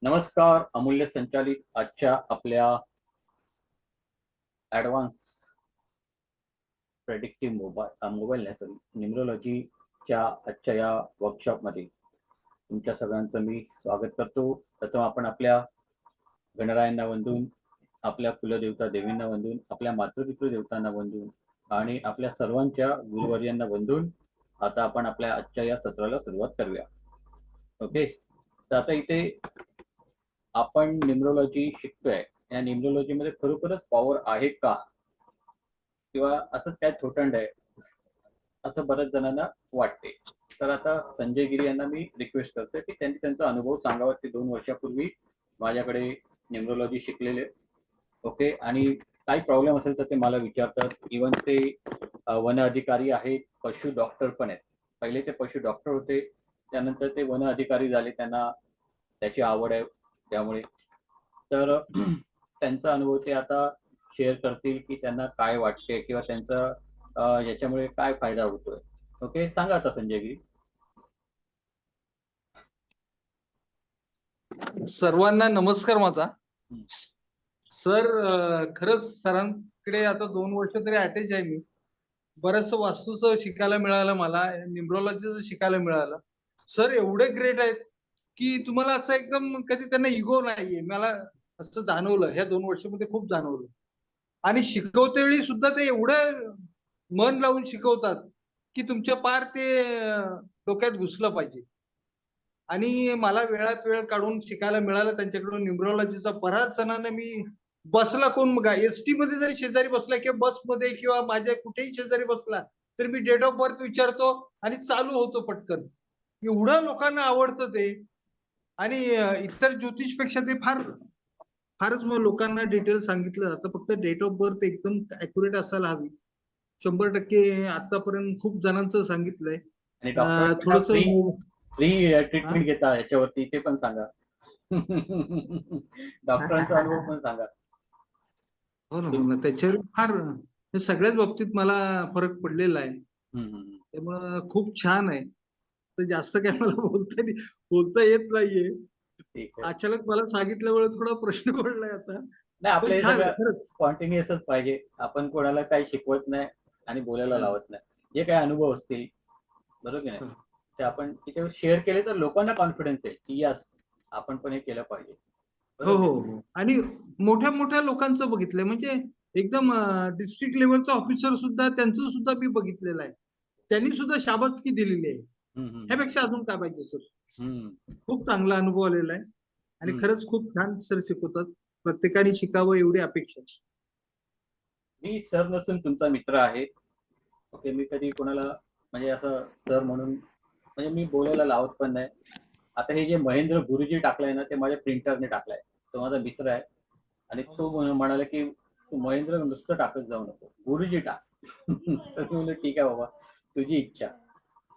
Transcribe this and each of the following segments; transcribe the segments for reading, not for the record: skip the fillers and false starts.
नमस्कार. अमूल्य संचालित आजच्या आपल्या ॲडव्हान्स प्रेडिक्टिव्ह मोबाईल नाही सॉरी न्यूमरोलॉजीच्या आजच्या या वर्कशॉपमध्ये तुमच्या सगळ्यांचं मी स्वागत करतो. प्रथम आपण आपल्या गणरायांना वंदून, आपल्या कुलदेवता देवींना वंदून, आपल्या मातृपितृदेवतांना वंदून आणि आपल्या सर्वांच्या गुरुवर्यांना वंदून आता आपण आपल्या आजच्या या सत्राला सुरुवात करूया. ओके, तर आता इथे आपण न्यूमरोलॉजी शिकतोय. या न्यूमरोलॉजीमध्ये खरोखरच पॉवर आहे का, किंवा असंच काय थोटंड आहे असं बऱ्याच जणांना वाटते. तर आता संजय गिरी यांना मी रिक्वेस्ट करतोय की त्यांनी त्यांचा अनुभव सांगावा. ते 2 वर्षापूर्वी माझ्याकडे न्यूमरोलॉजी शिकलेले. ओके, आणि काही प्रॉब्लेम असेल तर ते मला विचारतात. इवन ते वन अधिकारी आहेत, पशु डॉक्टर पण आहेत. पहिले ते पशु डॉक्टर होते, त्यानंतर ते वन अधिकारी झाले. त्यांना त्याची आवड आहे त्यामुळे. तर त्यांचा अनुभव ते आता शेअर करतील की त्यांना काय वाटते किंवा त्यांचा याच्यामुळे काय फायदा होतोय. ओके, सांगा आता संजय गिरी. सर्वांना नमस्कार माझा. सर, खरंच सरांकडे आता 2 वर्ष तरी अटॅच आहे मी. बरंच वास्तूचं शिकायला मिळालं, मला न्यूमरोलॉजीचं शिकायला मिळालं. सर एवढे ग्रेट आहेत की तुम्हाला असं एकदम कधी त्यांना इगो नाहीये. मला असं जाणवलं ह्या 2 वर्षामध्ये, खूप जाणवलं. आणि शिकवते वेळी सुद्धा ते एवढं मन लावून शिकवतात की तुमच्या पार ते डोक्यात घुसलं पाहिजे. आणि मला वेळात वेळ काढून शिकायला मिळालं त्यांच्याकडून न्यूमरोलॉजीचा. बऱ्याच जणांना मी बसला, कोण बघा एसटी मध्ये जरी शेजारी बसला किंवा बसमध्ये किंवा माझ्या कुठेही शेजारी बसला तर मी डेट ऑफ बर्थ विचारतो आणि चालू होतो पटकन. एवढं लोकांना आवडतं ते. आणि इतर ज्योतिषपेक्षा ते फारच लोकांना डिटेल सांगितलं जातं. फक्त डेट ऑफ बर्थ एकदम अॅक्युरेट असायला हवी. 100% आतापर्यंत खूप जणांचं सांगितलंय. आणि डॉक्टर थोडस फ्री ट्रीटमेंट घेता याच्यावरती, ते पण सांगा. डॉक्टरांचा अनुभव पण सांगा. हो ना. त्याच्यावर फार सगळ्याच बाबतीत मला फरक पडलेला आहे. त्यामुळं खूप छान आहे. तर जास्त काय मला बोलता येत नाहीये. अचानक मला सांगितल्यामुळे थोडा प्रश्न पडलाय आता. नाही, आपलं हे छान आहे सगळं खरंच. स्पॉन्टेनियसच पाहिजे. आपण कोणाला काही शिकवत नाही आणि बोलायला लावत नाही. जे काही अनुभव असतील, बरोबर की नाही, ते आपण तिथे शेअर केले तर लोकांना कॉन्फिडन्स येईल की यस, आपण पण हे केलं पाहिजे. हो. आणि मोठ्या मोठ्या लोकांचं बघितलंय, म्हणजे एकदम डिस्ट्रिक्ट लेवलचा ऑफिसर सुद्धा, त्यांचं सुद्धा मी बघितलेलं आहे. त्यांनी सुद्धा शाबासकी दिलेली आहे. ह्यापेक्षा अजून काय पाहिजे सर. खूप चांगला अनुभव आलेला आहे. आणि खरंच खूप छान सर शिकवतात. प्रत्येकाने शिकावं एवढी अपेक्षा. मी सर नसून तुमचा मित्र आहे. ओके, मी कधी कोणाला म्हणजे असं सर म्हणून म्हणजे मी बोलायला लावत पण नाही. आता हे जे महेंद्र गुरुजी टाकलाय ना, ते माझ्या प्रिंटरने टाकलाय. तो माझा मित्र आहे आणि तो म्हणाला की तू महेंद्र नुसतं टाकत जाऊ नको, गुरुजी टाक. तर मी म्हणलं ठीक आहे बाबा, तुझी इच्छा.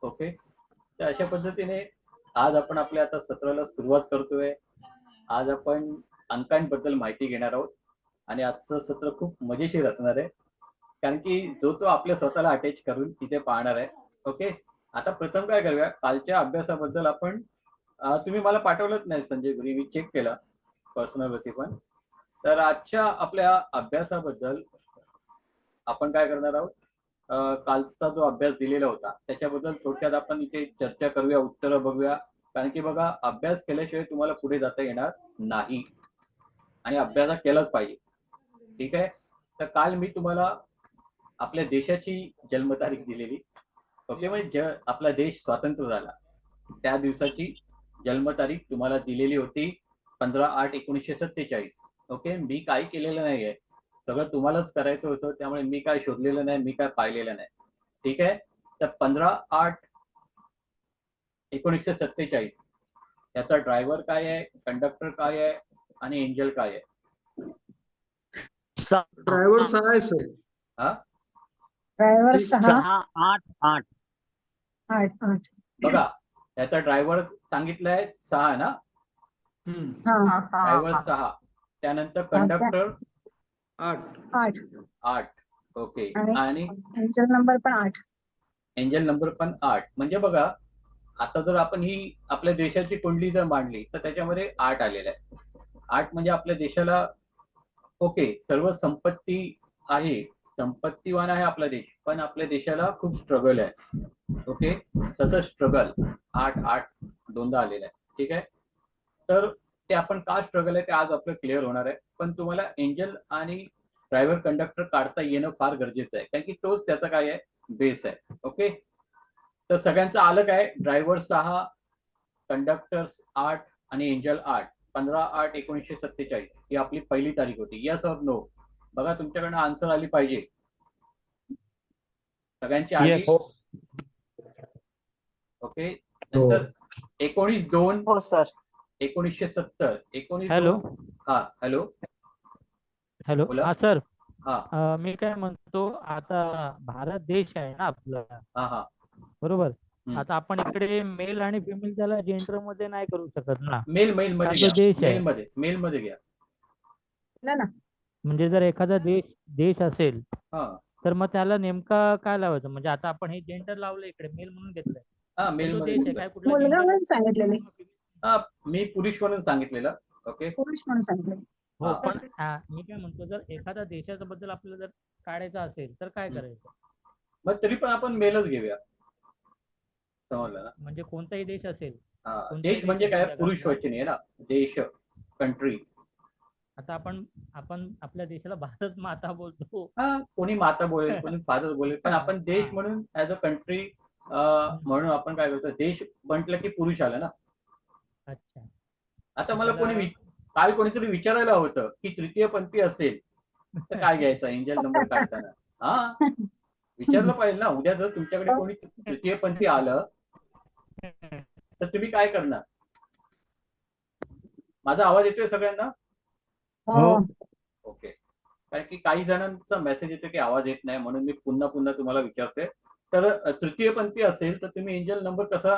ओके, तर अशा पद्धतीने आज आपण आपल्या आता सत्राला सुरुवात करतोय. आज आपण अंकांबद्दल माहिती घेणार आहोत आणि आजचं सत्र खूप मजेशीर असणार आहे, कारण की जो तो आपल्या स्वतःला अटॅच करून तिथे पाहणार आहे. ओके, आता प्रथम काय करूया, कालच्या अभ्यासाबद्दल आपण तुम्ही मला पाठवलंच नाही संजय गुरी, मी चेक केला पर्सनल वरती पण. तर आजच्या आपल्या अभ्यासाबद्दल आपण काय करणार आहोत, कालचा जो अभ्यास दिलेला होता त्याच्याबद्दल थोडक्यात आपण इथे चर्चा करूया, उत्तरं बघूया. कारण की बघा, अभ्यास केल्याशिवाय तुम्हाला पुढे जाता येणार नाही आणि अभ्यास केलाच पाहिजे. ठीक आहे, तर काल मी तुम्हाला आपल्या देशाची जन्मतारीख दिलेली. ओके, म्हणजे आपला देश स्वतंत्र झाला त्या दिवसाची जन्मतारीख तुम्हाला दिलेली होती 15/8/1947. ओके, मी काही केलेलं नाहीये, सगळं तुम्हालाच करायचं होतं, त्यामुळे मी काय शोधलेलं नाही, मी काय पाहिलेलं नाही. ठीक आहे, तर 15/8/1947 याचा ड्रायव्हर काय आहे, कंडक्टर काय आहे आणि एंजल काय आहे? ड्रायव्हर 6 आहे सर. हा, ड्रायव्हर 6 8 8 बघा, त्याचा ड्रायव्हर सांगितलंय 6 ना, ड्रायव्हर 6. त्यानंतर कंडक्टर 8. 8. ओके, आणि एंजल नंबर पण 8. एंजल नंबर पण 8. म्हणजे बघा, आता जर आपण ही आपल्या देशाची कुंडली जर मांडली तर त्याच्यामध्ये 8 आलेलं आहे. 8 म्हणजे आपल्या देशाला ओके सर्व संपत्ती आहे, संपत्तीवान आहे आपला देश, पण आपल्या देशाला खूप स्ट्रगल आहे. ओके, सतत स्ट्रगल 8 दोनदा आलेलं आहे. ठीक आहे, तर ते आपण का स्ट्रगल आहे ते आज आपलं क्लिअर होणार आहे. पण तुम्हाला एंजल आणि ड्रायव्हर कंडक्टर काढता येणं फार गरजेचं आहे, कारण की तोच त्याचा काय आहे, बेस आहे. ओके, तर सगळ्यांचं आलं काय, ड्रायव्हर 6, कंडक्टर्स 8 आणि एंजल 8. 15/8/1947 ही आपली पहिली तारीख होती. येस और नो? बघा तुमच्याकडनं आन्सर आली पाहिजे. सगळ्यांची आली? येस. ओके, नंतर 19/2 हो सर. 1970. 19/2. हॅलो हा, हॅलो. हॅलो बोला. हा सर, हा मी काय म्हणतो, आता भारत देश आहे ना आपला, हा हा बरोबर. हम्म. आता आपण इकडे मेल आणि फिमेल त्याला जेंडर मध्ये नाही करू शकत ना, मेल मध्ये कारण घ्या. तो देश आहे. मेल मध्ये घ्या. ना म्हणजे जर एखादा देश असेल हा तर मग त्याला नेमका काय लावायचं, म्हणजे आता आपण हे जेंडर लावलं इकडे मेल म्हणून घेतलंय, हा पण मेल तो मध्ये देश आहे घेतलं. काय, कुठला मुलगा gender? म्हणून सांगितलेले, हा, मी पुरुष म्हणून सांगितलेलं. ओके, पुरुष म्हणून सांगितले. हो, हा. पण मी काय म्हणतो, जर एखादा देशाच्या बद्दल आपल्याला जर काढायचं असेल तर काय करायचं, मग तरी पण आपण मेलच घेऊया. समजलं ना? म्हणजे कोणताही देश असेल. हा, कोणत्याही देश म्हणजे काय, देशाच्या पुरुष जगातला. वचनी आहे ना, देश, कंट्री. आता आपण आपल्या देशाला भारत माता बोलतो. हा, कोणी माता बोलेल, कोणी फादर बोलेल, पण आपण देश हा. म्हणून ऍज अ कंट्री म्हणून आपण काय करतो, देश म्हटलं की पुरुष आलं ना. अच्छा. आता मला त्याला- काल कोणीतरी विचारायला होतं की तृतीय पंथी असेल तर काय घ्यायचं एंजल नंबर काढताना. हा, विचारलं पाहिजे ना. उद्या जर तुमच्याकडे कोणी तृतीय पंथी आलं तर तुम्ही काय करणार? माझा आवाज येतोय सगळ्यांना? हो. ओके, कारण की काही जणांचा मेसेज येतो की आवाज येत नाही, म्हणून मी पुन्हा पुन्हा तुम्हाला विचारतोय. तर तृतीय पंथी असेल तर तुम्ही एंजल नंबर कसा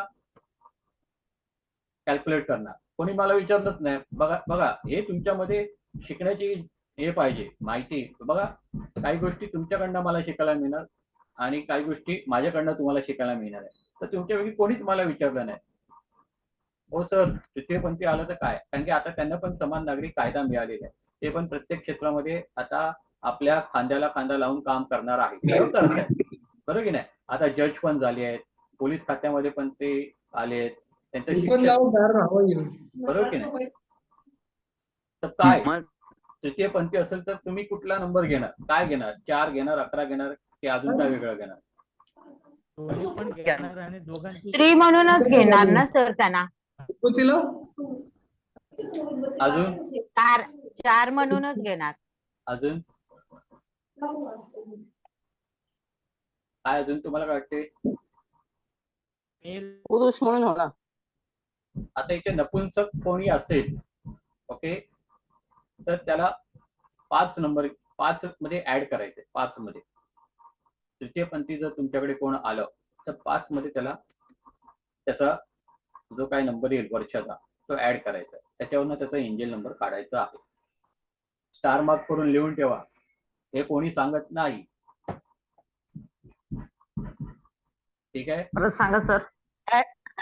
कॅल्क्युलेट करणार? कोणी मला विचारलंच नाही. बघा बघा, हे तुमच्यामध्ये शिकण्याची हे पाहिजे, माहिती. बघा, काही गोष्टी तुमच्याकडनं मला शिकायला मिळणार आणि काही गोष्टी माझ्याकडनं तुम्हाला शिकायला मिळणार आहे. तर तुमच्यापैकी कोणीच मला विचारलं नाही, हो सर तृतीयपंथी आलं तर काय, कारण की आता त्यांना पण समान नागरी कायदा मिळालेला आहे. ते पण प्रत्येक क्षेत्रामध्ये आता आपल्या खांद्याला खांदा लावून काम करणार आहे, करत आहेत. बरोबर की नाही? आता जज पण झाले आहेत, पोलीस खात्यामध्ये पण ते आले आहेत, त्यांचं शिक्षण. बरोबर की नाही? तर काय तृतीय पंथी असेल तर तुम्ही कुठला नंबर घेणार, काय घेणार? 4 घेणार, 11 घेणार, की अजून काय वेगळं घेणार? दोन्ही पण घेणार आणि दोघांची स्त्री म्हणूनच घेणार ना सर त्यांना. अजून 4 म्हणूनच घेणार. अजून काय, अजून तुम्हाला काय वाटते? मेल पुरुष म्हणून होणार. आता इथे नपुंसक कोणी असेल, ओके, तर त्याला 5 नंबर 5 मध्ये ऍड करायचे. 5 मध्ये तृतीय पंथी जर तुमच्याकडे कोण आलं तर 5 मध्ये त्याला त्याचा जो काय नंबर येईल वर्षाचा तो ऍड करायचा. त्याच्यावरनं त्याचा एंजल नंबर काढायचा आहे. स्टार मार्क करून लिहून ठेवा, हे कोणी सांगत नाही. ठीक आहे, परत सांगा सर.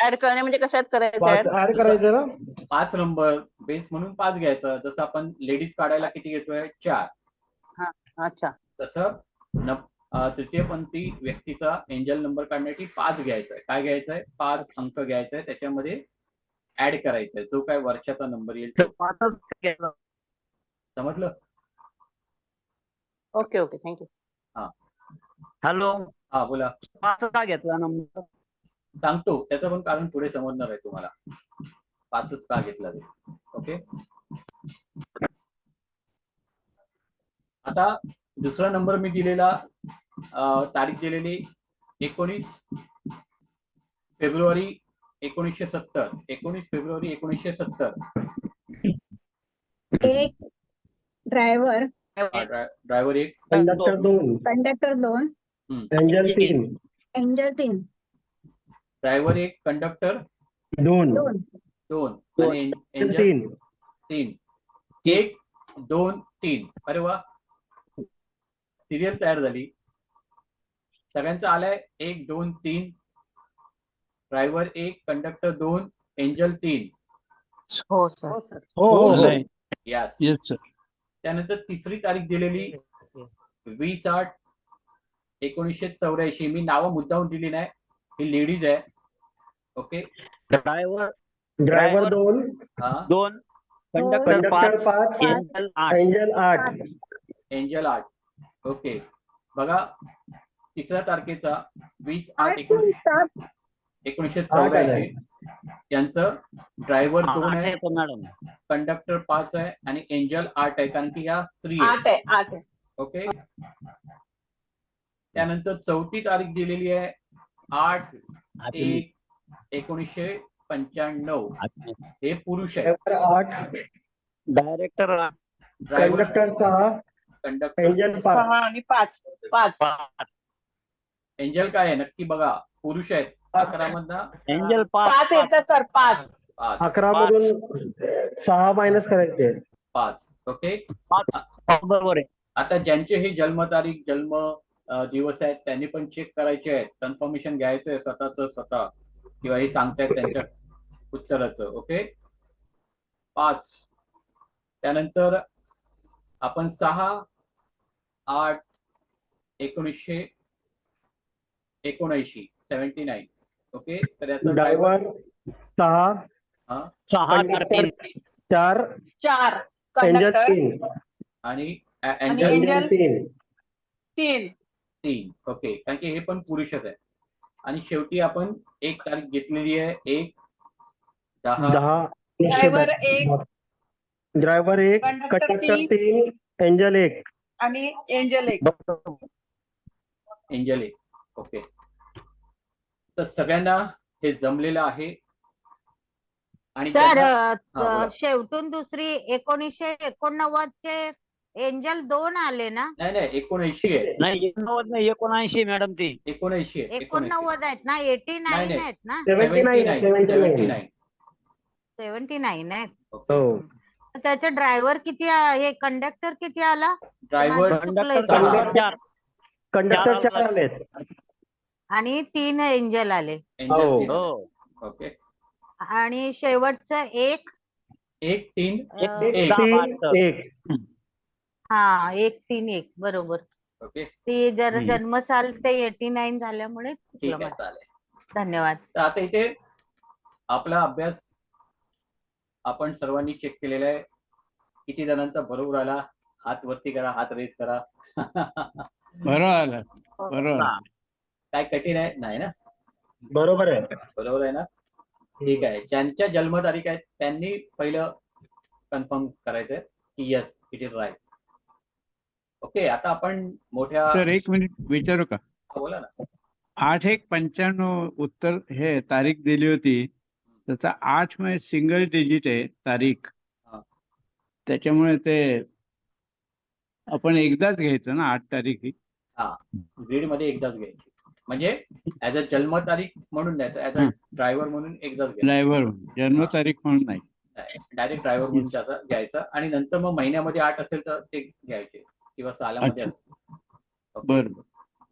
ऍड करणे म्हणजे कशात करायचं? ऍड करायचं ना. 5 नंबर बेस म्हणून 5 घ्यायचं. जसं आपण लेडीज काढायला किती घेतोय? 4. अच्छा. तसं तृतीयपंथी व्यक्तीचा एंजल नंबर काढण्यासाठी 5 घ्यायचा आहे. काय घ्यायचं आहे? 5 अंक घ्यायचा आहे, त्याच्यामध्ये ऍड करायचा आहे जो काय वर्षाचा नंबर येईल तो. समजलं? Okay okay, thank you. हॅलो, हा बोला. पाच का घेतला नंबर? सांगतो, त्याचं पण कारण पुढे समजणार आहे तुम्हाला, 5च का घेतला ते. ओके, आता दुसरा नंबर मी दिलेला, तारीख दिलेली 19 फेब्रुवारी 1970. 19 फेब्रुवारी 1970. एक driver, driver 1, conductor 2, conductor 2, angel 3, angel 3, driver 1, conductor 2, 2 आणि एंजल 3. 3. 1 2 3. अरे वा, सिरियल तयार झाली. सगळ्यांचं आलंय 1 2 3. Driver 1, conductor 2, angel 3. हो सर. हो हो हो नाही. यस. Yes sir. त्यानंतर तिसरी तारीख दिलेली 20/8/1984. मी नावं मुद्दाहून दिली नाही, ही लेडीज आहे. ओके. ड्रायव्हर ड्रायव्हर 2, हा. 2, conductor conductor 5, 5, angel 8. Angel 8. Angel 8. Okay. बघा, तिसऱ्या तारखेचा 8 पण stop. 20/8/1984 यांचं ड्रायव्हर 2 8 आहे, येतो मॅडम. कंडक्टर 5 आहे आणि एंजल 8 आहे, कारण की या स्त्री 8 आहे. आहे 8 आहे. ओके. त्यानंतर चौथी तारीख दिलेली आहे 8/1/1995. हे पुरुष आहे. Driver 8, director driver, conductor 6, conductor, angel 5. 6 आणि 5. 5. एंजल काय आहे नक्की बघा. पुरुष आहेत. 11 मधनं एंजल 5 5. येतं सर 5. 5. 11 मधून 6 मायनस करायचे. 5. ओके. 5 बरोबर आहे. आता ज्यांचे हे जन्मतारीख, जन्म दिवस आहेत, त्यांनी पण चेक करायचे आहेत. कन्फर्मेशन घ्यायचं आहे स्वतः किंवा हे सांगतायत त्यांच्या उत्तराचं. ओके. 5. त्यानंतर आपण 6/8/1979. 79. ओके. तर याचं driver driver 6, 6 conductor 4, 4. Angel conductor 3. आणि आणि एंजल एंजल 3. 3. 3. ओके. कारण की हे पण पुरुषच आहे. आणि शेवटी आपण एक तारीख घेतलेली आहे 1/10. 10. Driver 1 driver 1, conductor conductor 3, angel 1. आणि एंजल 1. एंजल 1. ओके. तर सगळ्यांना हे जमलेलं आहे. आणि सर ज्यांना- बोला. शेवटून दुसरी 1989 चे एंजल 2 आले ना? नाही 79 आहे. नाही 89 नाही 79 मॅडम ती. 79 आहे. 89 आहेत ना? 89 नाही. आहेत ना? 79. 79. 79 आहेत. ओके. हो. त्याचे ड्रायव्हर किती हे कंडक्टर किती आला? ड्रायव्हर माझं चुकलंय कंडक्टर सर. 4. कंडक्टर 4 चार आलेत. आणि 3 एंजल आले. एंजल हो. 3. हो. ओके. आणि शेवटचं 1 1, 3, 1, 3, 1. 131 बरोबर. ओके. ती जर हम्म. जन्मसाल ते 89 झाल्यामुळे चुकलं ठीक आहे. माझं. चालेल. धन्यवाद. तर आता इथे आपला अभ्यास आपण सर्वांनी चेक केलेला आहे. किती जणांचा बरोबर आला? हात वरती करा, हात रेज करा. बरोबर आलं. बरोबर. काय कठीण आहे? नाही ना? बरोबर आहे. बरोबर आहे ना? ठीक आहे. ज्यांच्या जन्मतारीख आहेत त्यांनी पहिलं कन्फर्म करायचंय की yes it is right. Okay. आता आपण मोठ्या सर 1 मिनिट विचारू का? बोला ना. 8/1/95 उत्तर हे तारीख दिली होती. त्याचा 8 मध्ये सिंगल डिजिट आहे तारीख. हा. त्याच्यामुळे ते आपण एकदाच घ्यायचं ना 8 तारीख ही. ग्रीड मध्ये एकदाच घ्यायची. म्हणजे ऍज अ जन्मतारीख म्हणून नाही तर ऍज अ ड्रायव्हर म्हणून एकदाच घ्यायचं. ड्रायव्हर जन्मतारीख म्हणून नाही. डायरेक्ट ड्रायव्हर म्हणून त्याचा घ्यायचा आणि नंतर मग महिन्यामध्ये 8 असेल तर ते घ्यायचे किंवा सालामध्ये अच्छा. असेल. बरं.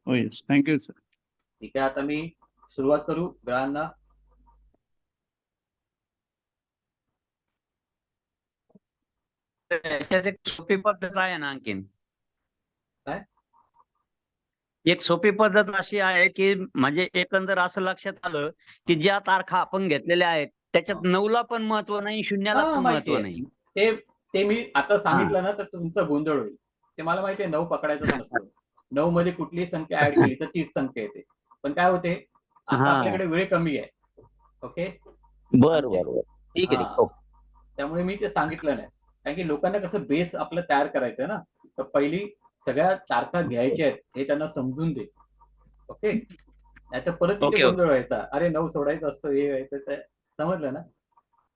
हो येस. Thank you sir. ठीक आहे. आता मी सुरुवात करू ग्रहांना. त्याच्यात एक सोपी पद्धत आहे ना आणखीन. काय? एक सोपी पद्धत अशी आहे की म्हणजे एकंदर असं लक्षात आलं की ज्या तारखा आपण घेतलेल्या आहेत त्याच्यात 9ला पण महत्व नाही, 0ला हा, पण माहिती महत्व आहे. नाही. ते मी आता सांगितलं ना तर तुमचा गोंधळ होईल. ते मला माहिती आहे. 9 पकडायचं नसतं. 9 मध्ये कुठलीही संख्या ऍड केली तर 30 संख्या येते. पण काय होते आता हा. आपल्याकडे वेळ कमी आहे. ओके. बरं बरं. ठीक आहे. हा. हो. त्यामुळे मी ते सांगितलं नाही. कारण की लोकांना कसं बेस आपलं तयार करायचं ना, तर पहिली सगळ्या तारखा घ्यायच्या आहेत हे त्यांना समजून दे. ओके. नाहीतर परत तिथे ओके, गोंधळ व्हायचा. अरे 9 सोडायचं असतं हे व्हायचं ते समजलं ना?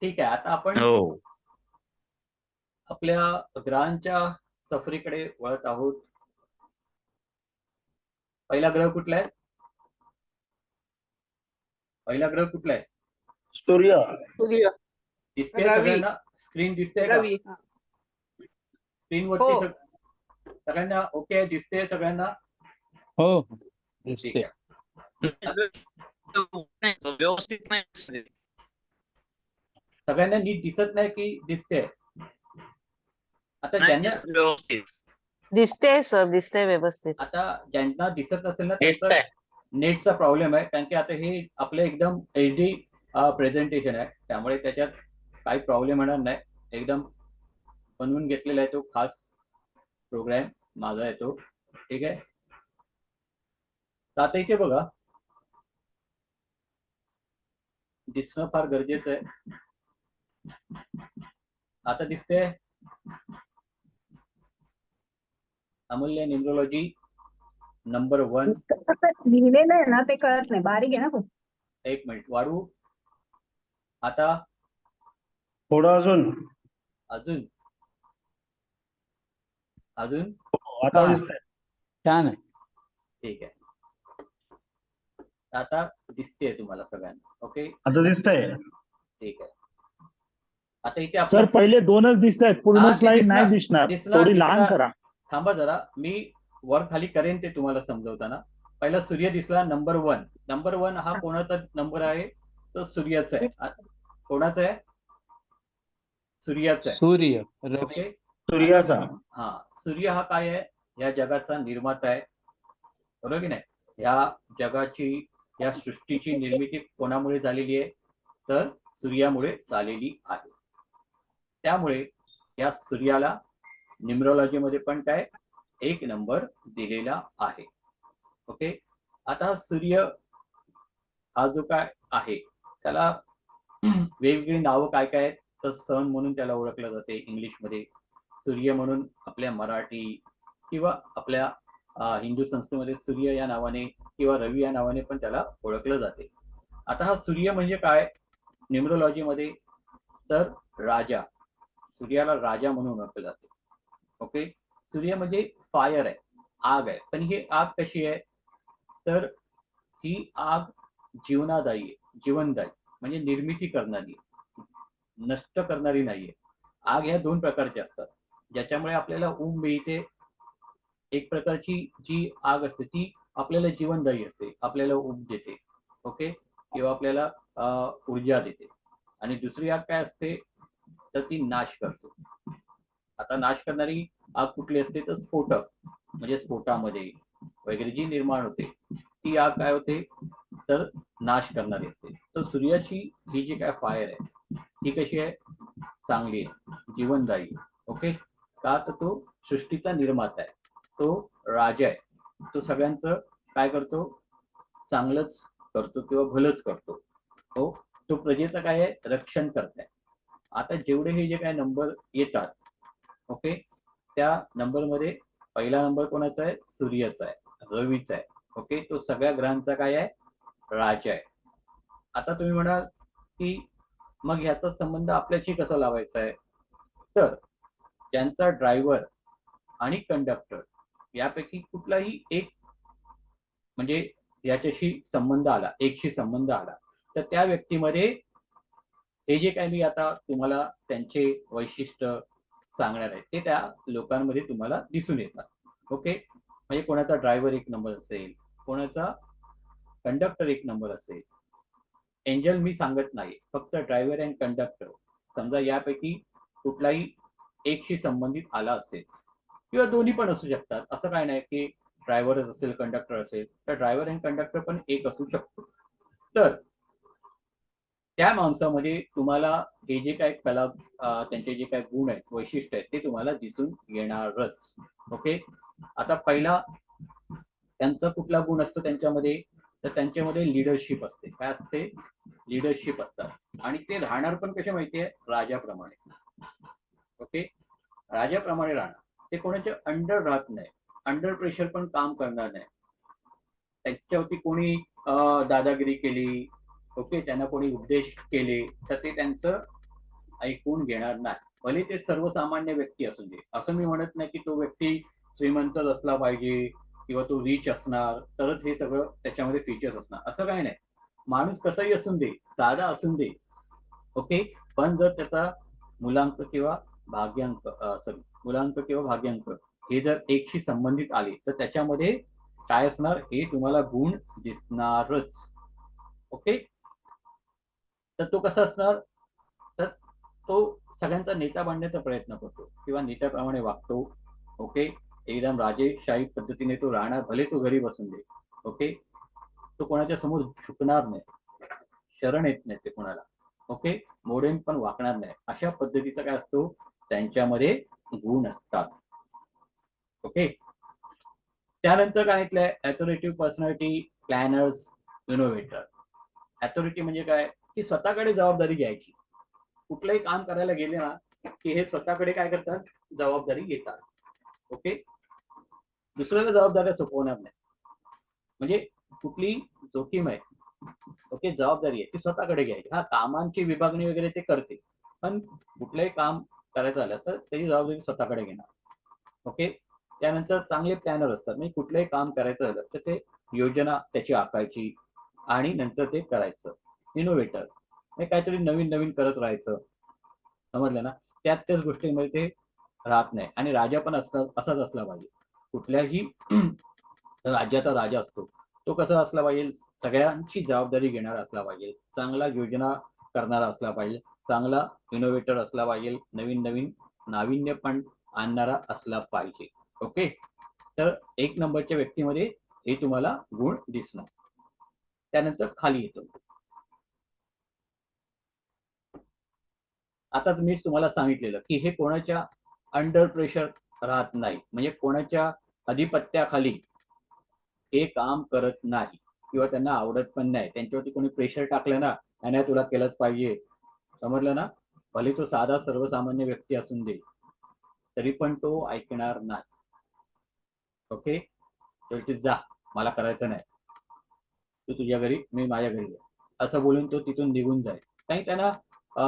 ठीक आहे. आता आपण हो. आपल्या ग्रहांच्या सफरीकडे वळत आहोत. पहिला ग्रह कुठला आहे? पहिला ग्रह कुठला आहे? सूर्य. सूर्य. दिसते रवी. सगळ्यांना? स्क्रीन दिसते का? रवी. स्क्रीनवरती हो. सगळ्यांना ओके दिसते सगळ्यांना? हो. ठीक दिसते. आहे. व्यवस्थित नाही. सगळ्यांना नीट दिसत नाही की दिसते? आता नाही ज्यांना दिसत व्यवस्थित. दिसते सर, दिसते व्यवस्थित. आता ज्यांना दिसत नसेल ना त्यांचा नेटचा प्रॉब्लेम आहे, कारण की आता हे आपलं एकदम एचडी प्रेझेंटेशन आहे, त्यामुळे त्याच्यात काही प्रॉब्लेम येणार नाही. एकदम बनवून घेतलेला आहे तो खास प्रोग्राम माझा आहे तो. ठीक आहे, तर आता इथे बघा, दिसणं फार गरजेचं आहे. आता दिसते अमूल्य न्यूमरोलॉजी नंबर 1. लिहिलेलं आहे ना ते कळत नाही, बारीक आहे ना खूप. एक मिनिट वाढू आता, थोडं अजून. अजून अजून आता हा. दिसतंय. छान आहे. ठीक आहे, आता दिसते तुम्हाला सगळ्यांना. ओके, आता दिसतंय. ठीक आहे. आता इथे सर आपलं पहिले 2च दिसत आहेत, पूर्ण हा, ते स्लाइड दिसणार, नाही दिसणार. दिसणार, थोडी लहान दिसणार. करा. थांबा जरा, मी वर खाली करेन ते तुम्हाला समजवताना. पहिला सूर्य दिसला नंबर 1. नंबर 1 हा कोणाचा नंबर आहे? तो सूर्याचा आहे. कोणाचा आहे? सूर्याचा आहे. सूर्य, रवी. ओके, सूर्याचा. हा, सूर्य हा काय आहे? या जगाचा निर्माता आहे, बरोबर की नाही? या जगाची, या सृष्टीची निर्मिती कोणामुळे झालेली आहे? तर सूर्यामुळे झालेली आहे. त्यामुळे या सूर्याला न्यूमरोलॉजी मध्ये पण काय 1 नंबर दिलेला आहे. ओके, आता हा सूर्य हा जो काय आहे त्याला वेगवेगळी नावं काय काय आहेत? तर सन म्हणून त्याला ओळखलं जाते इंग्लिशमध्ये, सूर्य म्हणून आपल्या मराठी किंवा आपल्या हिंदू संस्कृतीमध्ये सूर्य या नावाने किंवा रवी या नावाने पण त्याला ओळखलं जाते. आता हा सूर्य म्हणजे काय न्यूमरोलॉजी मध्ये? तर राजा, सूर्याला राजा म्हणून ओळखलं जाते. ओके, सूर्य म्हणजे फायर आहे, आग आहे. पण ही आग कशी आहे? तर ही आग जीवनादायी आहे, जीवनदायी म्हणजे निर्मिती करणारी, नष्ट करणारी नाहीये. आग ह्या 2 प्रकारची असतात, ज्याच्यामुळे आपल्याला ऊब मिळते. एक प्रकारची जी आग असते ती आपल्याला जीवनदायी असते, आपल्याला ऊब देते. ओके, किंवा आपल्याला ऊर्जा देते. आणि दुसरी आग काय असते? तर ती नाश करते. आता नाश करणारी आग कुठली असते? तर स्फोटक, म्हणजे स्फोटामध्ये वगैरे जी निर्माण होते ती आग काय होते? तर नाश करणारी असते. तर सूर्याची ही जी काय फायर आहे ती कशी आहे? चांगली आहे, जीवनदायी. ओके, का? तर तो सृष्टीचा निर्माता आहे, तो राजा आहे, तो सगळ्यांचं काय करतो? चांगलंच करतो किंवा भलंच करतो. हो, तो प्रजेचं काय आहे? रक्षण करताय. आता जेवढे हे जे काय नंबर येतात, ओके, त्या नंबर मध्ये पहिला नंबर कोणाचा आहे? सूर्याचा आहे, रवीचा आहे. ओके, तो सगळ्या ग्रहांचा काय आहे? राजा आहे. आता तुम्ही म्हणाल की मग ह्याचा संबंध आपल्याशी कसा लावायचा आहे? तर ज्यांचा ड्रायव्हर आणि कंडक्टर यापैकी कुठलाही एक म्हणजे याच्याशी संबंध आला, एकशी संबंध आला, तर त्या व्यक्तीमध्ये हे जे काय मी आता तुम्हाला त्यांचे वैशिष्ट्य सांगणार आहे ते त्या लोकांमध्ये तुम्हाला दिसून येतात. ओके, म्हणजे कोणाचा ड्रायव्हर 1 नंबर असेल, कोणाचा कंडक्टर 1 नंबर असेल. एंजल मी सांगत नाही, फक्त ड्रायव्हर अँड कंडक्टर. समजा यापैकी कुठलाही एकशी संबंधित आला असेल किंवा दोन्ही पण असू शकतात, असं काय नाही की ड्रायव्हरच असेल कंडक्टर असेल, तर ड्रायव्हर अँड कंडक्टर पण एक असू शकतो. तर त्या माणसामध्ये तुम्हाला हे जे काय कला त्यांचे जे काय गुण आहेत, वैशिष्ट्य आहेत, ते तुम्हाला दिसून येणारच. ओके, आता पहिला त्यांचा कुठला गुण असतो त्यांच्यामध्ये? तर त्यांच्यामध्ये लिडरशिप असते. काय असते? लिडरशिप असतात. आणि ते राहणार पण कसे माहितीये? राजाप्रमाणे. ओके, राजाप्रमाणे राहणार. ते कोणाच्या अंडर राहत नाही, अंडर प्रेशर पण काम करणार नाही. त्यांच्यावरती कोणी दादागिरी केली, ओके, त्यांना कोणी उपदेश केले, तर ते त्यांचं ऐकून घेणार नाही. भले ते सर्वसामान्य व्यक्ती असू दे. असं मी म्हणत नाही की तो व्यक्ती श्रीमंतच असला पाहिजे किंवा तो रिच असणार तरच हे सगळं त्याच्यामध्ये फीचर्स असणार, असं काही नाही. माणूस कसाही असून दे, साधा असून दे, ओके, पण जर त्याचा मुलांक किंवा भाग्यांक मुलांक किंवा भाग्यांक हे जर एकशी संबंधित आले तर त्याच्यामध्ये काय असणार? हे तुम्हाला गुण दिसणारच. ओके. तर तो कसा असणार, तर तो सगळ्यांचा नेता बनण्याचा प्रयत्न करतो किंवा नेत्याप्रमाणे वागतो. ओके. एकदम राजेशाही पद्धतीने तो राहणार, भले तो घरी बसून दे. ओके. तो कोणाच्या समोर झुकणार नाही, शरण येत नाही ते कोणाला. ओके. मोडेन पण वाकणार नाही. अशा पद्धतीचा काय असतो, त्यांच्यामध्ये गुण असतात. ओके. त्यानंतर काय म्हटलंय, ऑथॉरिटिव्ह पर्सनॅलिटी, प्लॅनर्स, इनोव्हेटर. ऑथॉरिटी म्हणजे काय, की स्वतःकडे जबाबदारी घ्यायची. कुठलंही काम करायला गेले ना, की हे स्वतःकडे काय करतात, जबाबदारी घेतात. ओके. दुसऱ्याला जबाबदाऱ्या सोपवणार नाही. म्हणजे कुठली जोखीम आहे, ओके, जबाबदारी आहे, ती स्वतःकडे घ्यायची. हा, कामांची विभागणी वगैरे ते करते, पण कुठलंही काम करायचं झालं तर त्याची जबाबदारी स्वतःकडे घेणार. ओके. त्यानंतर चांगले प्लॅनर असतात, म्हणजे कुठलंही काम करायचं झालं तर ते योजना त्याची आखायची आणि नंतर ते करायचं. इनोव्हेटर हे काहीतरी नवीन नवीन करत राहायचं. समजलं ना. त्याच गोष्टीमध्ये ते राहत नाही. आणि राजा पण असाच असला पाहिजे. कुठल्याही राज्याचा राजा असतो तो कसा असला पाहिजे, सगळ्यांची जबाबदारी घेणारा असला पाहिजे, चांगला योजना करणारा असला पाहिजे, चांगला इनोव्हेटर असला पाहिजे, नवीन नवीन नाविन्य पण आणणारा असला पाहिजे. ओके. तर 1 नंबरच्या व्यक्तीमध्ये हे तुम्हाला गुण दिसणार. त्यानंतर खाली येतो. आता मी तुम्हाला सांगितलेलं की हे कोणाच्या अंडर प्रेशर राहत नाही, म्हणजे कोणाच्या अधिपत्याखाली हे काम करत नाही किंवा त्यांना आवडत पण नाही. त्यांच्यावरती कोणी प्रेशर टाकलं ना, नाही तुला केलंच पाहिजे, समजलं ना, भले तो साधा सर्वसामान्य व्यक्ती असून दे तरी पण तो ऐकणार नाही. ओके. तर जा, मला करायचं नाही, तू तुझ्या घरी, मी माझ्या घरी आहे, असं बोलून तो तिथून निघून जाईल. काही त्यांना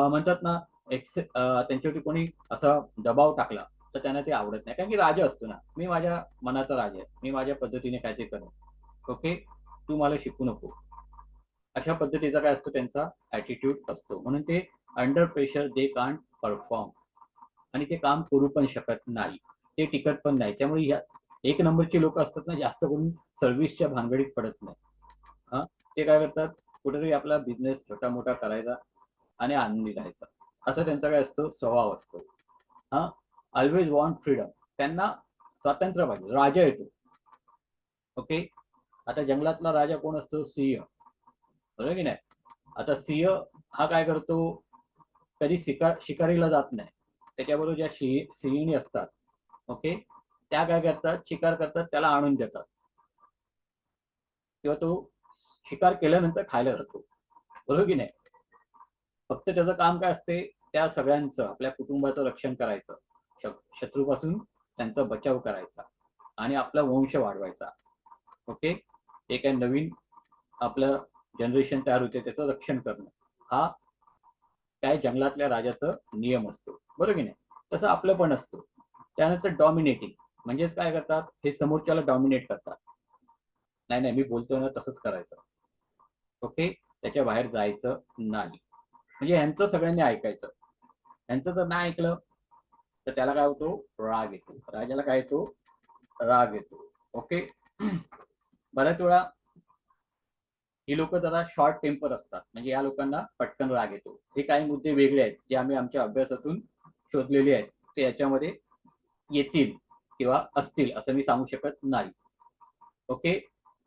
म्हणतात ना, त्यांच्यावरती कोणी असा दबाव टाकला तर त्यांना ते आवडत नाही. कारण की राजा असतो ना, मी माझ्या मनाचा राजा आहे, मी माझ्या पद्धतीने काय ते करेन. ओके. तू मला शिकू नको, अशा पद्धतीचा काय असतो त्यांचा ऍटिट्यूड असतो. म्हणून ते under pressure they can't perform, आणि ते काम करू पण शकत नाही, ते टिकत पण नाही. त्यामुळे या 1 नंबरची लोक असतात ना, जास्त करून सर्व्हिसच्या भानगडीत पडत नाही. हा, ते काय करतात, कुठेतरी आपला बिझनेस छोटा मोठा करायचा आणि आनंदी राहायचा, असं त्यांचा काय असतो, स्वभाव असतो. हा, ऑलवेज वॉन्ट फ्रीडम, त्यांना स्वातंत्र्य पाहिजे. राजा येतो. ओके. आता जंगलातला राजा कोण असतो, सिंह, बरोबर की नाही. आता सिंह हा काय करतो, कधी शिकारीला जात नाही. त्याच्याबरोबर ज्या सिंहिणी असतात, ओके, त्या काय करतात, शिकार करतात, त्याला आणून देतात किंवा तो शिकार केल्यानंतर खायला जातो, बरोबर की नाही. फक्त त्याचं काम काय असते, त्या सगळ्यांचं, आपल्या कुटुंबाचं रक्षण करायचं, शत्रूपासून त्यांचा बचाव करायचा आणि आपला वंश वाढवायचा. ओके. ते काय नवीन आपलं जनरेशन तयार होते त्याचं रक्षण करणं, हा काय जंगलातल्या राजाचं नियम असतो, बरोबर की नाही. तसं आपलं पण असतो. त्यानंतर डॉमिनेटिंग, म्हणजेच काय करतात, हे समोरच्याला डॉमिनेट करतात. नाही नाही, मी बोलतोय ना तसंच करायचं. ओके. त्याच्या बाहेर जायचं नाही, म्हणजे यांचं सगळ्यांनी ऐकायचं. यांचं जर नाही ऐकलं तर त्याला काय होतो, राग येतो. राजाला काय येतो, राग येतो. ओके. बऱ्याच वेळा ही लोक जरा शॉर्ट टेम्पर असतात, म्हणजे या लोकांना पटकन राग येतो. हे काही मुद्दे वेगळे आहेत जे आम्ही आमच्या अभ्यासातून शोधलेले आहेत, ते याच्यामध्ये येतील किंवा असतील असं मी सांगू शकत नाही. ओके.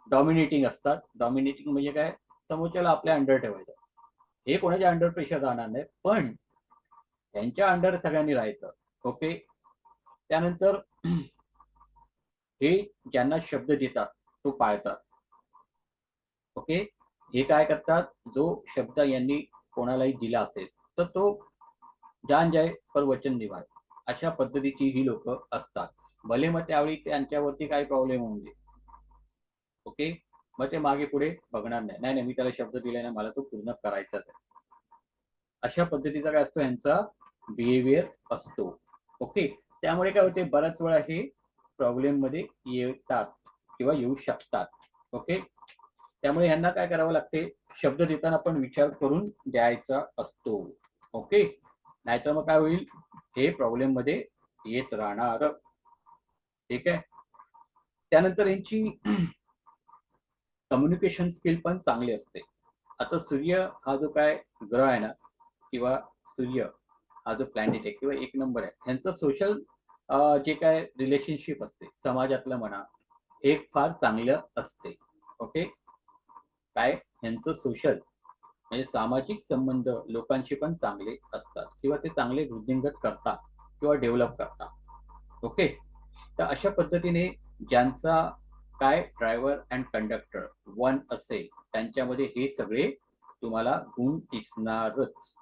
डॉमिनेटिंग असतात. डॉमिनेटिंग म्हणजे काय, समोरच्याला आपल्या अंडर ठेवायचं. हे कोणाच्या अंडर प्रेशर राहणार नाही, पण त्यांच्या अंडर सगळ्यांनी राहायचं. ओके. त्यानंतर हे ज्यांना शब्द देतात तो पाळतात. ओके. हे काय करतात, जो शब्द यांनी कोणालाही दिला असेल तर तो जान जाय पर वचन निभाय, अशा पद्धतीची ही लोक असतात. भले मग त्यावेळी त्यांच्यावरती काही प्रॉब्लेम होऊन दे. ओके. मग ते मागे पुढे बघणार नाही, नाही नाही मी त्याला शब्द दिलाय ना, मला तो पूर्ण करायचाच आहे. अशा पद्धतीचा काय असतो यांचा बिहेवियर असतो. ओके. त्यामुळे काय होते, बऱ्याच वेळा हे प्रॉब्लेम मध्ये येतात किंवा येऊ शकतात. ओके. त्यामुळे यांना काय करावं लागते, शब्द देताना पण विचार करून द्यायचा असतो. ओके. नाहीतर मग काय होईल, हे प्रॉब्लेम मध्ये येत राहणार. ठीक आहे. त्यानंतर यांची कम्युनिकेशन स्किल पण चांगली असते. आता सूर्य हा जो काय ग्रह आहे ना, किंवा सूर्य हा जो प्लॅनेट आहे किंवा एक नंबर आहे, ह्यांचं सोशल जे काय रिलेशनशिप असते समाजातलं म्हणा, हे फार चांगलं असते. ओके, काय ह्यांचं सोशल म्हणजे सामाजिक संबंध लोकांशी पण चांगले असतात किंवा ते चांगले वृद्धिंगत करतात किंवा डेव्हलप करतात. ओके, तर अशा पद्धतीने ज्यांचा काय ड्रायव्हर अँड कंडक्टर 1 असेल त्यांच्यामध्ये हे सगळे तुम्हाला गुण दिसणारच.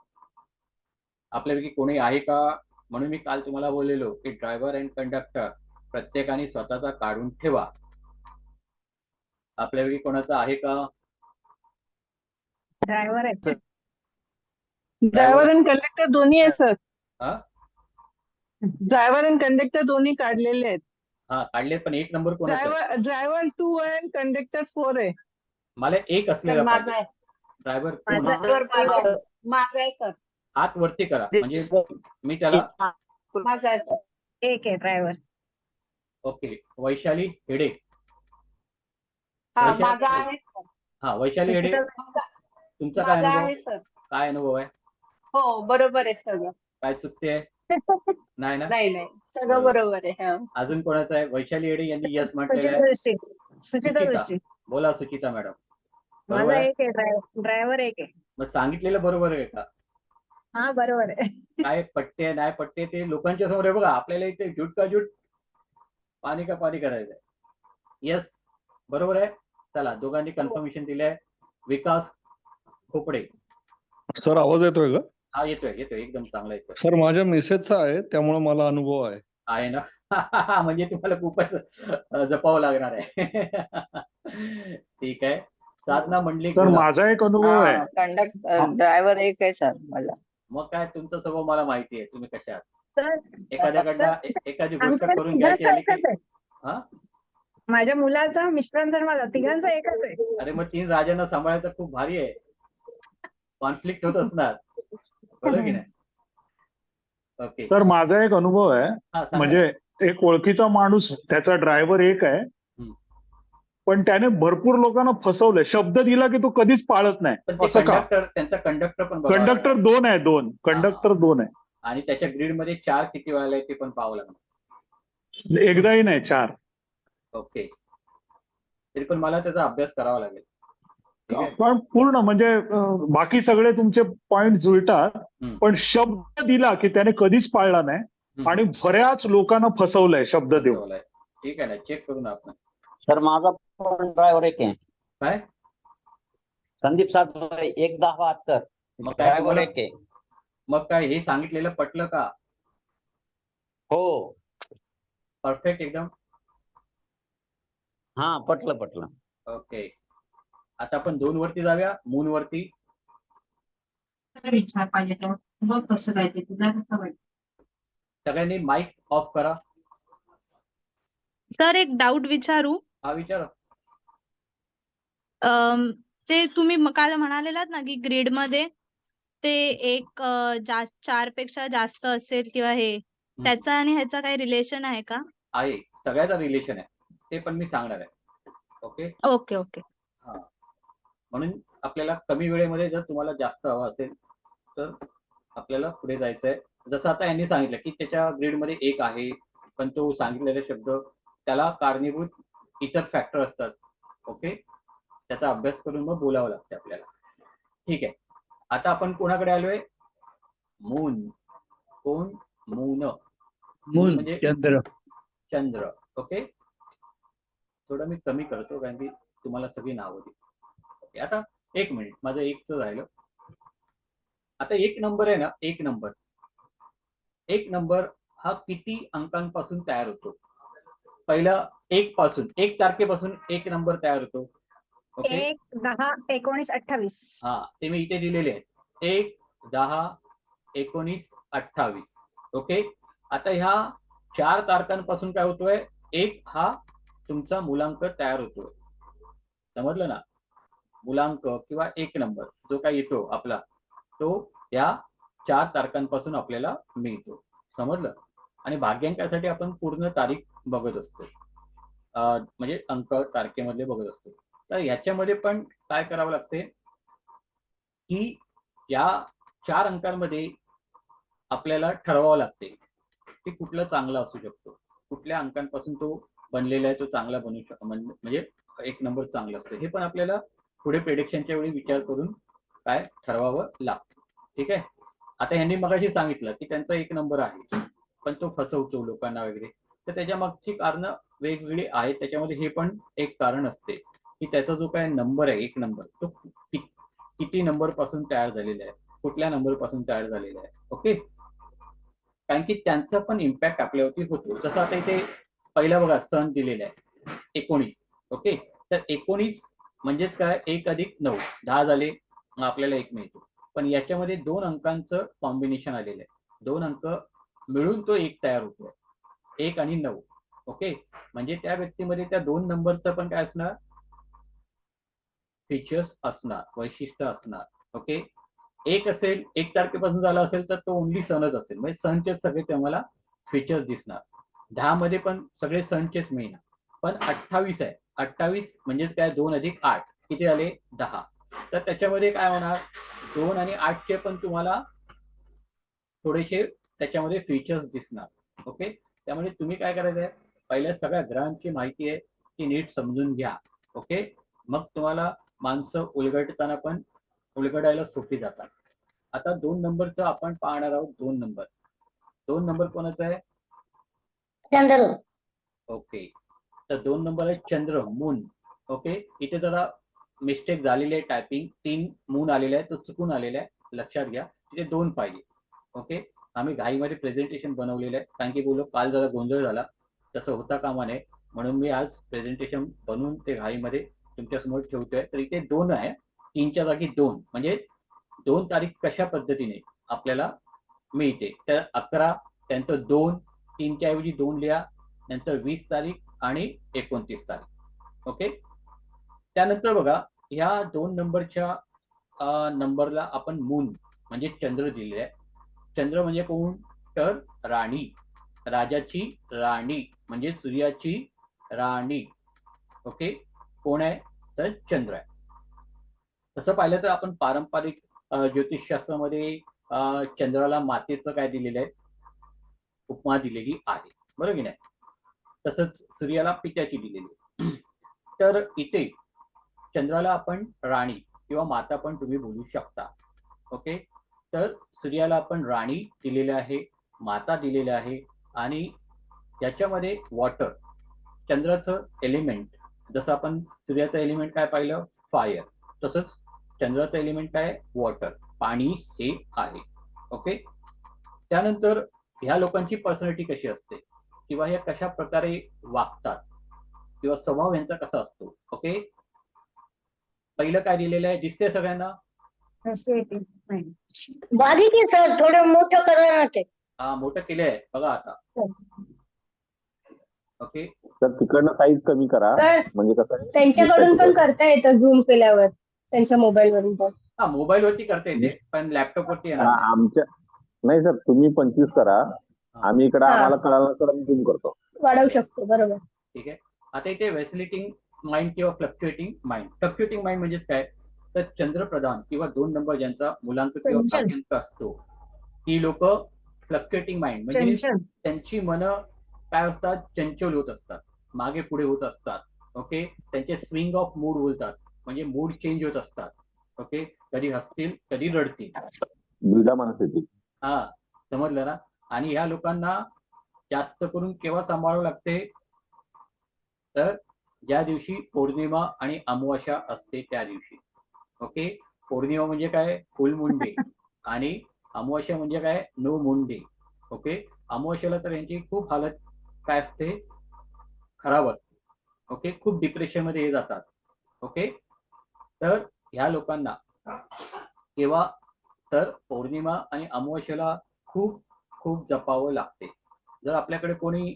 आपल्यापैकी कोणी आहे का? म्हणून मी काल तुम्हाला बोललेलो की ड्रायव्हर अँड कंडक्टर प्रत्येकाने स्वतःचा काढून ठेवा. आपल्यापैकी कोणाचा आहे का? ड्रायव्हर आहे. ड्रायव्हर आणि कंडक्टर दोन्ही आहे सर. हा ड्रायव्हर आणि कंडक्टर दोन्ही काढलेले आहेत. हा काढले, पण एक नंबर कोणाचा आहे? ड्रायव्हर 2 आहे आणि कंडक्टर 4 आहे. मला एक असलेला माझा पाहिजे. आहे. ड्रायव्हर माझा आहे सर. हात वरती करा म्हणजे मी त्याला. माझा आहे सर. एक आहे ड्रायव्हर. ओके, वैशाली हेडे. हा वैशाली माझा हेडे. आहे सर. हा वैशाली हेडे, सुचिता तुमचा काय माझा अनुभव? आहे सर. काय अनुभव आहे? हो बरोबर आहे सगळं. काय चुकते? नाही ना? नाही नाही सगळं बरोबर आहे. हा. अजून कोणाचं आहे? वैशाली हेडे यांनी यस म्हटलेलं सुचिता आहे. जोशी. सुचिता जोशी. बोला सुचिता मॅडम. बरोबर माझा आहे? एक आहे ड्रायव्हर एक आहे. मग सांगितलेलं बरोबर आहे का? हा बरोबर आहे. काय पट्टे नाही पट्टे ते लोकांच्या समोर आहे बघा. आपल्याला इथे झूट का झूट, पाणी का पाणी करायचंय. यस बरोबर आहे. चला, दोघांनी कन्फर्मेशन दिलंय. विकास खोपडे. सर आवाज येतोय का? हा येतोय येतोय, एकदम चांगला येतोय. सर माझ्या मिसेसचा आहे त्यामुळे मला अनुभव आहे. आहे ना? म्हणजे तुम्हाला खूपच जपावं लागणार आहे. ठीक आहे. साधना मंडलिक सर बोला. माझा एक अनुभव आहे. कंडक्टर ड्रायव्हर एक आहे सर मला. मग काय तुमचा स्वभाव मला माहिती आहे, तुम्ही कशा आहात. तर एखाद्याकडनं एखादी गोष्ट आमच्या करून घ्यायची तिघांचा आली की एकच आहे. हा माझ्या मुलाचा, मिस्टरांचा आणि माझा तिघांचा एकच आहे. अरे मग 3 राजांना सांभाळायचं खूप भारी आहे. कॉन्फ्लिक्ट होत असणार, बरोबर की नाही? ओके, तर माझा एक अनुभव आहे. हा सांगा. म्हणजे एक ओळखीचा माणूस, त्याचा ड्रायव्हर एक आहे, पण त्याने भरपूर लोकांना फसवलंय. शब्द दिला की तो कधीच पाळत नाही. पण ते असं का? कंडक्टर, त्यांचा कंडक्टर पण बघावा कंडक्टर लागणार. 2 आहे, 2 कंडक्टर 2 आहे. आणि त्याच्या ग्रीड मध्ये 4 किती वेळा आले ते पण पाहावं लागणार. एकदाही नाही, 4. ओके, तरी पण मला त्याचा अभ्यास करावा लागेल. ठीक आहे. पण पूर्ण म्हणजे बाकी सगळे तुमचे पॉइंट जुळतात, पण शब्द दिला की त्याने कधीच पाळला नाही आणि बऱ्याच लोकांना फसवलंय शब्द देऊन. फसवलंय. ठीक आहे ना, चेक करू ना आपण. सर माझा पण ड्रायव्हर एक आहे. काय? संदीप सातभाई 1-10-72. मग काय ड्रायव्हर तुम्हाला- एक आहे. मग काय हे सांगितलेलं पटलं का? हो. परफेक्ट एकदम. हा पटलं. ओके, आता आपण 2 वरती जाऊया. मून वरती. विचार पाहिजे तो बघ कसं काय ते तुला कसं वाटतं. सगळ्यांनी माईक ऑफ करा. सर एक डाऊट विचारू. हा विचारा. ते तुम्ही काल म्हणालेलात ना की ग्रीड मध्ये ते एक जास्त 4 पेक्षा जास्त असेल किंवा हे, त्याचा आणि ह्याचा काही रिलेशन आहे का? आहे, सगळ्याचा रिलेशन आहे, ते पण मी सांगणार आहे. Okay okay. हा, म्हणून आपल्याला कमी वेळेमध्ये जर तुम्हाला जास्त हवं असेल तर आपल्याला पुढे जायचंय. जसं आता यांनी सांगितलं की त्याच्या ग्रीडमध्ये 1 आहे, पण तो सांगितलेले शब्द त्याला कारणीभूत इतर फॅक्टर असतात. ओके, त्याचा अभ्यास करून मग बोलावं लागतं आपल्याला. ठीक आहे, आता आपण कोणाकडे आलोय? मून. कोण? मून. मून म्हणजे चंद्र. चंद्र. ओके, थोडं मी कमी करतो कारण की तुम्हाला सगळी नावं दिली. ओके, आता 1 मिनिट, माझं 1च राहिलं. आता 1 नंबर आहे ना, 1 नंबर हा किती अंकांपासून तयार होतो? पहिला 1 पासून, 1 तारखेपासून 1 नंबर तयार होतो. ओके, 1, 10, 19, 28. हा ते मी इथे दिलेले आहेत. 1, 10, 19, 28. ओके, आता ह्या 4 तारखांपासून काय होतोय? 1 हा तुमचा मूलांक तयार होतोय. समजलं ना? मूलांक किंवा 1 नंबर जो काय येतो आपला, तो या 4 तारखांपासून आपल्याला मिळतो. समजलं? आणि भाग्यांकासाठी आपण पूर्ण तारीख बघत असतो, म्हणजे अंक तारखेमधले बघत असतो. तर ह्याच्यामध्ये पण काय करावं लागते? की या 4 अंकांमध्ये आपल्याला ठरवावं लागते की कुठलं चांगलं असू शकतो, कुठल्या अंकांपासून तो बनलेला आहे तो चांगला बनू शकतो, म्हणजे 1 नंबर चांगला असतो. हे पण आपल्याला पुढे प्रेडिक्शनच्या वेळी विचार करून काय ठरवावं लागतं. ठीक आहे. आता ह्यांनी मगाशी सांगितलं की त्यांचा 1 नंबर आहे पण तो फसवतो लोकांना वगैरे, तर त्याच्या मागची कारण वेगवेगळी आहेत. त्याच्यामध्ये हे पण एक कारण असते की त्याचा जो काय नंबर आहे 1 नंबर तो किती नंबर पासून तयार झालेला आहे, कुठल्या नंबर पासून तयार झालेला आहे. ओके. कारण की त्यांचा पण इम्पॅक्ट आपल्यावरती होतो. जसं आता इथे पहिला बघा सण दिलेला आहे 19. ओके. तर 19 म्हणजेच काय 1 अधिक 9 10 झाले, मग आपल्याला 1 मिळतो. पण याच्यामध्ये 2 अंकांचं कॉम्बिनेशन आलेलं आहे. 2 अंक मिळून तो 1 तयार होतो. 1 आणि 9. ओके. म्हणजे त्या व्यक्तीमध्ये त्या 2 नंबरचं पण काय असणार, फीचर्स असणार, वैशिष्ट्य असणार. ओके. 1 असेल, 1 तारखेपासून झाला असेल तर तो ओन्ली सणच असेल, म्हणजे सणचेच सगळे तुम्हाला फीचर्स दिसणार. 10 मध्ये पण सगळे सणचेच मिळणार. पण 28 आहे, 28 म्हणजे काय 2 अधिक 8 किती झाले 10. तर त्याच्यामध्ये काय होणार 2 आणि 8 चे पण तुम्हाला थोडेसे त्याच्यामध्ये फीचर्स दिसणार. ओके. त्यामुळे तुम्ही काय करायचं आहे, पहिल्या सगळ्या ग्रहांची माहिती आहे ती नीट समजून घ्या. ओके. मग तुम्हाला माणसं उलगडताना पण उलगडायला सोपी जातात. आता 2 नंबरचं आपण पाहणार आहोत. 2 नंबर. 2 नंबर कोणाचा आहे, चंद्र. ओके. तर 2 नंबर आहे चंद्र, मून. ओके. इथे जरा मिस्टेक झालेली आहे, टायपिंग 3 मून आलेला आहे, तो चुकून आलेला आहे, लक्षात घ्या. तिथे 2 पाहिजे. ओके. आम्ही घाईमध्ये प्रेझेंटेशन बनवलेलं आहे, कारण की बोललो काल जरा गोंधळ झाला, तसं होता कामा नये, म्हणून मी आज प्रेझेंटेशन बनवून ते घाईमध्ये तुमच्यासमोर ठेवतोय. तर इथे 2 आहे, 3च्या जागी 2 म्हणजे 2 तारीख कशा पद्धतीने आपल्याला मिळते. तर 11 त्यानंतर 2, 3च्या ऐवजी 2 लिहा, नंतर 20 तारीख आणि 29 तारीख. ओके. त्यानंतर बघा ह्या 2 नंबरच्या नंबरला आपण मून म्हणजे चंद्र दिलेला आहे. चंद्र म्हणजे कोण, तर राणी, राजाची राणी म्हणजे सूर्याची राणी. ओके. कोण आहे, तर चंद्र आहे. तसं पाहिलं तर आपण पारंपरिक ज्योतिषशास्त्रामध्ये चंद्राला मातेचं काय दिलेलं आहे, उपमा दिलेली आहे, बरोबर की नाही. तसंच सूर्याला पित्याची दिलेली. तर इथे चंद्राला आपण राणी किंवा माता पण तुम्ही बोलू शकता. ओके. तर सूर्याला आपण राणी दिलेलं आहे, माता दिलेलं आहे, आणि याच्यामध्ये वॉटर, चंद्राचं एलिमेंट, जसं आपण सूर्याचं एलिमेंट काय पाहिलं, फायर, तसंच चंद्राचं एलिमेंट काय, वॉटर, पाणी हे आहे. ओके. त्यानंतर ह्या लोकांची पर्सनॅलिटी कशी असते किंवा हे कशा प्रकारे वागतात किंवा स्वभाव यांचा कसा असतो. ओके. पहिलं काय दिलेलं आहे, दिसते सगळ्यांना, बारीक आहे सर, थोडं मोठं करा ना ते. मोठं केलं आहे बघा आता. ओके. तर तिकडनं साईज कमी करा, तर म्हणजे कसं त्यांच्याकडून पण करता येतं झूम केल्यावर, त्यांच्या मोबाईल वरून पण. हा, मोबाईल वरती करता येते पण लॅपटॉप वरती येणार नाही. आमच्या नाही सर, तुम्ही 25 करा, आम्ही इकडे आम्हाला कळालं तर आम्ही झूम करतो, वाढवू शकतो. बरोबर. ठीक आहे. आता इथे वेसिलेटिंग माइंड किंवा फ्लक्च्युएटिंग माइंड. फ्लक्च्युएटिंग माइंड म्हणजे काय, तर चंद्रप्रधान किंवा 2 नंबर ज्यांचा मुलांक किंवा भाग्यांक असतो, ती लोक फ्लक्च्युएटिंग माइंड म्हणजे त्यांची मन काय असतात, चंचल होत असतात, मागे पुढे होत असतात. ओके. त्यांचे स्विंग ऑफ मूड बोलतात, म्हणजे मूड चेंज होत असतात. ओके. कधी हसतील कधी रडतील. दुविधा मनस्थिती. हा, समजलं ना. आणि ह्या लोकांना जास्त करून केव्हा सांभाळावं लागते, तर ज्या दिवशी पौर्णिमा आणि अमावास्या असते त्या दिवशी. ओके. पौर्णिमा म्हणजे काय, फुल मून डे, आणि अमावास्या म्हणजे काय, नो मून डे. ओके. अमावास्याला तर यांची खूप हालत काय असते, खराब असते. ओके. खूप डिप्रेशन मध्ये हे जातात. ओके. तर ह्या लोकांना केव्हा, तर पौर्णिमा आणि अमावास्येला खूप खूप जपावं लागते. जर आपल्याकडे कोणी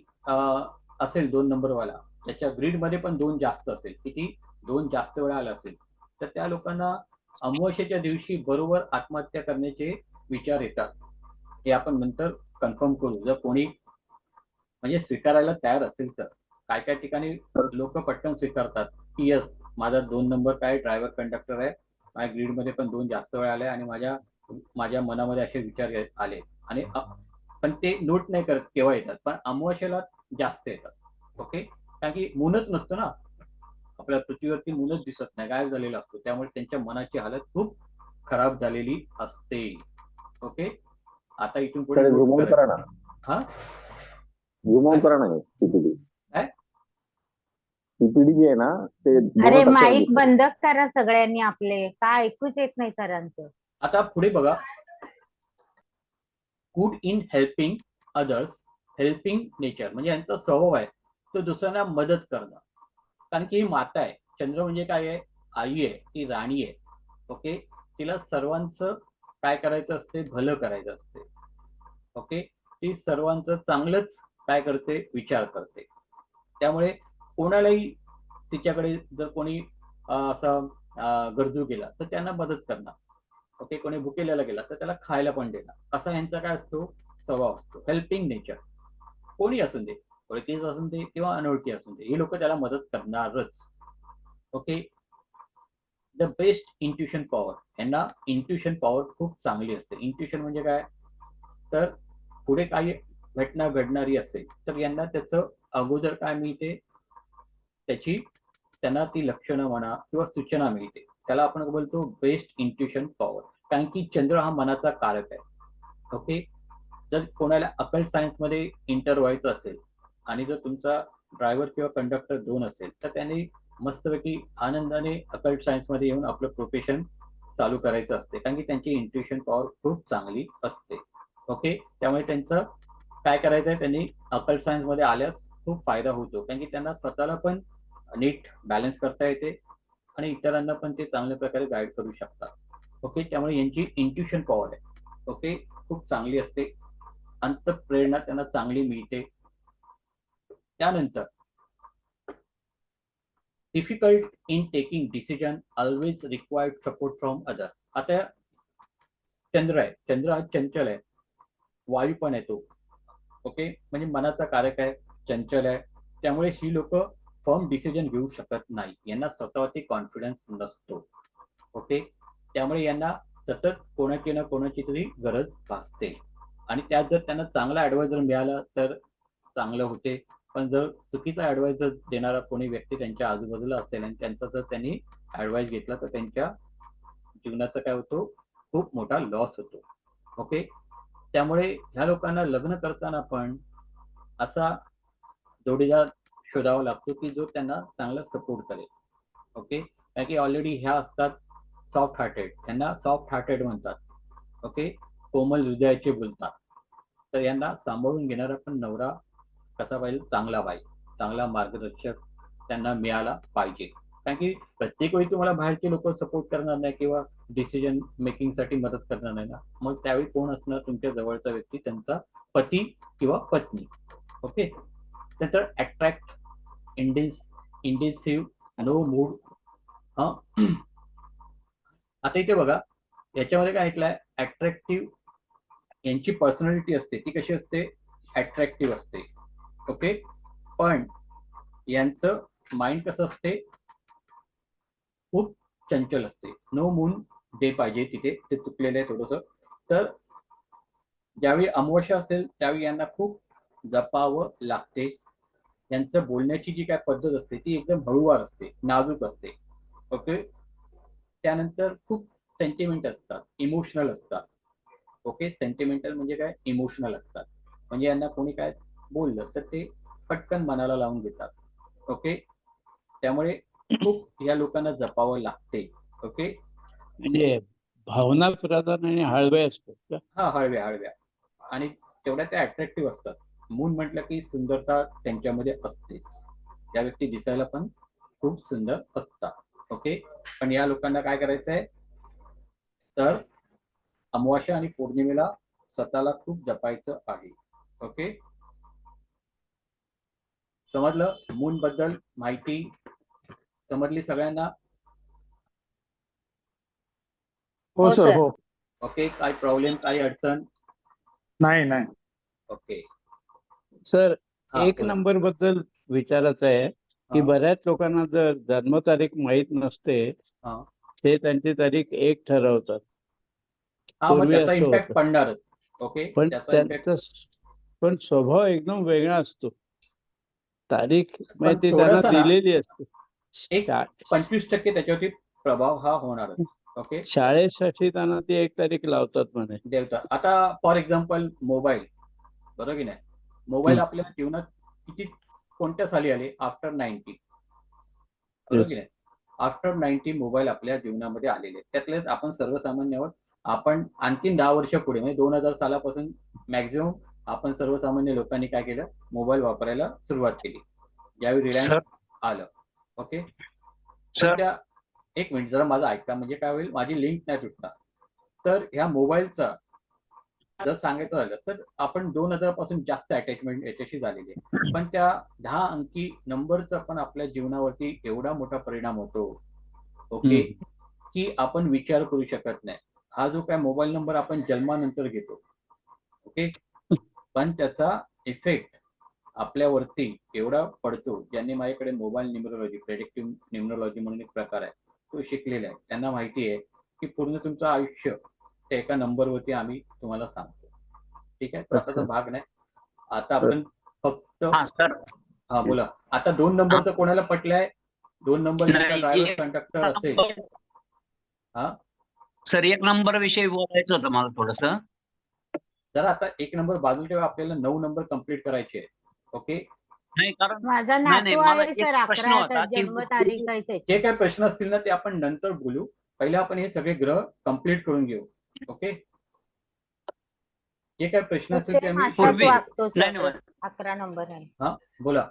असेल 2 नंबरवाला, त्याच्या ग्रीडमध्ये पण 2 जास्त असेल, किती 2 जास्त वेळा आला असेल, तर त्या लोकांना अमावास्येच्या दिवशी बरोबर आत्महत्या करण्याचे विचार येतात. हे आपण नंतर कन्फर्म करू, जर कोणी म्हणजे स्वीकारायला तयार असेल तर. काय काय ठिकाणी लोक पटकन स्वीकारतात की यस, माझा 2 नंबर काय ड्रायव्हर कंडक्टर आहे माझ्या ग्रीडमध्ये पण 2 जास्त वेळा आले आणि माझ्या मनामध्ये असे विचार आले आणि पण ते नोट नाही करत केव्हा येतात, पण अमावास्येला जास्त येतात. ओके, कारण की मूनच नसतं ना आपल्या पृथ्वीवरती, मूनच दिसत नाही, गायब झालेला असतो. त्यामुळे त्यांच्या मनाची हालत खूप खराब झालेली असते. ओके, आता इथून पुढे तर note झुमवून करायचं. करा ना, हा झुमवून करा ना पीपीटी. काय? पीपीटी जे आहे ना ते अरे 2% माईक दिसतं. बंद करा सगळ्यांनी आपले, काय ऐकूच येत नाही सरांचं. आता पुढे बघा, good in helping others, helping nature, म्हणजे यांचा स्वभाव आहे तो दुसऱ्यांना मदत करणं. कारण की ही माता आहे, चंद्र म्हणजे काय आहे, आई आहे, ती राणी आहे. ओके, तिला सर्वांचं काय करायचं असते, भलं करायचं असते. ओके, ती सर्वांचं चांगलंच काय करते, विचार करते. त्यामुळे कोणालाही तिच्याकडे जर कोणी असा गरजू गेला तर त्यांना मदत करणं. ओके, कोणी भुकेल्याला गेला तर त्याला खायला पण देणं, असा ह्यांचा काय असतो, स्वभाव असतो. हेल्पिंग नेचर, कोणी असून दे, ओळखीच असून दे किंवा अनोळखी असून दे, ही लोक त्याला मदत करणारच. Okay, the best intuition power, यांना इंट्युशन पॉवर खूप चांगली असते. इंट्युशन म्हणजे काय, तर पुढे काही घटना घडणारी असेल तर यांना त्याचं अगोदर काय मिळते, त्याची त्यांना ती लक्षणं म्हणा किंवा सूचना मिळते. त्याला आपण बोलतो बेस्ट इंट्युशन पॉवर, कारण की चंद्र हा मनाचा कारक आहे. ओके, जर कोणाला अकल्ट सायन्समध्ये इंटर व्हायचं असेल आणि जर तुमचा ड्रायव्हर किंवा कंडक्टर 2 असेल तर त्यांनी मस्तपैकी आनंदाने अकल्ट सायन्समध्ये येऊन आपलं प्रोफेशन चालू करायचं असते, कारण की त्यांची इंट्युशन पॉवर खूप चांगली असते. ओके, त्यामुळे त्यांचं काय करायचं आहे, त्यांनी अकल्ट सायन्समध्ये आल्यास खूप फायदा होतो, कारण की त्यांना स्वतःला पण नीट बॅलन्स करता येते आणि इतरांना पण ते चांगल्या प्रकारे गाईड करू शकतात. ओके, त्यामुळे यांची इंट्युशन पॉवर आहे ओके खूप चांगली असते. अंतःप्रेरणा त्यांना चांगली मिळते. त्यानंतर difficult in taking decision, always required support from other. आता चंद्र आहे, चंद्र हा चंचल आहे, वायू पण आहे तो. ओके, म्हणजे मनाचा कारक आहे, चंचल आहे. त्यामुळे ही लोक फर्म डिसिजन घेऊ शकत नाही, यांना स्वतःवरती कॉन्फिडन्स नसतो. ओके, त्यामुळे यांना सतत कोणाची ना कोणाची तरी गरज भासते आणि त्यात जर त्यांना चांगला ऍडवायझर मिळाला तर चांगलं होते, पण जर चुकीचा ऍडवायझर देणारा कोणी व्यक्ती त्यांच्या आजूबाजूला असेल आणि त्यांचा जर त्यांनी ऍडवाइस घेतला तर त्यांच्या जीवनाचा काय होतो, खूप मोठा लॉस होतो. ओके, त्यामुळे ह्या लोकांना लग्न करताना पण असा जोडीदार शोधावा लागतो की जो त्यांना चांगला सपोर्ट करेल. ओके, कारण की ऑलरेडी ह्या असतात सॉफ्ट हार्टेड, त्यांना सॉफ्ट हार्टेड म्हणतात. ओके, कोमल हृदयाचे बोलतात. तर यांना सांभाळून घेणारा पण नवरा कसा पाहिजे, चांगला पाहिजे, चांगला मार्गदर्शक त्यांना मिळाला पाहिजे. कारण की प्रत्येक वेळी तुम्हाला बाहेरचे लोक सपोर्ट करणार नाही किंवा डिसिजन मेकिंग साठी मदत करणार नाही ना, मग त्यावेळी कोण असणार, तुमच्या जवळचा व्यक्ती, त्यांचा पती किंवा पत्नी. ओके, नंतर अट्रॅक्ट, इंडेसिव्ह, नो मूड. आता इथे बघा, याच्यामध्ये काय ऐकलंय, अट्रॅक्टिव्ह, यांची पर्सनॅलिटी असते ती कशी असते, अट्रॅक्टिव्ह असते. ओके, पण यांचं माइंड कसं असते, खूप चंचल असते. नो मून डे पाहिजे तिथे, ते चुकलेलं आहे थोडंसं. तर ज्यावेळी अमावस्या असेल त्यावेळी यांना खूप जपावं लागते. यांचं बोलण्याची जी काय पद्धत असते ती एकदम हळूवार असते, नाजूक असते. ओके, त्यानंतर खूप सेंटिमेंट असतात, इमोशनल असतात. ओके, सेंटिमेंटल म्हणजे काय, इमोशनल असतात. म्हणजे यांना कोणी काय बोललं तर ते पटकन मनाला लावून घेतात. ओके, त्यामुळे खूप या लोकांना जपावं लागते. ओके, म्हणजे भावना प्रधान आणि हळवे असतात का? हा, हळव्या हळव्या आणि तेवढ्या त्या अट्रॅक्टिव्ह असतात. मून म्हटलं की सुंदरता त्यांच्यामध्ये असते, त्या व्यक्ती दिसायला पण खूप सुंदर असतात. ओके, पण या लोकांना काय करायचंय, तर अमावास्या आणि पौर्णिमेला स्वतःला खूप जपायचं आहे. ओके, समजलं, मून बद्दल माहिती समजली सगळ्यांना? हो सर, हो. ओके, काय प्रॉब्लेम, काही अडचण? नाही नाही. ओके सर, हा, एक बोला. नंबर बद्दल विचारायचं आहे की हा. बऱ्याच लोकांना जर जन्मतारीख माहीत नसते हा. ते त्यांची तारीख 1 ठरवतात. हा, मग पूर्वी त्याचा असं इम्पॅक्ट होतं. पडणारच. ओके, पण त्याचा इम्पॅक्ट पण स्वभाव एकदम वेगळा असतो. तारीख पण म्हणजे ती त्यांना थोडंसं ना दिलेली असते. एक 25% त्याच्यावरती प्रभाव हा होणारच. ओके, शाळेसाठी त्यांना ती 1 तारीख लावतात म्हणे. देवता. आता फॉर एक्झाम्पल मोबाईल, बरोबर की नाही? मोबाईल आपल्या जीवनात कोणत्या साली आले? आफ्टर 90, बरोबर की नाही? आफ्टर 90 मोबाईल आपल्या जीवनामध्ये आलेले. त्यातले आपण सर्वसामान्यावर आपण आणखीन 10 वर्ष पुढे म्हणजे 2000 सालापासून मॅक्झिमम आपण सर्वसामान्य लोकांनी काय केलं? मोबाईल वापरायला सुरुवात केली. यावेळी रिलायन्स आलं. ओके, तर त्या एक मिनिट जरा माझं ऐका, म्हणजे काय होईल, माझी लिंक नाही तुटणार. तर ह्या मोबाईलचा जर सांगायचं झालं तर आपण 2000 पासून जास्त अटॅचमेंट याच्याशी झालेली आहे. पण त्या 10 अंकी नंबरचा पण आपल्या जीवनावरती एवढा मोठा परिणाम होतो, ओके, की आपण विचार करू शकत नाही. हा जो काय मोबाईल नंबर आपण जन्मानंतर घेतो, ओके, पण त्याचा इफेक्ट आपल्यावरती एवढा पडतो. ज्यांनी माझ्याकडे मोबाईल न्यूमरोलॉजी, प्रेडिक्टिव्ह न्यूमरोलॉजी म्हणून एक प्रकार आहे, तो शिकलेला आहे. त्यांना माहिती आहे की पूर्ण तुमचं आयुष्य त्या एका नंबरवरती आम्ही तुम्हाला सांगतो. ठीक आहे, स्वतःचा भाग नाही. आता आपण फक्त हा बोला. आता 2 नंबरचं कोणाला पटलंय? 2 नंबर ज्यांचा ड्रायव्हर कंडक्टर असेल. हा सर, 1 नंबर विषयी बोलायचं होतं मला थोडस. जर आता 1 नंबर बाजूला ठेवा, आपल्याला 9 नंबर कंप्लीट करायचे आहे. ओके, नाही, कारण माझा नाही, नातू मला आहे एक सर, प्रश्न 11 होता की जन्मतारीख आहे त्याची. जे काय प्रश्न असतील ना ते आपण नंतर बोलू. पहिले आपण हे सगळे ग्रह कंप्लीट करून घेऊ. ओके, जे काय प्रश्न असतील ते सेम आम्ही असाच पूर्वी- वागतो नाही, सर. नाही. 11 नंबर आहे. हा बोला.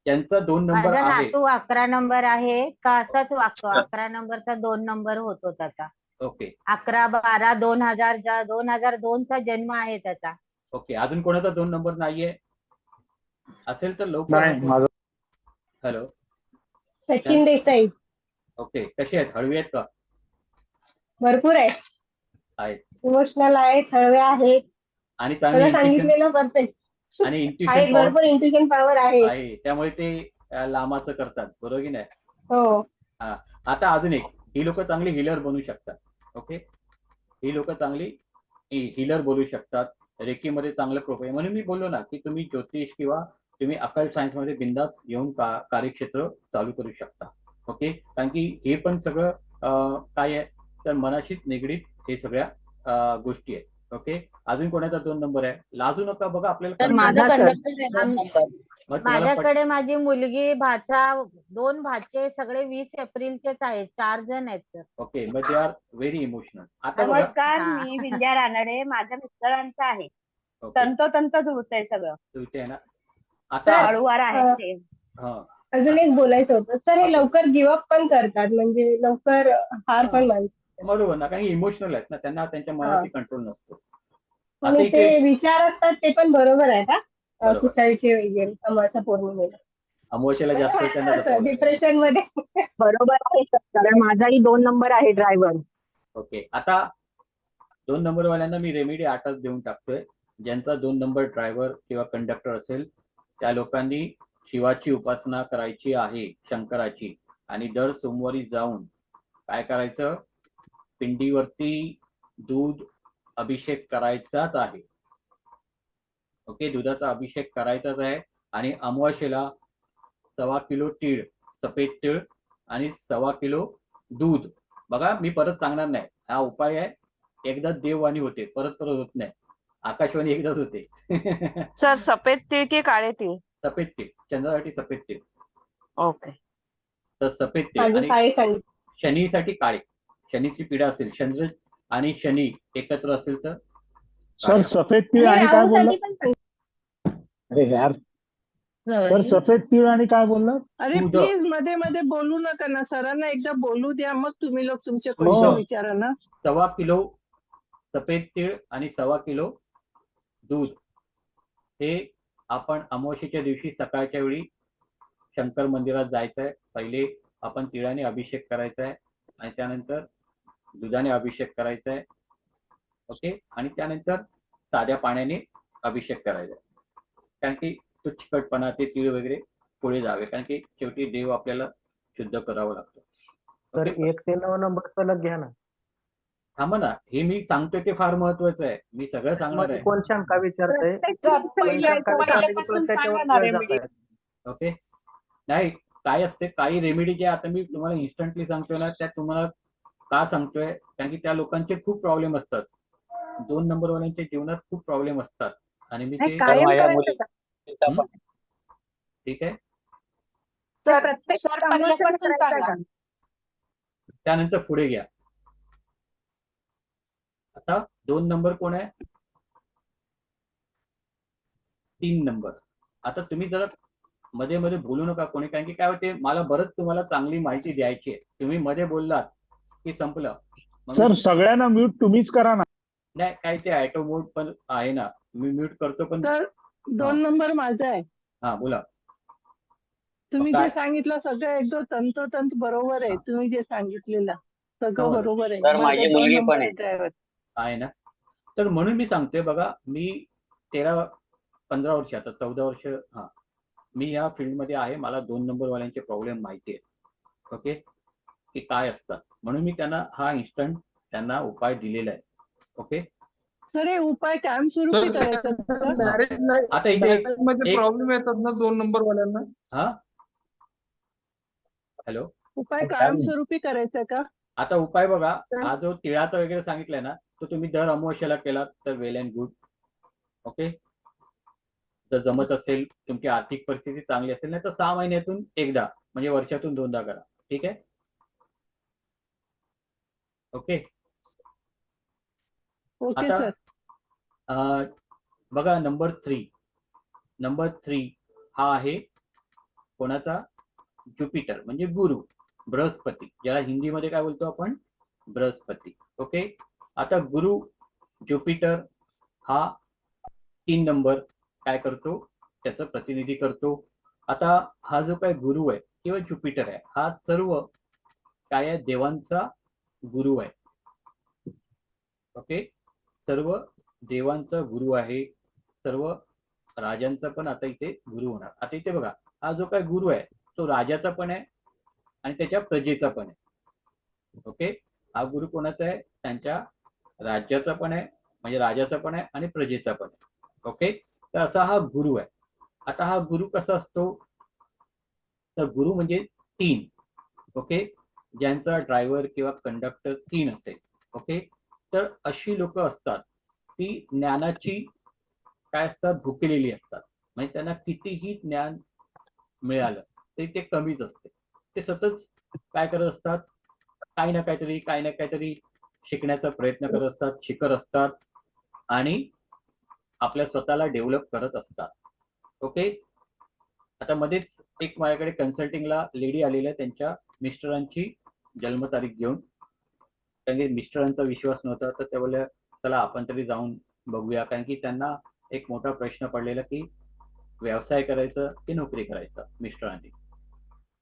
त्यांचा 2 नंबर माझा आहे. नातू 11 नंबर आहे का असाच वागतो? 11 नंबरचा 2 नंबर होतो त्याचा. ओके 11/12/2000 2002 चा जन्म आहे त्याचा. ओके, अजून कोणाचा 2 नंबर नाहीये? असेल तर लवकर. नाही, माझं हॅलो, सचिन देसाई ओके, कसे आहेत? हळवी आहेत का? भरपूर आहेत. आहेत. इमोशनल आहेत, हळवे आहेत. आणि सगळं चांगली सांगितलेलं परफेक्ट आणि आहेत. इंट्युशन भरपूर इंट्युशन पॉवर आहे. आहे, त्यामुळे ते लांबाचं करतात, बरोबर की नाही? हो. हा, आता अजून एक, ही लोक चांगली हिलर बनू शकतात. ओके, ही लोक चांगली हिलर बोलू शकतात. रेकीमध्ये चांगलं प्रोफाईल. म्हणून मी बोललो ना की तुम्ही ज्योतिष किंवा तुम्ही अकल्ट सायन्स मध्ये बिंदास येऊन कार्यक्षेत्र चालू करू शकता. ओके, कारण की हे पण सगळं काय आहे तर मनाशीच निगडीत हे सगळ्या गोष्टी आहेत. ओके, अजून कोणाचा 2 नंबर आहे? लाजू नका, बघा आपल्याला मग तुम्हाला माझ्याकडे माझी मुलगी, भाचा, 2 भाचे सगळे 20 एप्रिलचेच आहेत. 4 जण आहेत सर. ओके, मग दे आर व्हेरी इमोशनल. आता बघा. नमस्कार, हा. मी विंध्या रानडे. माझ्या मिस्टरांचं आहे. ओके, तंतोतंत जुळतंय सगळं. तुमचे आहे ना. आता हळूवार आहे ते. हा अजून एक बोलायचं होतं सर, हे लवकर गिव्हअप पण करतात, म्हणजे लवकर हार पण मानतात. बरोबर ना, काही इमोशनल आहेत ना, त्यांना त्यांच्या मनाची कंट्रोल नसतो. आणि आता ते इथे विचार असतात ते पण बरोबर आहे का? बरोबर. सुसाईडचे वगैरे अमावस्या पौर्णिमेला अमोशाला जास्त त्यांना जपावं लागतं. डिप्रेशन मध्ये. बरोबर आहे सर, कारण माझाही 2 नंबर आहे ड्रायव्हर. ओके, आता 2 नंबरवाल्यांना मी रेमेडी 8च देऊन टाकतोय. ज्यांचा 2 नंबर ड्रायव्हर किंवा कंडक्टर असेल त्या लोकांनी शिवाची उपासना करायची आहे, शंकराची. आणि दर सोमवारी जाऊन काय करायचं, पिंडीवरती दूध अभिषेक करायचाच आहे. ओके, दुधाचा अभिषेक करायचाच आहे. आणि अमावास्येला 1.25 किलो तीळ, सफेद तीळ आणि 1.25 किलो दूध. बघा, मी परत सांगणार नाही, हा उपाय आहे, एकदाच देववाणी होते, परत परत होत नाही. आकाशवाणी एकदाच होते. सर, सफेद तीळ की काळे तीळ? सफेद तीळ, चंद्रासाठी सफेद तीळ. ओके. तर सफेद तीळ अजून आणि काय सांगितलं? शनीसाठी काळे. शनीची पीडा असेल, चंद्र आणि शनी एकत्र असेल तर सर सफेद तीळ आणि काय बोलला? राहूसाठी पण सांगितलं. अरे यार, सर सफेद तीळ आणि काय बोलला? अरे दूध. प्लीज मध्ये मध्ये बोलू नका ना, सरांना एकदा बोलू द्या, मग तुम्ही लोक तुमचे हो. क्वेश्चन विचारा ना. 1.25 किलो सफेद तीळ आणि 1.25 किलो दूध हे आपण अमावस्येच्या दिवशी सकाळच्या वेळी शंकर मंदिरात जायचं आहे. पहिले आपण तिळाने अभिषेक करायचा आहे आणि त्यानंतर दुधाने अभिषेक करायचा आहे. ओके, आणि त्यानंतर साध्या पाण्याने अभिषेक करायचा आहे. कारण की तो चिकटपणा, ते तीळ वगैरे पुढे जावे, कारण की शेवटी देव आपल्याला शुद्ध करावं लागतं. ओके, 1 ते 9 नंबर सलग घ्या ना. थांबा ना, हे मी सांगतोय ते फार महत्वाचं आहे. मी सगळं सांगणार मध्ये आहे. कोण शंका विचारतंय? पहिल्यापासून सांगा ना रेमेडी. ओके, नाही काय असते, काही रेमेडी जे आता मी तुम्हाला इन्स्टंटली सांगतोय ना, त्या तुम्हाला का सांगतोय, कारण की त्या लोकांचे खूप प्रॉब्लेम असतात. 2 नंबरवाल्यांच्या जीवनात खूप प्रॉब्लेम असतात आणि मी ते कायम करायचं का? ठीक आहे. प्रत्येक पहिल्यापासून सांगा. त्यानंतर पुढे घ्या. आता 2 नंबर कोण आहे? 3 नंबर. आता तुम्ही जरा मध्ये मध्ये बोलू नका कोणी, कारण की काय होते, मला बरंच तुम्हाला चांगली माहिती द्यायची आहे. तुम्ही मध्ये बोललात की संपलं. मग सर सगळ्यांना म्यूट तुम्हीच करा ना. नाही, काय ते ऑटो मोड पण आहे ना, मी म्यूट करतो पण. तर 2 नंबर माझा आहे. हा बोला. तुम्ही काय? जे सांगितलं सगळं एकदम तंतोतंत बरोबर आहे. तुम्ही जे सांगितलेलं सगळं हो. बरोबर आहे. सर, माझे माझी 2 मुलगी नंबर पण आहे आहे. ड्रायव्हर. आहे ना, तर म्हणून मी सांगतोय बघा, मी 15 वर्ष, आता 14 वर्ष, हा मी या फील्डमध्ये आहे. मला 2 नंबरवाल्यांचे प्रॉब्लेम माहिती आहे. ओके, की काय असतात, म्हणून मी त्यांना हा इन्स्टंट त्यांना उपाय दिलेला आहे. ओके, तर हे उपाय कायमस्वरूपी करायचा का? मॅरेज आता इथे मध्ये एक- प्रॉब्लेम येतात ना 2 नंबर वाल्यांना. हा हॅलो, उपाय कायमस्वरूपी करायचा का? आता उपाय बघा, हा जो तिळाचा वगैरे सांगितलाय ना, तो तुम्ही दर अमावस्याला केला तर वेल अँड गुड. ओके, जर जमत असेल, तुमची आर्थिक परिस्थिती चांगली असेल, नाही तर 6 महिन्यातून एकदा, म्हणजे वर्षातून 2दा करा. ठीक आहे. ओके, ओके आता सर. बघा नंबर 3 हा आहे कोणाचा? ज्युपिटर, म्हणजे गुरु, बृहस्पती, ज्याला हिंदीमध्ये काय बोलतो आपण? बृहस्पती. ओके, आता गुरु ज्युपिटर हा 3 नंबर काय करतो? त्याचं प्रतिनिधी करतो. आता हा जो काय गुरु आहे किंवा ज्युपिटर आहे, हा सर्व काय आहे? देवांचा गुरु आहे. ओके, सर्व देवांचा गुरु आहे. सर्व राजांचा पण आता इथे गुरु होणार. आता इथे बघा, हा जो काय गुरु आहे तो राजाचा पण आहे आणि त्याच्या प्रजेचा पण आहे. ओके, हा गुरु कोणाचा आहे? त्यांच्या राज्याचा पण आहे, म्हणजे राजाचा पण आहे आणि प्रजेचा पण आहे. ओके, तर असा हा गुरु आहे. आता हा गुरु कसा असतो? तर गुरु म्हणजे 3. ओके, ज्यांचा ड्रायव्हर किंवा कंडक्टर 3 असेल. ओके, तर अशी लोक असतात ती ज्ञानाची काय असतात? भुकेलेली असतात. म्हणजे त्यांना कितीही ज्ञान मिळालं तरी ते कमीच असते. ते सतत काय करत असतात? काही ना काहीतरी शिकण्याचा प्रयत्न करत असतात, शिकत असतात आणि आपल्या स्वतःला डेव्हलप करत असतात. ओके, आता मध्येच एक माझ्याकडे कन्सल्टिंगला लेडी आलेल्या, त्यांच्या मिस्टरांची जन्मतारीख घेऊन, कारण की मिस्टरांचा विश्वास नव्हता, तर ते बोलले चला आपण तरी जाऊन बघूया, कारण की त्यांना एक मोठा प्रश्न पडलेला की व्यवसाय करायचं की नोकरी करायचं मिस्टरांनी.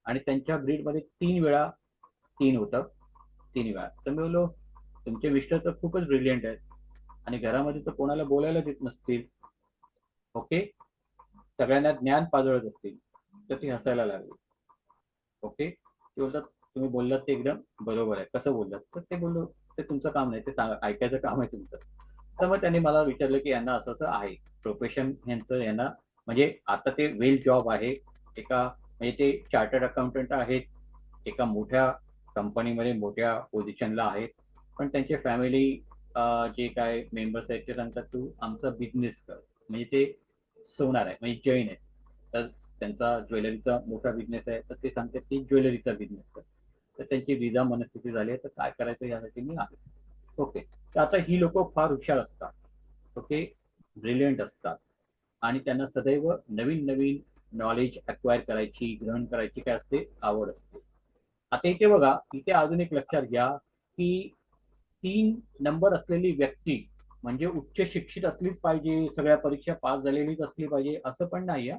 आणि त्यांच्या ब्रीडमध्ये 3 वेळा 3 होतं, 3 वेळा. तर मी बोललो तुमचे मिस्टर तर खूपच ब्रिलियंट आहेत आणि घरामध्ये तर कोणाला बोलायला देत नसतील. ओके, सगळ्यांना ज्ञान पाजळत असतील. तर ती हसायला लागली. ओके, ते बोलतात तुम्ही बोललात ते एकदम बरोबर आहे. कसं बोललात? तर ते बोललो ते तुमचं काम नाही, ते ऐकायचं काम आहे तुमचं. तर मग त्यांनी मला विचारलं की यांना असं असं आहे प्रोफेशन यांचं, यांना म्हणजे आता ते वेल जॉब आहे, एका म्हणजे ते चार्टर्ड अकाउंटंट आहेत, एका मोठ्या कंपनीमध्ये मोठ्या पोझिशनला आहेत, पण त्यांचे फॅमिली जे काय मेंबर्स आहेत ते सांगतात तू आमचा बिझनेस कर. म्हणजे ते सोनार आहे, म्हणजे जैन आहे, तर त्यांचा ज्वेलरीचा मोठा बिझनेस आहे, तर ते सांगतात की ज्वेलरीचा बिझनेस कर. तर त्यांची विजा मनस्थिती झाली आहे, तर काय करायचं यासाठी मी आहे. ओके, तर आता ही लोक फार हुशार असतात. ओके, ब्रिलियंट असतात आणि त्यांना सदैव नवीन नवीन नॉलेज अक्वायर करायची, ग्रहण करायची काय असते? आवड असते. आता इथे बघा, इथे अजून एक लक्षात घ्या की 3 नंबर असलेली व्यक्ती म्हणजे उच्च शिक्षित असलीच पाहिजे, सगळ्या परीक्षा पास झालेलीच असली पाहिजे असं पण नाही आहे.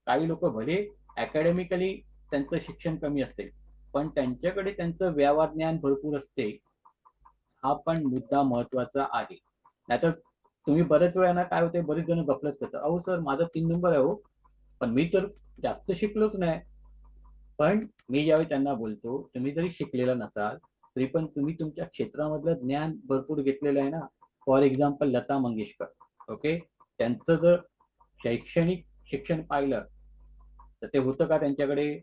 काही लोक भले अकॅडमिकली त्यांचं शिक्षण कमी असेल, पण त्यांच्याकडे त्यांचं व्यवहार ज्ञान भरपूर असते. हा पण मुद्दा महत्वाचा आहे. नाहीतर तुम्ही बऱ्याच वेळा काय होते, बरेच जण गफलत करतात, अहो सर माझा 3 नंबर आहे हो, पण मी तर जास्त शिकलोच नाही. पण मी ज्यावेळी त्यांना बोलतो, तुम्ही जरी शिकलेला नसाल तरी पण तुम्ही तुमच्या क्षेत्रामधलं ज्ञान भरपूर घेतलेलं आहे ना. For example Lata Mangeshkar, okay, त्यांचं जर शैक्षणिक शिक्षण पाहिलं तर ते होतं का त्यांच्याकडे?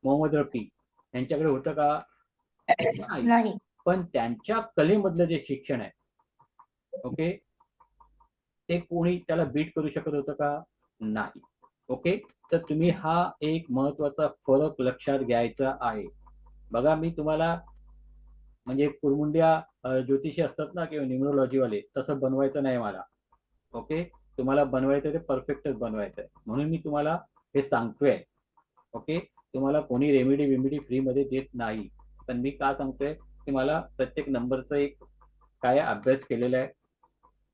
मोहम्मद रफी यांच्याकडे होतं का? नाही. पण त्यांच्या कलेमधलं जे शिक्षण आहे, ओके, ते कोणी त्याला बीट करू शकत होतं का? नाही. ओके, तर तुम्ही हा एक महत्वाचा फरक लक्षात घ्यायचा आहे. बघा, मी तुम्हाला म्हणजे कुरमुंड्या ज्योतिषी असतात ना किंवा न्यूमरोलॉजीवाले, तसं बनवायचं नाही मला. ओके, तुम्हाला बनवायचं ते परफेक्टच बनवायचं आहे, म्हणून मी तुम्हाला हे सांगतोय. ओके, तुम्हाला कोणी रेमेडी विमेडी फ्री मध्ये देत नाही. पण मी का सांगतोय की मला प्रत्येक नंबरचा एक काय अभ्यास केलेला आहे,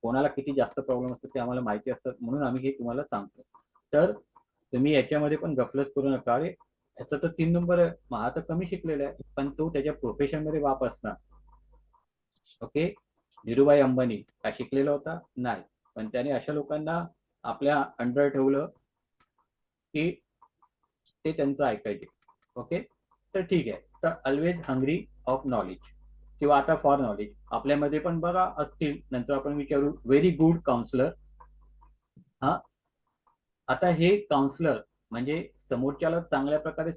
कोणाला किती जास्त प्रॉब्लेम असतात ते आम्हाला माहिती असतात, म्हणून आम्ही हे तुम्हाला सांगतो. तर तुम्ही याच्यामध्ये पण गफलत करू नका. अरे ह्याचा तर 3 नंबर आहे, मग हा तर कमी शिकलेला आहे, पण तो त्याच्या प्रोफेशन मध्ये वाप असणार. ओके, धीरूभाई अंबानी काय शिकलेला होता? नाही, पण त्याने अशा लोकांना आपल्या अंडर ठेवलं की ते त्यांचं ऐकायचे. ओके, तर ठीक आहे. तर ऑलवेज हंग्री ऑफ नॉलेज किंवा आता फॉर नॉलेज आपल्यामध्ये पण बघा असतील, नंतर आपण विचारू. Very good counsellor. हा, आता हे काउन्सलर म्हणजे समोरच्याला चांगल्या प्रकारे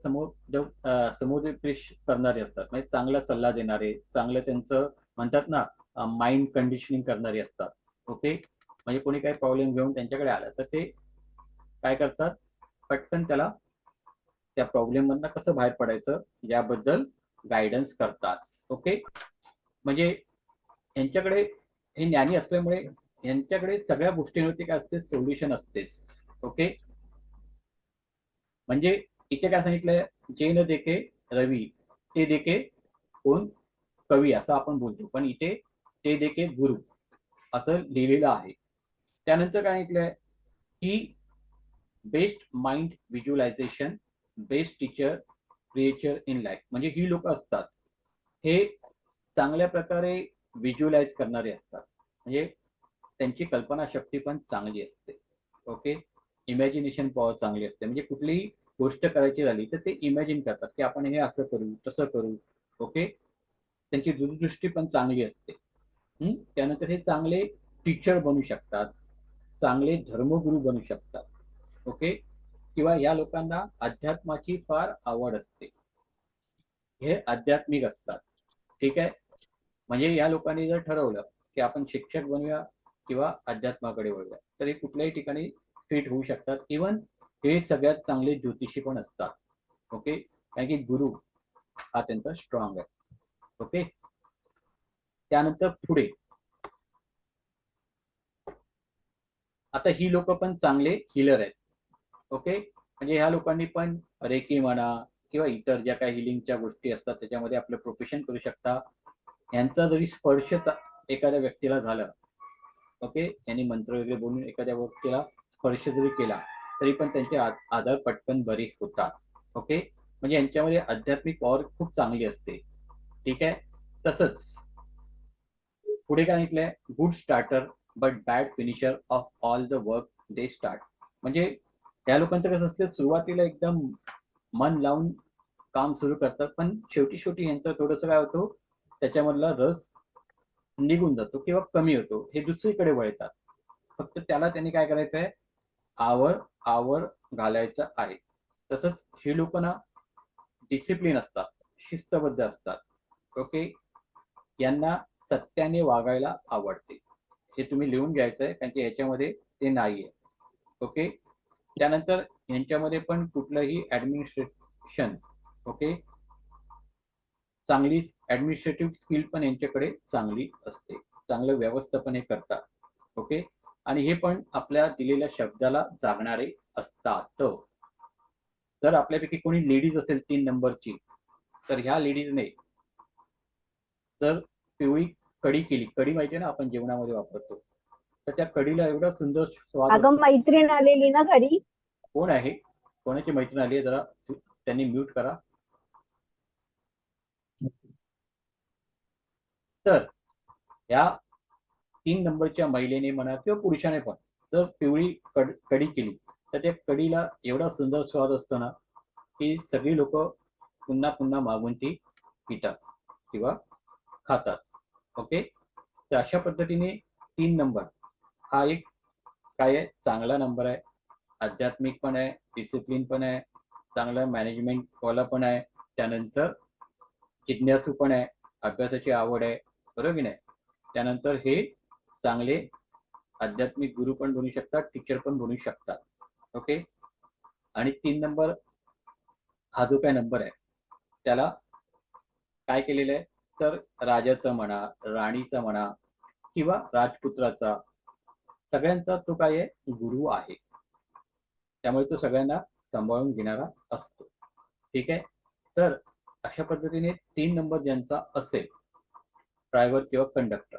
समुपदेश करणारे असतात, म्हणजे चांगला सल्ला देणारे, चांगलं त्यांचं म्हणतात ना माइंड कंडिशनिंग करणारे असतात. ओके, म्हणजे कोणी काही प्रॉब्लेम घेऊन त्यांच्याकडे आलं तर ते काय करतात, पटकन त्याला त्या प्रॉब्लेम मधनं कसं बाहेर पडायचं याबद्दल गायडन्स करतात. ओके, म्हणजे यांच्याकडे हे ज्ञानी असल्यामुळे यांच्याकडे सगळ्या गोष्टींवरती काय असते, सोल्युशन असतेच. ओके, म्हणजे इथे काय सांगितलंय, जे न देखे रवी ते देखे कोण? कवी, असं आपण बोलतो, पण इथे ते देखे गुरु असं लिहिलेलं आहे. त्यानंतर काय सांगितलंय की best mind visualization, best teacher, creature in life. म्हणजे ही लोक असतात हे चांगल्या प्रकारे व्हिज्युअलाइज करणारे असतात, म्हणजे त्यांची कल्पना शक्ती पण चांगली असते. ओके, इमॅजिनेशन पॉवर चांगली असते, म्हणजे कुठलीही गोष्ट करायची झाली तर ते इमॅजिन करतात की आपण हे असं करू तसं करू. ओके, त्यांची दूरदृष्टी पण चांगली असते. त्यानंतर हे चांगले टीचर बनू शकतात, चांगले धर्मगुरू बनू शकतात. ओके, किंवा या लोकांना अध्यात्माची फार आवड असते, हे आध्यात्मिक असतात. ठीक आहे, म्हणजे या लोकांनी जर ठरवलं की आपण शिक्षक बनूया किंवा अध्यात्माकडे वळूया तर हे कुठल्याही ठिकाणी फिट होऊ शकतात. इवन हे सगळ्यात चांगले ज्योतिषी पण असतात. ओके, कारण की गुरु हा त्यांचा स्ट्रॉंग आहे. ओके, त्यानंतर पुढे आता ही लोक पण चांगले हिलर आहेत. ओके, म्हणजे ह्या लोकांनी पण रेकी म्हणा किंवा इतर ज्या काही हिलिंगच्या गोष्टी असतात त्याच्यामध्ये आपलं प्रोफेशन करू शकता. यांचा जरी स्पर्श एखाद्या व्यक्तीला झाला, ओके, यांनी मंत्र वगैरे बोलून एखाद्या व्यक्तीला स्पर्श जरी केला तरी पण त्यांचे आजार पटकन बरे होतात. ओके, म्हणजे यांच्यामध्ये आध्यात्मिक पॉवर खूप चांगली असते. ठीक आहे, तसंच पुढे काय सांगितलंय, good starter but bad finisher of all the work they start. म्हणजे या लोकांचं कसं असतं, सुरुवातीला एकदम मन लावून काम सुरू करतात, पण शेवटी शेवटी यांचं थोडंसं काय होतं, त्याच्यामधला रस निघून जातो किंवा कमी होतो, हे दुसरीकडे वळतात. फक्त त्याला त्यांनी काय करायचं आहे, आवड घालायचं आहे. तसंच हे लोक ना डिसिप्लिन असतात, शिस्तबद्ध असतात. ओके, यांना सत्याने वागायला आवडते. हे तुम्ही लिहून घ्यायचं आहे, कारण की ह्याच्यामध्ये ते नाहीये. ओके, त्यानंतर यांच्यामध्ये पण कुठलंही ऍडमिनिस्ट्रेशन, ओके, चांगली ऍडमिनिस्ट्रेटिव्ह स्किल पण यांच्याकडे चांगली असते, चांगलं व्यवस्थापन हे करतात. ओके, आणि हे पण आपल्या दिलेल्या शब्दाला जागणारे असतात. जर आपल्यापैकी कोणी लेडीज असेल 3 नंबरची, तर ह्या लेडीजने जर पिवळी कढी केली, कढी माहिती आहे ना आपण जेवणामध्ये वापरतो, तर त्या कढीला एवढा सुंदर स्वाद असतो. अगं मैत्रीण आलेली ना घरी. कोण आहे? कोणाची मैत्रीण आली आहे? जरा त्यांनी म्यूट करा. तर या 3 नंबरच्या महिलेने म्हणा किंवा पुरुषाने पण जर पिवळी कढी केली तर त्या कढीला एवढा सुंदर स्वाद असतो ना, की सगळी लोक पुन्हा पुन्हा मागून ती पितात किंवा खातात. ओके, तर अशा पद्धतीने 3 नंबर हा एक काय आहे, चांगला नंबर आहे. आध्यात्मिक पण आहे, डिसिप्लिन पण आहे, चांगला मॅनेजमेंट वाला पण आहे, त्यानंतर जिज्ञासू पण आहे, अभ्यासाची आवड आहे, बरोबर की नाही. त्यानंतर हे चांगले आध्यात्मिक गुरु पण बनू शकतात, टीचर पण बनू शकतात. ओके, आणि 3 नंबर हा जो काय नंबर आहे त्याला काय केलेलं आहे, तर राजाचा म्हणा, राणीचा म्हणा किंवा राजपुत्राचा, सगळ्यांचा तो काय आहे, गुरु आहे. त्यामुळे तो सगळ्यांना सांभाळून घेणारा असतो. ठीक आहे, तर अशा पद्धतीने 3 नंबर ज्यांचा असेल, ड्रायव्हर किंवा कंडक्टर,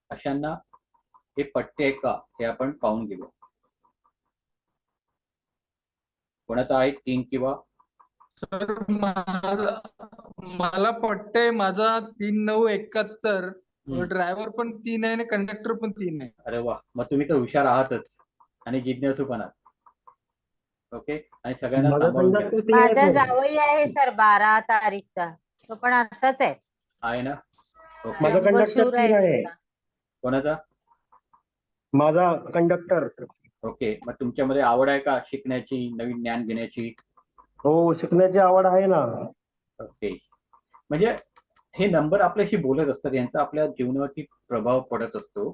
अशांना हे पट्टे आहे का हे आपण पाहून घेऊ. कोणाचा आहे 3 किंवा सर मला पटतंय, माझा 3971. ड्रायव्हर पण 3 आहे आणि कंडक्टर पण 3 आहे. अरे वा, मग तुम्ही तर हुशार आहातच आणि जिज्ञासू पण आहात. ओके, आणि सगळ्यांना सांभाळून घ्या. माझा जावई आहे सर 12 तारीखचा, तो पण असाच आहे ना. ओके, माझा कंडक्टर शूर आहे 3 आहे. नुसता. कोणाचा? माझा कंडक्टर. ओके, मग तुमच्यामध्ये आवड आहे का शिकण्याची, नवीन ज्ञान घेण्याची? हो, शिकण्याची आवड आहे ना. ओके, म्हणजे हे नंबर आपल्याशी बोलत असतात, यांचा आपल्या जीवनावरती प्रभाव पडत असतो.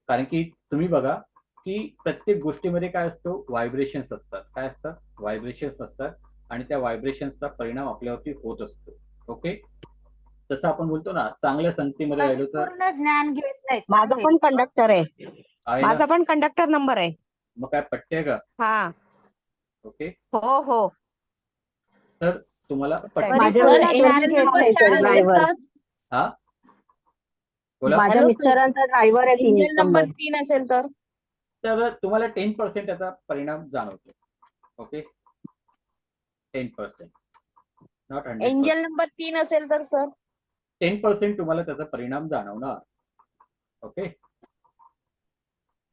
कारण की तुम्ही बघा की प्रत्येक गोष्टीमध्ये काय असतो, व्हायब्रेशन्स असतात. काय असतात? व्हायब्रेशन्स असतात, आणि त्या व्हायब्रेशन्सचा परिणाम आपल्यावरती होत असतो. ओके, तसं आपण बोलतो ना, चांगल्या संगतीमध्ये राहिलो तर पूर्ण ज्ञान घेत नाहीत. माझा पण कंडक्टर आहे. आहे ना. माझा पण कंडक्टर नंबर आहे. मग काय पट्टे का? हा, ओके, हो हो. तर तुम्हाला पट्टे. माझ्या ज्ञान घेत नाही सर ड्रायव्हर. हा, बोला. माझ्या मिस्टरांचा ड्रायव्हर आहे 3 नंबर. 3 असेल तर तर तुम्हाला 10% त्याचा परिणाम जाणवतो. Okay, 10%, not 100%. एंजल नंबर 3 असेल तर सर 10% तुम्हाला त्याचा परिणाम जाणवणार. ओके,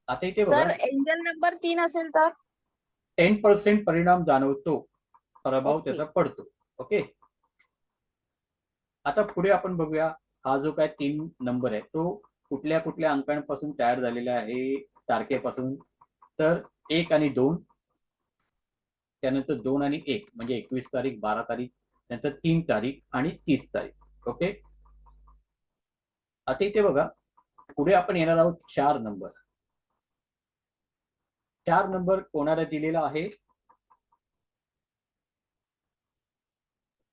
आता इथे सर बघा, एंजल नंबर 3 असेल तर 10% परिणाम जाणवतो, प्रभाव ओके. त्याचा पडतो. ओके, आता पुढे आपण बघूया, हा जो काय 3 नंबर आहे तो कुठल्या कुठल्या अंकांपासून तयार झालेला आहे, तारखेपासून. तर 1 आणि 2, त्यानंतर 2 आणि 1 म्हणजे 21 तारीख, 12 तारीख, नंतर 3 तारीख आणि 30 तारीख. ओके, आता इथे बघा, पुढे आपण येणार आहोत 4 नंबर. 4 नंबर कोणाला दिलेला आहे?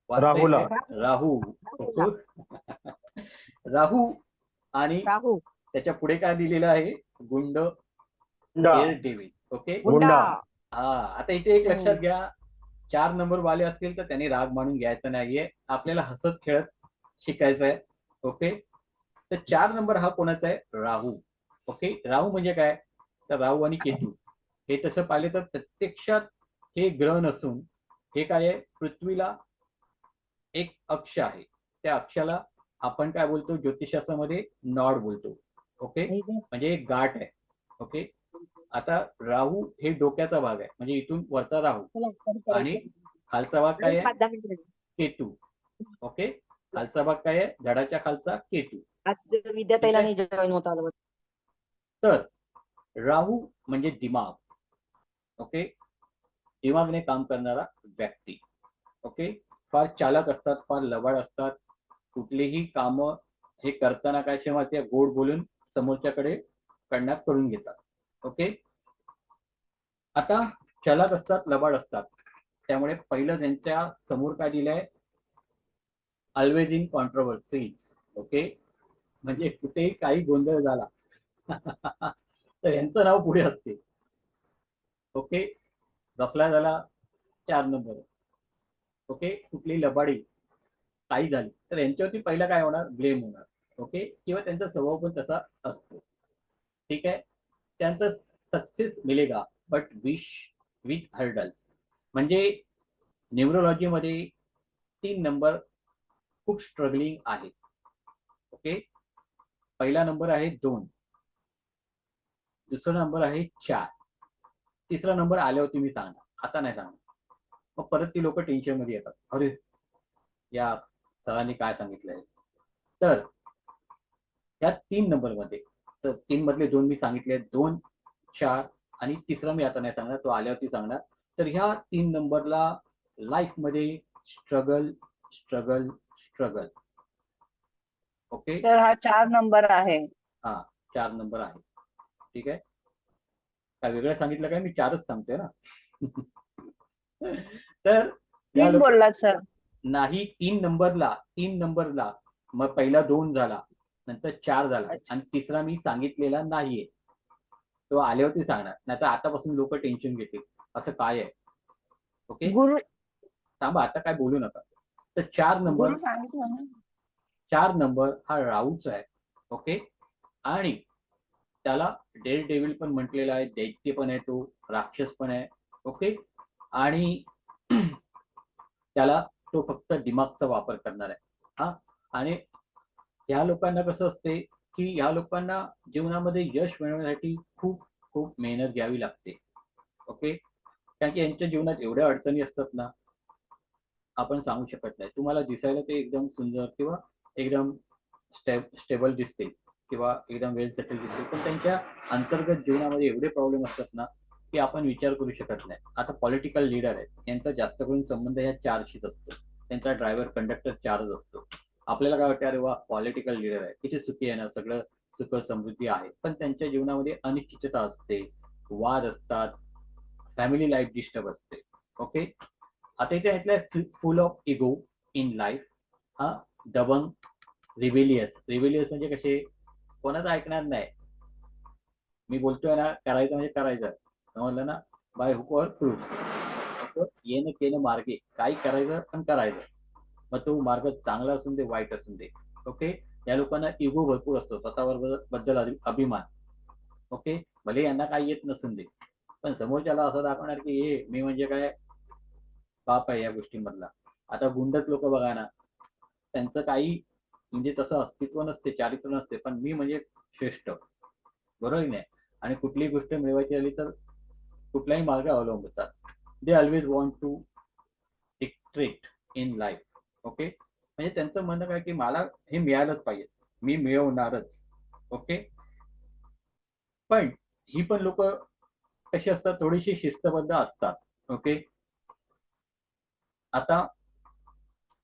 वाचता राहुला. येते? राहू. राहू, आणि राहू त्याच्या पुढे काय दिलेलं आहे? गुंड, गुंडा. Air devil. ओके, गुंडा. हा, आता इथे एक लक्षात घ्या, 4 नंबर वाले असतील तर त्यांनी राग मानून घ्यायचा नाहीये, आपल्याला हसत खेळत शिकायचं आहे. ओके, तर 4 नंबर हा कोणाचा आहे? राहू. ओके, राहू म्हणजे काय, तर राहू आणि केतू हे तसं पाहिलं तर प्रत्यक्षात हे ग्रह नसून हे काय आहे, पृथ्वीला एक अक्ष आहे. त्या अक्षाला आपण काय बोलतो ज्योतिषशास्त्रामध्ये? नॉड बोलतो. ओके, म्हणजे एक गाठ आहे. ओके, आता राहू हे डोक्याचा भाग आहे, म्हणजे इथून वरचा राहू, आणि खालचा भाग काय आहे? केतू. ओके, खालचा भाग काय आहे? झाडाच्या खालचा केतू. विद्याताईला नाही जॉईन होता आलं. तर राहू म्हणजे दिमाग. ओके, दिमागने काम करणारा व्यक्ती. ओके, फार चालक असतात, फार लबाड असतात, कुठलीही कामं हे करताना काय माहिती, गोड बोलून समोरच्याकडे करून घेतात. ओके, आता चालक असतात, लबाड असतात, त्यामुळे पहिलं त्यांच्या समोर काय दिलंय? Always in controversies. ओके, म्हणजे कुठेही काही गोंधळ झाला तर यांचं नाव पुढे असते. ओके, गफला झाला 4 नंबर. ओके, कुठली लबाडी काही झाली तर यांच्यावरती पहिला काय होणार? ब्लेम होणार. ओके, किंवा त्यांचा स्वभाव पण तसा असतो. ठीक आहे, त्यानंतर सक्सेस मिलेगा बट विश विथ हर्डल्स. म्हणजे न्यूरोलॉजीमध्ये 3 नंबर खूप स्ट्रगलिंग आहे. ओके, पहिला नंबर आहे 2, दुसरा नंबर आहे 4, तिसरा नंबर आल्यावरती मी सांगणार, आता नाही सांगणार. मग परत ती लोक टेन्शन मध्ये येतात, अरे या सरांनी काय सांगितलंय. तर या 3 नंबरमध्ये, तर 3 मधले 2 मी सांगितले, 2, 4 आणि तिसरा मी आता नाही सांगणार, तो आल्यावरती सांगणार. तर ह्या 3 नंबरला लाईफ मध्ये स्ट्रगल स्ट्रगल स्ट्रगल. ओके, तर हा 4 नंबर आहे. हा 4 नंबर आहे. ठीक आहे, काय वेगळं सांगितलं काय, मी 4च सांगतोय ना. तर या 3 बोललात सर. नाही, 3 नंबरला मग पहिला 2 झाला, नंतर 4 झाला आणि तिसरा मी सांगितलेला नाहीये, तो आल्यावरती सांगणार. नाहीतर आतापासून लोक टेन्शन घेतील, असं काय आहे. ओके, गुरु थांबा, आता काय बोलू नका. तर 4 नंबर, गुरु सांगितलं ना. 4 नंबर हा राहूचा आहे. ओके, आणि त्याला डेअर डेव्हिल पण म्हटलेला आहे, दैत्य पण आहे, तो राक्षस पण आहे. ओके, आणि त्याला तो फक्त दिमागचा वापर करणार आहे. हा, आणि ह्या लोकांना कसं असते की ह्या लोकांना जीवनामध्ये यश मिळवण्यासाठी खूप खूप मेहनत घ्यावी लागते. ओके, कारण की यांच्या जीवनात एवढ्या अडचणी असतात ना, आपण सांगू शकत नाही. तुम्हाला दिसायला ते एकदम सुंदर किंवा एकदम स्टेबल दिसतील किंवा एकदम वेल सेटल दिसतील, पण त्यांच्या अंतर्गत जीवनामध्ये एवढे प्रॉब्लेम असतात ना की आपण विचार करू शकत नाही. आता पॉलिटिकल लीडर आहेत, यांचा जास्त करून संबंध ह्या 4शीच असतो. त्यांचा ड्रायव्हर कंडक्टर 4च असतो. आपल्याला काय वाटतं, अरे वा पॉलिटिकल लीडर आहे, किती सुखी आहे ना, सगळं सुख समृद्धी आहे. पण त्यांच्या जीवनामध्ये अनिश्चितता असते, वाद असतात, फॅमिली लाईफ डिस्टर्ब असते. ओके, आता इथे ऐकलंय फुल ऑफ इगो इन लाईफ. हा, दबंग, रिबेलियस म्हणजे कसे, कोणाचं ऐकणार नाही. मी बोलतोय ना, करायचं म्हणजे करायचं, समजलं ना, बाय हुक और प्रूफ. येणं केलं मार्गे, काही करायचं पण करायचं, मग तो मार्ग चांगला असून दे वाईट असून दे. ओके, या लोकांना इगो भरपूर असतो, स्वतःबद्दल अभिमान. ओके, भले यांना काही येत नसून दे, पण समोरच्याला असं दाखवणार की हे मी म्हणजे काय बाप आहे या गोष्टींमधला. आता गुंडच लोक बघा ना, त्यांचं काही म्हणजे तसं अस्तित्व नसते, चारित्र्य नसते, पण मी म्हणजे श्रेष्ठ, बरोबर नाही. आणि कुठलीही गोष्ट मिळवायची आली तर कुठलाही मार्ग अवलंबतात. They always want to dictate in life. Okay, म्हणजे त्यांचं म्हणणं काय की मला हे मिळालंच पाहिजे, मी मिळवणारच. ओके, पण ही पण लोक कशी असतात, थोडीशी शिस्तबद्ध असतात. ओके, आता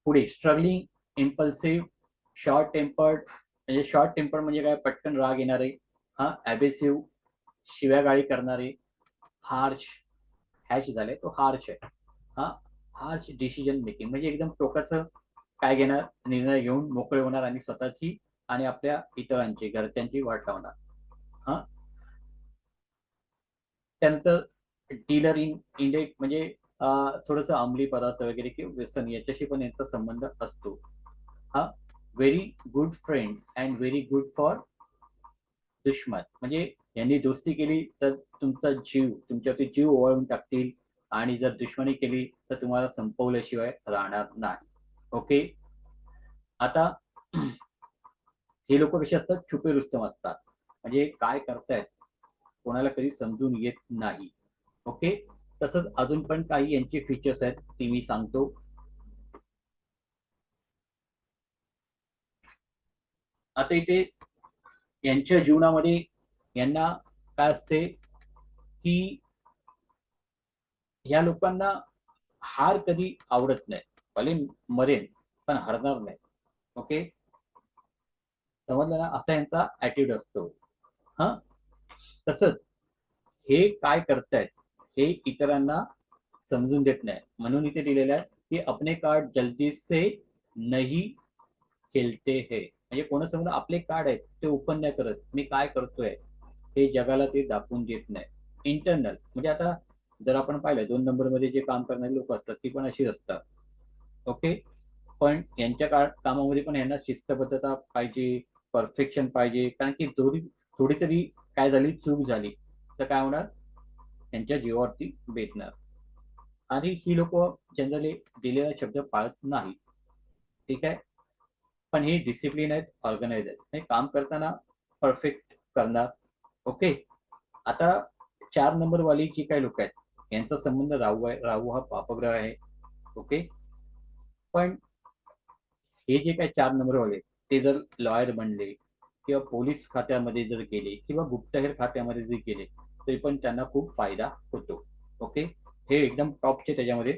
पुढे स्ट्रगलिंग, इम्पल्सिव्ह, शॉर्ट टेम्पर्ड. म्हणजे शॉर्ट टेम्पर्ड म्हणजे काय, पटकन राग येणारे. हा, ॲबेसिव्ह, शिव्यागाळी करणारे. हार्श, हॅश झाले तो हार्श आहे. हा, हार्श डिसिजन मेकिंग म्हणजे एकदम टोकाचं काय घेणार, निर्णय घेऊन मोकळे होणार आणि स्वतःची आणि आपल्या इतरांची, घरच्यांची वाट लावणार. हा, त्यानंतर डीलर इन इंडेक म्हणजे थोडंसं अंमली पदार्थ वगैरे किंवा व्यसन, याच्याशी पण यांचा संबंध असतो. हा, very good friend and very good for दुश्मन. म्हणजे यांनी दोस्ती केली तर तुमचा जीव, तुमच्यावरती जीव ओवाळून टाकतील, आणि जर दुश्मनी केली तर तुम्हाला संपवल्याशिवाय राहणार नाही. ओके, आता हे लोक कसे असतात, छुपे रुस्तम असतात, म्हणजे काय करतायत कोणाला कधी समजून येत नाही. ओके, तसंच अजून पण काही यांचे फीचर्स आहेत, ते मी सांगतो. आता इथे यांच्या जीवनामध्ये यांना काय असते की या लोकांना हार कधी आवडत नाही, भले मरेन पण हरणार नाही. ओके, समजलं ना, असा यांचा ऍटिट्यूड असतो. हा, तसंच हे काय करतायत हे इतरांना समजून देत नाही, म्हणून इथे दिलेलं आहे की अपने कार्ड जल्दी से नहीं खेलते है. म्हणजे कोणासमोर आपले कार्ड आहेत ते ओपन नाही करत, मी काय करतोय हे जगाला ते दाखवून देत नाही. इंटरनल म्हणजे आता जर आपण पाहिलं 2 नंबरमध्ये जे काम करणारे लोक असतात ती पण अशी असतात. ओके, पण यांच्या कामामध्ये पण यांना शिस्तबद्धता पाहिजे, परफेक्शन पाहिजे, कारण की थोडी तरी काय झाली, चूक झाली तर काय होणार, त्यांच्या जीवावरती बेतणार. आणि ही लोक जनरली दिलेला शब्द पाळत नाही. ठीक आहे, पण ही डिसिप्लिन आहेत, ऑर्गनाइज आहेत, हे काम करताना परफेक्ट करणार. ओके, आता 4 नंबर वाली जी काही लोक आहेत यांचा संबंध राहू आहे. राहू हा पापग्रह आहे. ओके, पण हे जे काही 4 नंबरवाले ते जर लॉयर बनले किंवा पोलीस खात्यामध्ये जर गेले किंवा गुप्तहेर खात्यामध्ये जर गेले तरी पण त्यांना खूप फायदा होतो. ओके, हे एकदम टॉपचे त्याच्यामध्ये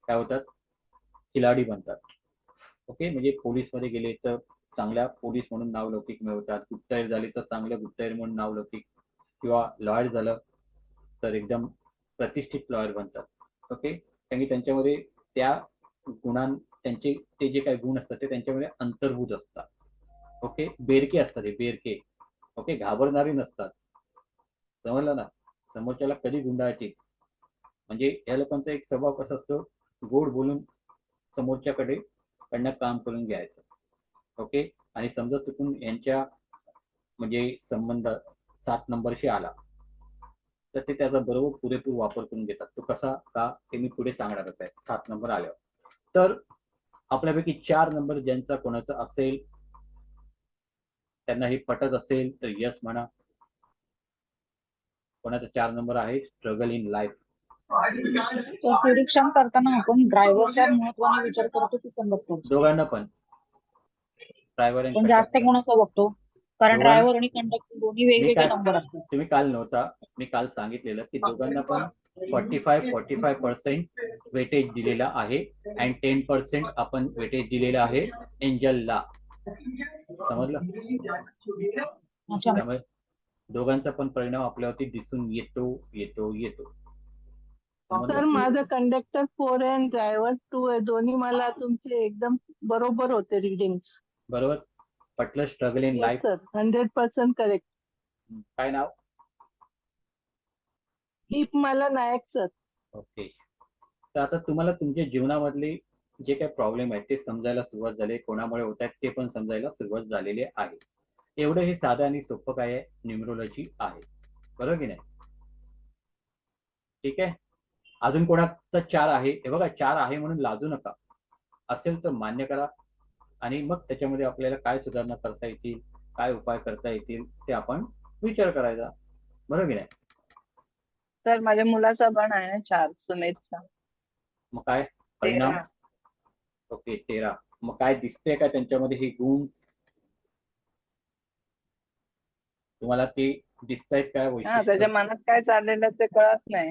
काय होतात, खिलाडी बनतात. ओके, म्हणजे पोलीसमध्ये गेले तर चांगल्या पोलीस म्हणून नावलौकिक मिळवतात, गुप्तहेर झाले तर चांगल्या गुप्तहेर म्हणून नावलौकिक, किंवा लॉयर झालं तर एकदम प्रतिष्ठित लॉयर बनतात. ओके, कारण की त्यांच्यामध्ये त्या त्यांचे ते जे काही गुण असतात ते त्यांच्यामध्ये अंतर्भूत असतात. ओके, बेरके असतात, हे बेरके. ओके, घाबरणारे नसतात. समजलं ना, समोरच्याला कधी गुंडाळतील. म्हणजे या लोकांचा एक स्वभाव कसा असतो, गोड बोलून समोरच्याकडे कडनं काम करून घ्यायचं. ओके, आणि समजा चुकून यांच्या म्हणजे संबंध 7 नंबरशी आला तर ते त्याचा बरोबर पुरेपूर वापर करून घेतात. तो कसा का ते मी पुढे सांगणारच आहे 7 नंबर आल्यावर. तर आपल्यापैकी 4 नंबर ज्यांचा कोणाचा असेल, त्यांना हे पटत असेल तर यस म्हणा. कोणाचा 4 नंबर आहे, स्ट्रगल इन लाईफ. निरीक्षण करताना आपण ड्रायव्हरच्या महत्वाने विचार करतो की कंडक्टर? दोघांना पण, ड्रायव्हर आणि पण जास्त कंडक्टर. कोणाचा बघतो? कारण दोघां- ड्रायव्हर आणि कंडक्टर दोन्ही मी वेगवेगळे काय, नंबर असतात. तुम्ही काल नव्हता, मी काल सांगितलेलं की दोघांना पण 45% वेटेज दिलेला आहे आणि 10% आपण वेटेज दिलेलं आहे एंजलला. समजलं? अच्छा. त्यामुळे दोघांचा पण परिणाम आपल्यावरती दिसून येतो येतो येतो. समजलं? सर माझं कंडक्टर 4 आहे आणि ड्रायव्हर 2 आहे. दोन्ही मला तुमचे एकदम बरोबर होते रिडिंग. बरोबर, पटलं. Struggle in yes life. Sir, 100% correct. काय नाव? मला नायक सर. ओके, तर आता तुम्हाला तुमच्या जीवनामधले जे काही प्रॉब्लेम आहेत ते समजायला सुरुवात झाली, कोणामुळे होत आहेत ते पण समजायला सुरुवात झालेली आहे. एवढं हे साधं आणि सोपं काय आहे, न्यूमरोलॉजी आहे. बरोबर की नाही? ठीक आहे. अजून कोणाचा 4 आहे? हे बघा, 4 आहे म्हणून लाजू नका. असेल तर मान्य करा आणि मग त्याच्यामध्ये आपल्याला काय सुधारणा करता येतील, काय उपाय करता येतील ते आपण विचार करायचा. बरोबर की नाही? सर माझ्या मुलाचा पण आहे 4, सुमेधचा. मग काय परिणाम? 13. ओके, 13. मग काय दिसते का त्यांच्यामध्ये हे गुण तुम्हाला, ते दिसतायत काय हा, वैशिष्ट्य? त्याच्या मनात काय चाललेलं ते कळत नाही.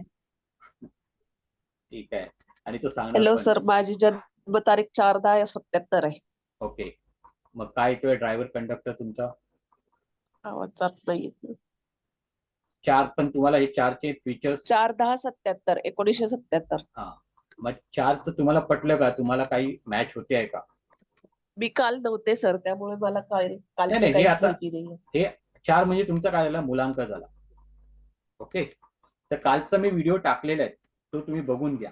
ठीक आहे, आणि तो सांगणार हॅलो पण. सर, माझी जन्म तारीख 4/10/77 आहे. ओके, मग काय तो ड्रायव्हर कंडक्टर तुमचा आवाज जात नाही. 4, पण तुम्हाला हे 4चे फीचर्स 4/10/77 1977. हा, मग 4चं तुम्हाला पटलं का? तुम्हाला काही मॅच होते आहे का? मी काल नव्हते सर, त्यामुळे मला नाही, कालचं हे काहीच आता माहिती नाही. हे 4 म्हणजे तुमचा काय झाला, मुलांक झाला. ओके, तर कालचा मी व्हिडिओ टाकलेला आहे, तो तुम्ही बघून घ्या.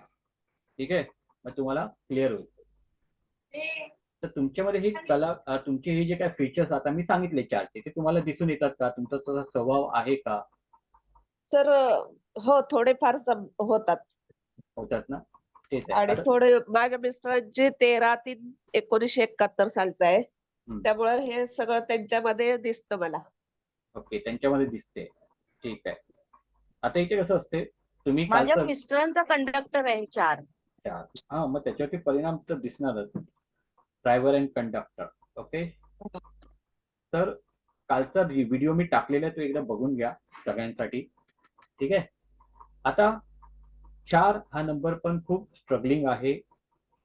ठीक आहे, मग तुम्हाला क्लिअर होईल. तर तुमच्यामध्ये ही कला, तुमचे हे जे काही फीचर्स आता मी सांगितले 4चे, ते तुम्हाला दिसून येतात का? तुमचा तसा स्वभाव आहे का? सर हो, थोडेफार होतात ना? तेच आहे. आणि आता थोडे माझ्या मिस्टरांचे 13/3/1971 सालचं आहे, त्यामुळे हे सगळं त्यांच्यामध्ये दिसतं मला. ओके, त्यांच्यामध्ये दिसते. ठीक आहे. आता इथे कसं असते, तुम्ही माझ्या कालचं मिस्टरांचा कंडक्टर आहे 4. 4, हा, मग त्याच्यावरती परिणाम तर दिसणारच, ड्रायव्हर अँड कंडक्टर. ओके, तर कालचा व्हिडिओ मी टाकलेला आहे, तो एकदा बघून घ्या सगळ्यांसाठी. ठीक आहे. आता 4 हा नंबर पण खूप स्ट्रगलिंग आहे.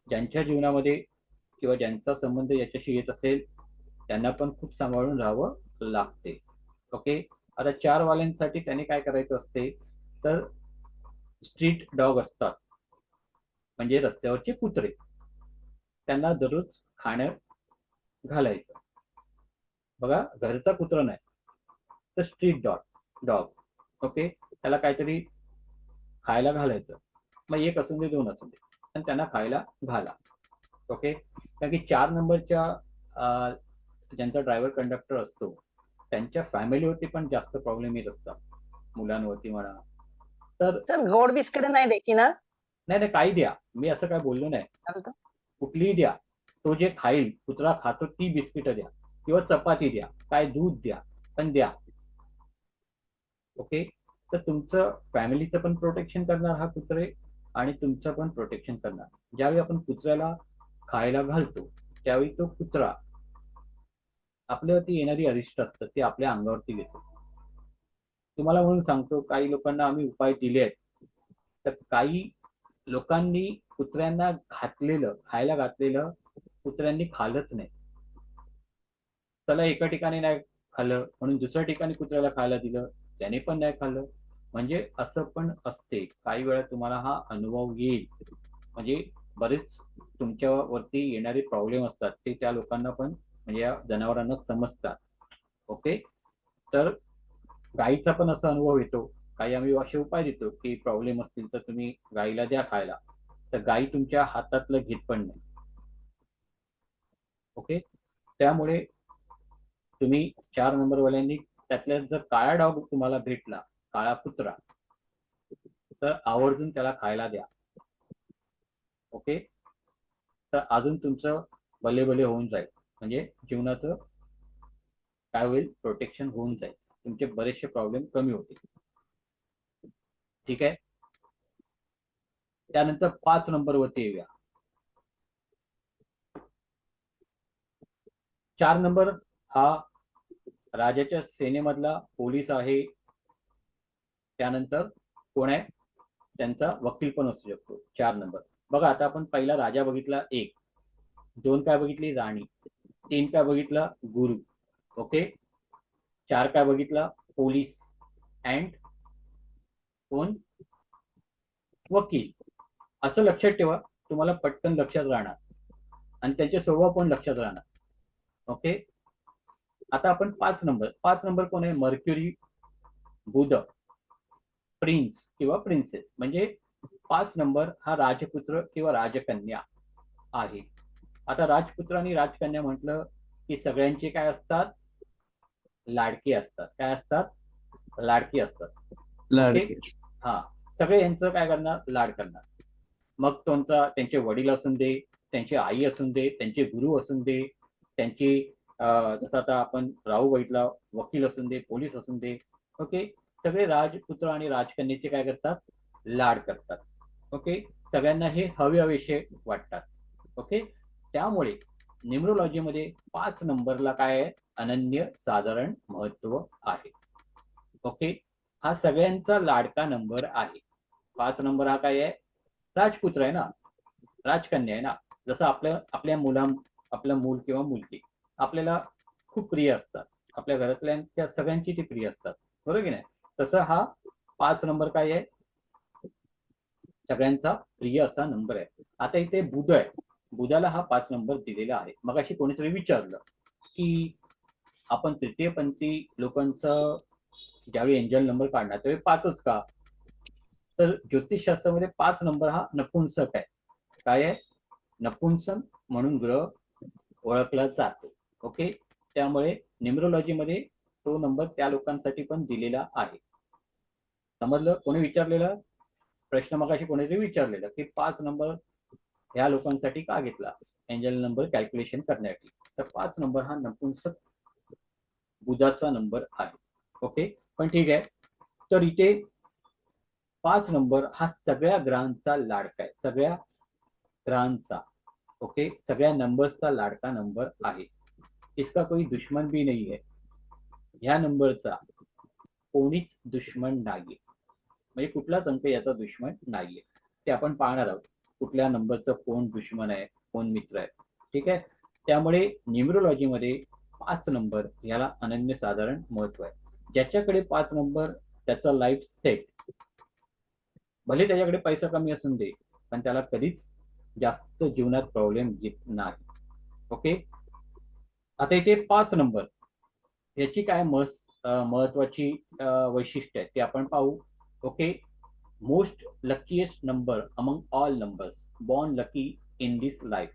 ज्यांच्या जीवनामध्ये किंवा ज्यांचा संबंध याच्याशी येत असेल त्यांना पण खूप सांभाळून राहावं लागते. ओके, आता 4 वाल्यांसाठी त्याने काय करायचं असते, तर स्ट्रीट डॉग असतात, म्हणजे रस्त्यावरचे कुत्रे, त्यांना दररोज खाणं घालायचं. बघा, घरचा कुत्रा नाही तर स्ट्रीट डॉग. ओके, त्याला काहीतरी खायला घालायचं. मग 1 असून दे 2 असून दे, पण त्यांना खायला घाला. ओके, कारण की 4 नंबरच्या ज्यांचा ड्रायव्हर कंडक्टर असतो त्यांच्या फॅमिलीवरती पण जास्त प्रॉब्लेम येत असतात, मुलांवरती म्हणा. तर गोड बिस्किट नाही द्यायची ना? नाही, काही द्या, मी असं काय बोललो नाही. कुठलीही द्या, तो जे खाईल, कुत्रा खातो ती बिस्किट द्या किंवा चपाती द्या, काय दूध द्या, पण द्या. ओके, तर तुमचं फॅमिलीचं पण प्रोटेक्शन करणार हा कुत्रे आणि तुमचं पण प्रोटेक्शन करणार. ज्यावेळी आपण कुत्र्याला खायला घालतो त्यावेळी तो कुत्रा आपल्यावरती येणारी अरिष्ट असतात ते आपल्या अंगावरती घेतो. तुम्हाला म्हणून सांगतो, काही लोकांना आम्ही उपाय दिले आहेत, तर काही लोकांनी कुत्र्यांना खायला घातलेलं कुत्र्यांनी खाल्लंच नाही. त्याला एका ठिकाणी नाही खाल्लं म्हणून दुसऱ्या ठिकाणी कुत्र्याला खायला दिलं, त्याने पण नाही खाल्लं. म्हणजे असं पण असते. काही वेळा तुम्हाला हा अनुभव येईल. म्हणजे बरेच तुमच्यावरती येणारे प्रॉब्लेम असतात ते त्या लोकांना पण म्हणजे या जनावरांना समजतात. ओके, तर गाईचा पण असा अनुभव येतो. काही आम्ही असे उपाय देतो की प्रॉब्लेम असतील तर तुम्ही गाईला द्या खायला, तर गाई तुमच्या हातातलं घेत पण नाही. ओके, त्यामुळे तुम्ही 4 नंबरवाल्यांनी त्यातल्या जर काळा डॉग तुम्हाला भेटला, काळा कुत्रा, तर आवर्जून त्याला खायला द्या. ओके, तर अजून तुमचं भले भले होऊन जाईल. म्हणजे जीवनाचं काय होईल, प्रोटेक्शन होऊन जाईल. तुमचे बरेचसे प्रॉब्लेम कमी होतील. ठीक आहे. त्यानंतर 5 नंबरवरती येऊया. 4 नंबर हा राजाच्या सेनेमधला पोलीस आहे. त्यानंतर कोण आहे, त्यांचा वकील पण असू शकतो. 4 नंबर बघा, आता आपण पहिला राजा बघितला 1, 2 काय बघितली राणी, 3 काय बघितला गुरु. ओके, 4 काय बघितला पोलीस अँड कोण, वकील. असं लक्षात ठेवा, तुम्हाला पटकन लक्षात राहणार आणि त्यांचे स्वभाव पण लक्षात राहणार. ओके, आता आपण 5 नंबर कोण आहे, मर्क्युरी, बुध, प्रिन्स किंवा प्रिन्सेस. म्हणजे 5 नंबर हा राजपुत्र किंवा राजकन्या आहे. आता राजपुत्र आणि राजकन्या म्हटलं की सगळ्यांचे काय असतात, लाडके असतात. काय असतात, लाडके असतात. लाडके. हा, सगळे यांचं काय करणार, लाड करणार. मग त्यांचे वडील असून दे, त्यांची आई असून दे, त्यांचे गुरु असून दे, त्यांची जसं आता आपण राहू बघितला, वकील असून दे, पोलीस असून दे. ओके, सगळे राजपुत्र आणि राजकन्याचे काय करतात, लाड करतात. ओके, सगळ्यांना हे हवेहवेसे वाटतात. ओके, त्यामुळे न्यूमरोलॉजीमध्ये 5 नंबरला काय आहे, अनन्य साधारण महत्व आहे. ओके, हा सगळ्यांचा लाडका नंबर आहे. 5 नंबर हा काय आहे, राजपुत्र आहे ना, राजकन्या आहे ना. जसं आपल्या आपलं मूल किंवा मुलगी आपल्याला खूप प्रिय असतात, आपल्या घरातल्या सगळ्यांची ती प्रिय असतात, बरोबर की नाही. तसं हा 5 नंबर काय आहे, सगळ्यांचा प्रिय असा नंबर आहे. आता इथे बुध आहे, बुधाला हा 5 नंबर दिलेला आहे. मग अशी कोणीतरी विचारलं की आपण तृतीयपंथी लोकांचं ज्यावेळी एंजल नंबर काढणार त्यावेळी 5च का, तर ज्योतिषशास्त्रामध्ये 5 नंबर हा नपुंसक आहे. काय आहे, नपुंसक म्हणून ग्रह ओळखला जातो. ओके, त्यामुळे न्यूमरोलॉजीमध्ये तो नंबर त्या लोकांसाठी पण दिलेला आहे. समजलं. कोणी विचारलेला प्रश्न मगाशी कोणीतरी विचारलेला की 5 नंबर ह्या लोकांसाठी का घेतला, एंजल नंबर कॅल्क्युलेशन करण्यासाठी. तर 5 नंबर हा नपुंसक बुधाचा नंबर आहे. ओके, पण ठीक आहे. तर इथे 5 नंबर हा सगळ्या ग्रहांचा लाडका आहे, सगळ्या ग्रहांचा. ओके, सगळ्या नंबर्सचा लाडका नंबर आहे. इसका कोई दुश्मन भी नहीं है. ह्या नंबरचा कोणीच दुश्मन नाहीये, म्हणजे कुठलाच अंक याचा दुश्मन नाहीये. ते आपण पाहणार आहोत कुठल्या नंबरचं कोण दुश्मन आहे, कोण मित्र आहे. ठीक आहे, त्यामुळे न्यूमरोलॉजीमध्ये 5 नंबर याला अनन्यसाधारण महत्व आहे. ज्याच्याकडे 5 नंबर त्याचा लाईफ सेट, भले त्याच्याकडे पैसा कमी असून दे, पण त्याला कधीच जास्त जीवनात प्रॉब्लेम येत नाही. ओके, आता इथे 5 नंबर याची काय महत्वाची वैशिष्ट्य आहे ते आपण पाहू. Okay, most luckiest number among all numbers, born lucky in this life.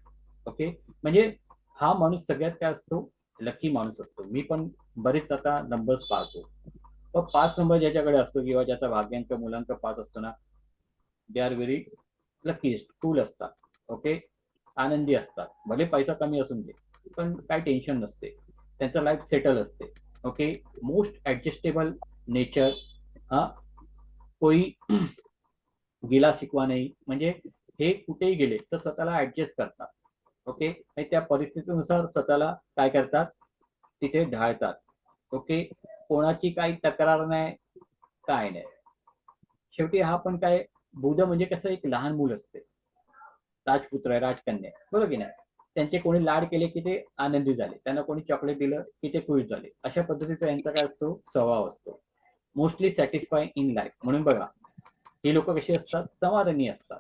Okay, म्हणजे हा माणूस सगळ्यात काय असतो, लकी माणूस असतो. मी पण बरेच आता नंबर्स पाहतो, पण 5 नंबर ज्याच्याकडे असतो किंवा ज्याचा भाग्यांक मुलांक 5 असतो ना, they are very luckiest, cool असतात. ओके, आनंदी असतात. भले पैसा कमी असून दे, पण काय टेन्शन नसते, त्यांचं लाईफ सेटल असते. ओके, मोस्ट ऍडजस्टेबल नेचर, हा कोई गिला शिकवा नाही, म्हणजे हे कुठेही गेले तर स्वतःला ऍडजस्ट करतात. ओके, आणि त्या परिस्थितीनुसार स्वतःला काय करतात, तिथे ढाळतात. ओके, कोणाची काही तक्रार नाही, काय नाही. शेवटी हा पण काय, बुध म्हणजे कसं एक लहान मूल असते, राजपुत्र आहे, राजकन्या आहे, बरोबर की नाही. त्यांचे कोणी लाड केले की ते आनंदी झाले, त्यांना कोणी चॉकलेट दिलं की ते खुश झाले. अशा पद्धतीचा यांचा काय असतो, स्वभाव असतो. Mostly satisfy in life. म्हणून बघा, ही लोक कशी असतात, समाधानी असतात.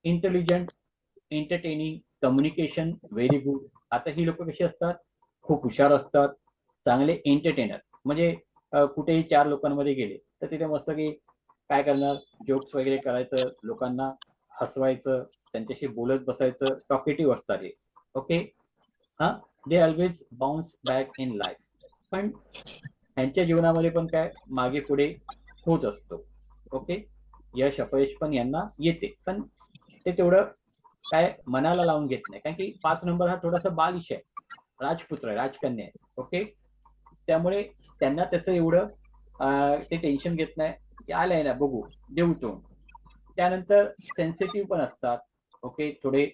Intelligent, entertaining, communication very good. आता ही लोक कशी असतात, खूप हुशार असतात, चांगले एंटरटेनर. म्हणजे कुठेही 4 लोकांमध्ये गेले तर तिथे मस्त की काय करणार, जोक्स वगैरे करायचं, लोकांना हसवायचं, त्यांच्याशी बोलत बसायचं, टॉकेटिव्ह असतात हे. ओके, हा, they always bounce back in life. पण यांच्या जीवनामध्ये पण काय मागे पुढे होत असतो. ओके, यश अपयश पण यांना येते, पण ते तेवढं काय मनाला लावून घेत नाही, कारण की 5 नंबर हा थोडासा बालिश आहे, राजपुत्र आहे, राजकन्या आहे. ओके, त्यामुळे त्यांना त्याचं एवढं ते टेन्शन घेत नाही की आलंय ना, बघू, देऊ तोंड. त्यानंतर सेन्सिटिव्ह पण असतात. ओके, थोडे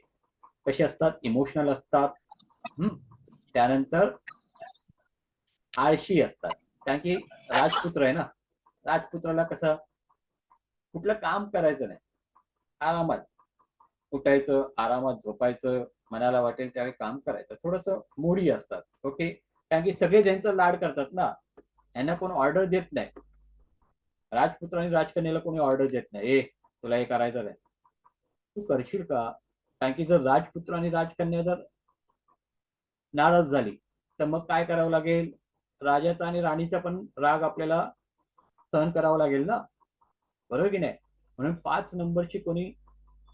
कसे असतात, इमोशनल असतात. त्यानंतर आळशी असतात, कारण की राजपुत्र आहे ना, राजपुत्राला कसं कुठलं काम करायचं नाही, आरामात उठायचं, आरामात झोपायचं, मनाला वाटेल त्यावेळी काम करायचं. थोडंसं मोडी असतात. ओके, कारण की सगळे त्यांचा लाड करतात ना, यांना कोण ऑर्डर देत नाही. राजपुत्र आणि राजकन्याला कोणी ऑर्डर देत नाही, ए तुला हे करायचं नाही, तू करशील का. कारण की जर राजपुत्र आणि राजकन्या जर नाराज झाली तर मग काय करावं लागेल, राजाचा आणि राणीचा पण राग आपल्याला सहन करावा लागेल ना, बरोबर की नाही. म्हणून 5 नंबरची कोणी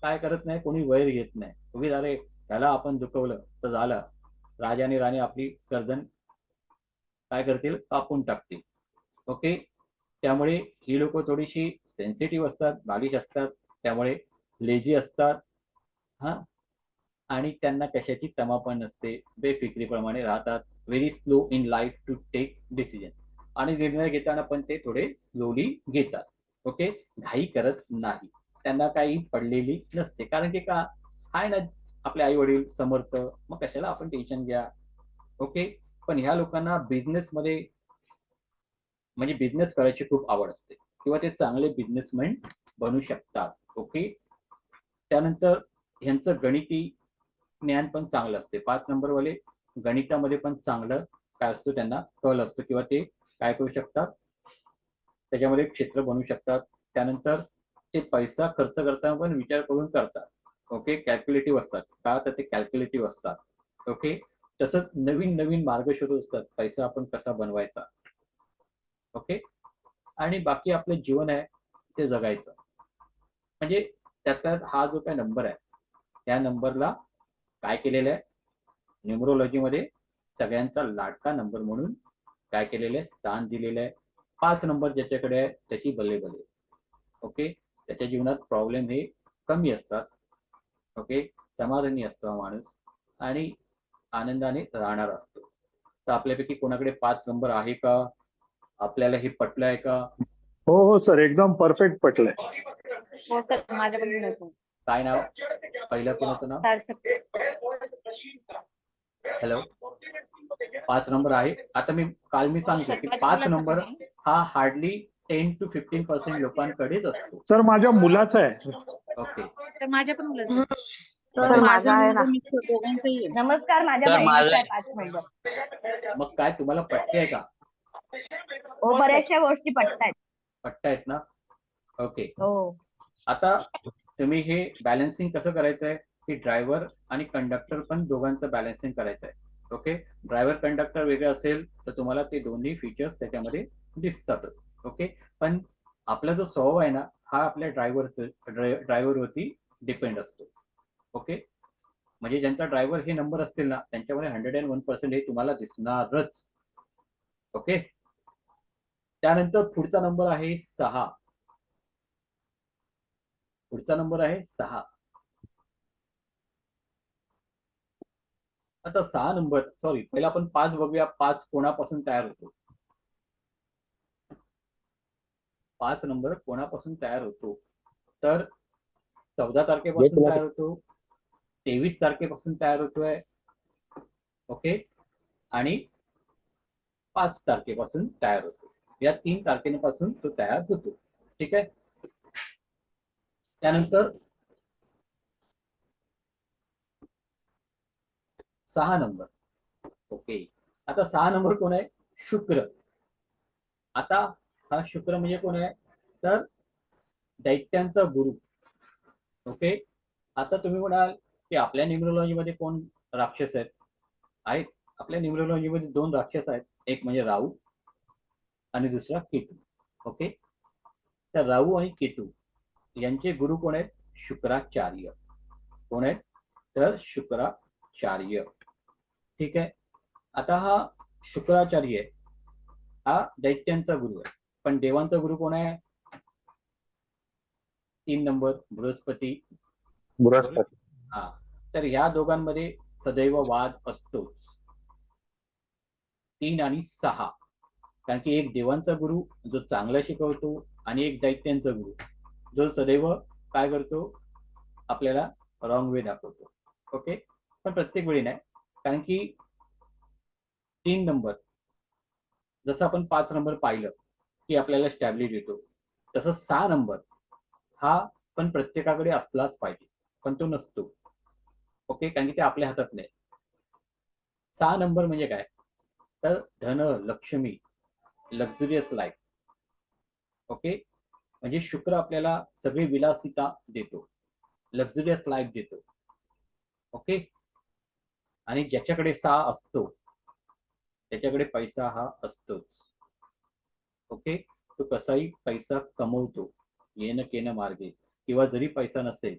काय करत नाही, कोणी वैर घेत नाही. उगीच अरे त्याला आपण दुखवलं तर झालं, राजा आणि राणी आपली गर्दन काय करतील, कापून टाकतील. ओके, त्यामुळे ही लोक थोडीशी सेन्सिटिव्ह असतात, बालिश असतात, त्यामुळे लेझी असतात. हा, आणि त्यांना कशाची तमा पण नसते, बेफिक्रीप्रमाणे राहतात. Very slow in life to take decision, आणि निर्णय घेताना पण ते थोडे स्लोली घेतात. ओके, घाई करत नाही, त्यांना काही पडलेली नसते, कारण की का आहे ना आपले आई वडील समर्थ, मग कशाला आपण टेन्शन घ्या. ओके, पण ह्या लोकांना बिझनेस मध्ये म्हणजे बिझनेस करायची खूप आवड असते, किंवा ते चांगले बिझनेसमॅन बनू शकतात. ओके, त्यानंतर ह्यांचं गणिती ज्ञान पण चांगलं असते. 5 नंबरवाले गणितामध्ये पण चांगलं काय असतो, त्यांना कल असतो, किंवा ते काय करू शकतात, त्याच्यामध्ये क्षेत्र बनवू शकतात. त्यानंतर ते पैसा खर्च करताना पण विचार करून करतात. ओके, कॅल्क्युलेटिव्ह असतात का, तर ते कॅल्क्युलेटिव्ह असतात. ओके, तसंच नवीन नवीन मार्ग शोधत असतात, पैसा आपण कसा बनवायचा. ओके, आणि बाकी आपलं जीवन आहे ते जगायचं. म्हणजे त्यातला हा जो काय नंबर आहे, त्या नंबरला काय केलेलं आहे, न्यूमरोलॉजीमध्ये सगळ्यांचा लाडका नंबर म्हणून काय केलेलं आहे, स्थान दिलेलं आहे. 5 नंबर ज्याच्याकडे आहे त्याची भले भले. ओके, त्याच्या जीवनात प्रॉब्लेम हे कमी असतात. ओके, समाधानी असतो हा माणूस आणि आनंदाने राहणार असतो. तर आपल्यापैकी कोणाकडे 5 नंबर आहे का, आपल्याला हे पटलं आहे का? हो हो सर, एकदम परफेक्ट पटलंय. हो सर, माझ्याकडून होतो. काय नाव, पहिलं कोणाचं नाव? हॅलो, 5 नंबर आहे. आता काल मी सांगतो की 5 नंबर हा हार्डली 10 to 15% लोकांकडेच असतो. सर माझ्या मुलाचा आहे. ओके, तर माझ्या पण मुलाचं. तर माझा आहे ना. दोघांचंही आहे. नमस्कार, माझ्या तर बहिणीचा माझं- आहे 5 नंबर. मग काय तुम्हाला पटते का? हो, बऱ्याचशा गोष्टी पटतायत. पटतायत ना. ओके, हो, आता तुम्ही हे बॅलन्सिंग कसं करायचं आहे, की ड्रायव्हर आणि कंडक्टर पण दोघांचं बॅलन्सिंग करायचं आहे. ओके, ड्रायव्हर कंडक्टर वेगळं असेल तर तुम्हाला ते दोन्ही फीचर्स त्याच्यामध्ये दिसतातच. ओके, पण आपला जो स्वभाव आहे ना, हा आपल्या ड्रायव्हरवरती डिपेंड असतो. ओके, म्हणजे ज्यांचा ड्रायव्हर हे नंबर असतील ना, त्यांच्यामध्ये 101% हे तुम्हाला दिसणारच. ओके, त्यानंतर पुढचा नंबर आहे 6. पुढचा नंबर आहे 6. आता 6 नंबर, सॉरी, पहिला आपण 5 बघूया. 5 कोणापासून तयार होतो. 5 नंबर कोणापासून तयार होतो? तर 14 तारखेपासून तयार होतो, 23 तारखेपासून तयार होतोय, ओके, आणि 5 तारखेपासून तयार होतो. या 3 तारखेपासून तो तयार होतो. ठीक आहे. त्यानंतर 6 नंबर. ओके, आता 6 नंबर कोण आहे? शुक्र. आता हा शुक्र म्हणजे कोण आहे? तर दैत्यांचा गुरु. ओके, आता तुम्ही म्हणाल की आपल्या न्यूमरोलॉजी मध्ये कोण राक्षस आहेत? आपल्या न्यूमरोलॉजी मध्ये 2 राक्षस आहेत, एक म्हणजे राहू आणि दुसरा केतू. ओके, तर राहू आणि केतू यांचे गुरु कोण आहेत? शुक्राचार्य. कोण आहेत? तर शुक्राचार्य. ठीक आहे. आता हा शुक्राचार्य हा दैत्यांचा गुरु आहे, पण देवांचा गुरु कोण आहे? 3 नंबर बृहस्पती. हा, तर ह्या दोघांमध्ये सदैव वाद असतोच. 3 आणि 6, कारण की एक देवांचा गुरु जो चांगला शिकवतो आणि एक दैत्यांचा गुरु जो सदैव काय करतो? आपल्याला रॉंग वे दाखवतो. ओके, पण प्रत्येक वेळी नाही, कारण की 3 नंबर जसं आपण 5 नंबर पाहिलं की आपल्याला स्टॅबिलिटी येतो, तसं 6 नंबर हा पण प्रत्येकाकडे असलाच पाहिजे, पण तो नसतो. ओके, कारण की ते आपल्या हातात नाही. 6 नंबर म्हणजे काय? तर धन, लक्ष्मी, लक्झरियस लाईफ. ओके, म्हणजे शुक्र आपल्याला सगळी विलासिता देतो, लक्झरियस लाईफ देतो. ओके, आणि ज्याच्याकडे 6 असतो त्याच्याकडे पैसा हा असतोच. ओके, तो कसाही पैसा कमवतो, येणं केणं मार्गे, किंवा जरी पैसा नसेल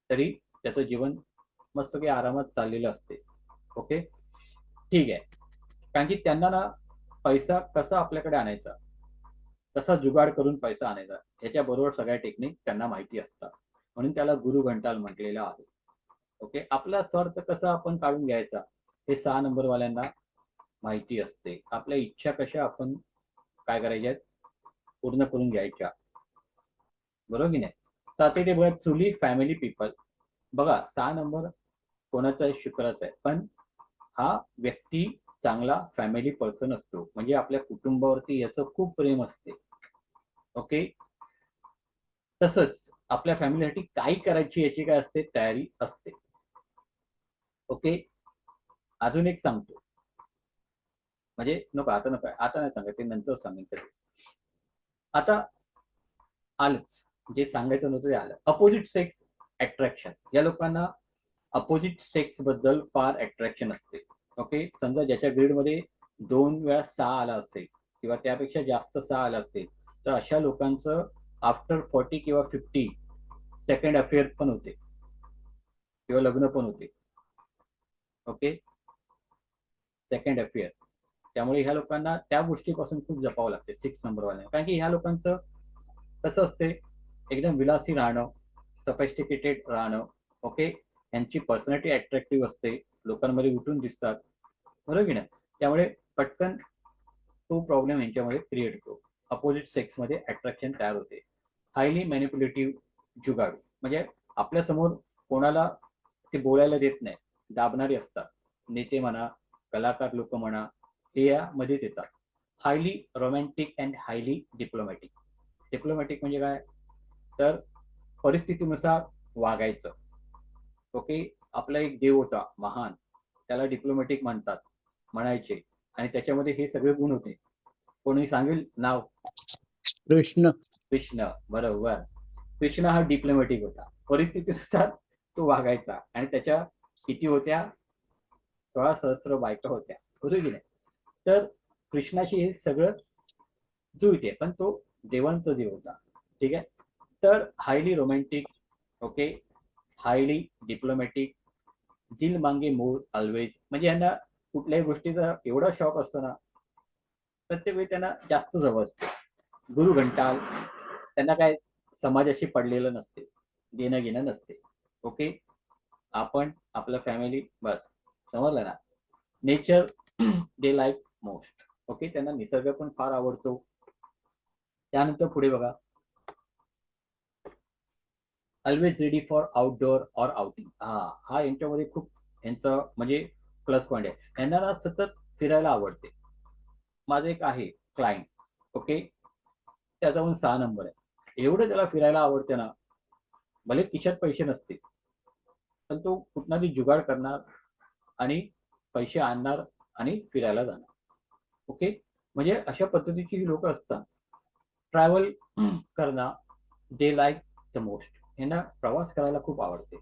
तरी त्याचं जीवन मस्त काही आरामात चाललेलं असते. ओके, ठीक आहे. कारण की त्यांना ना पैसा कसा आपल्याकडे आणायचा, कसा जुगाड करून पैसा आणायचा, ह्याच्याबरोबर सगळ्या टेक्निक त्यांना माहिती असतात, म्हणून त्याला गुरु घंटाल म्हटलेलं आहे. ओके, आपला स्वार्थ कसा आपण काढून घ्यायचा हे 6 नंबर वाल्यांना माहिती असते. आपल्या इच्छा कशा आपण काय करायच्या पूर्ण करून घ्यायच्या, बरोबर की नाही? तर आता ते बघा, ट्रुली फॅमिली पीपल. बघा 6 नंबर कोणाचा आहे? शुक्राचा आहे, पण हा व्यक्ती चांगला फॅमिली पर्सन असतो, म्हणजे आपल्या कुटुंबावरती याचं खूप प्रेम असते. ओके, तसंच आपल्या फॅमिलीसाठी काय करायची याची काय असते? तयारी असते. ओके, अजून एक सांगतो, म्हणजे नको आता नाही सांगत, ते नंतर सांगेन कधी. आता आलंच जे सांगायचं नव्हतं ते आलं. Opposite sex attraction. या लोकांना अपोजिट सेक्स बद्दल फार अट्रॅक्शन असते. ओके, समजा ज्याच्या ग्रीडमध्ये 2 वेळा 6 आला असेल किंवा त्यापेक्षा जास्त 6 आला असेल, तर अशा लोकांचं आफ्टर 40 किंवा 50 सेकंड अफेअर पण होते किंवा लग्न पण होते. Okay, second affair. त्यामुळे ह्या लोकांना त्या गोष्टीपासून खूप जपावं लागते 6 नंबर वाल्यांना, कारण की ह्या लोकांचं कसं असते? एकदम विलासी राहणं, सफेस्टिकेटेड राहणं. ओके, यांची पर्सनॅलिटी अट्रॅक्टिव्ह असते, लोकांमध्ये उठून दिसतात, बरोबर की नाही? त्यामुळे पटकन तो प्रॉब्लेम यांच्यामध्ये क्रिएट होतो. अपोजिट सेक्स मध्ये अट्रॅक्शन तयार होते. हायली मॅनिप्युलेटिव्ह, जुगाडू, म्हणजे आपल्या समोर कोणाला ते बोलायला देत नाही, दाबणारे असतात. नेते म्हणा, कलाकार लोक म्हणा, हे यामध्येच येतात. Highly romantic and highly diplomatic. Diplomatic म्हणजे काय? तर परिस्थितीनुसार वागायचं. ओके, आपला एक देव होता महान, त्याला डिप्लोमॅटिक म्हणतात, म्हणायचे, आणि त्याच्यामध्ये हे सगळे गुण होते. कोणी सांगेल नाव? कृष्ण. कृष्ण, बरोबर. कृष्ण हा डिप्लोमॅटिक होता, परिस्थितीनुसार तो वागायचा, आणि त्याच्या किती होत्या? 16 सहस्र बायका होत्या, बरोबर की नाही? तर कृष्णाशी हे सगळं जुळते, पण तो देवांचा देव होता. ठीक आहे, तर highly romantic. Okay, highly diplomatic, दिल मांगे मोर ऑलवेज, म्हणजे यांना कुठल्याही गोष्टीचा एवढा शॉक असतो ना, प्रत्येक वेळी त्यांना जास्त जवळ असते. गुरु घंटाल, त्यांना काय समाजाशी पडलेलं नसते, देणं घेणं नसते. ओके, आपण आपलं फॅमिली, बस, समजलं ना? नेचर दे लाईक मोस्ट. ओके, त्यांना निसर्ग पण फार आवडतो. त्यानंतर पुढे बघा, always ready for outdoor or outing. हा यांच्यामध्ये खूप यांचं म्हणजे प्लस पॉईंट आहे. यांना ना सतत फिरायला आवडते. माझं एक आहे क्लायंट, ओके, त्याचा पण 6 नंबर आहे. एवढं त्याला फिरायला आवडते ना, भले खिशात पैसे नसतील पण तो कुठला तरी जुगाड करणार आणि पैसे आणणार आणि फिरायला जाणार. ओके, म्हणजे अशा पद्धतीची ही लोक असतात. ट्रॅव्हल करणं दे लाईक द मोस्ट. यांना प्रवास करायला खूप आवडते.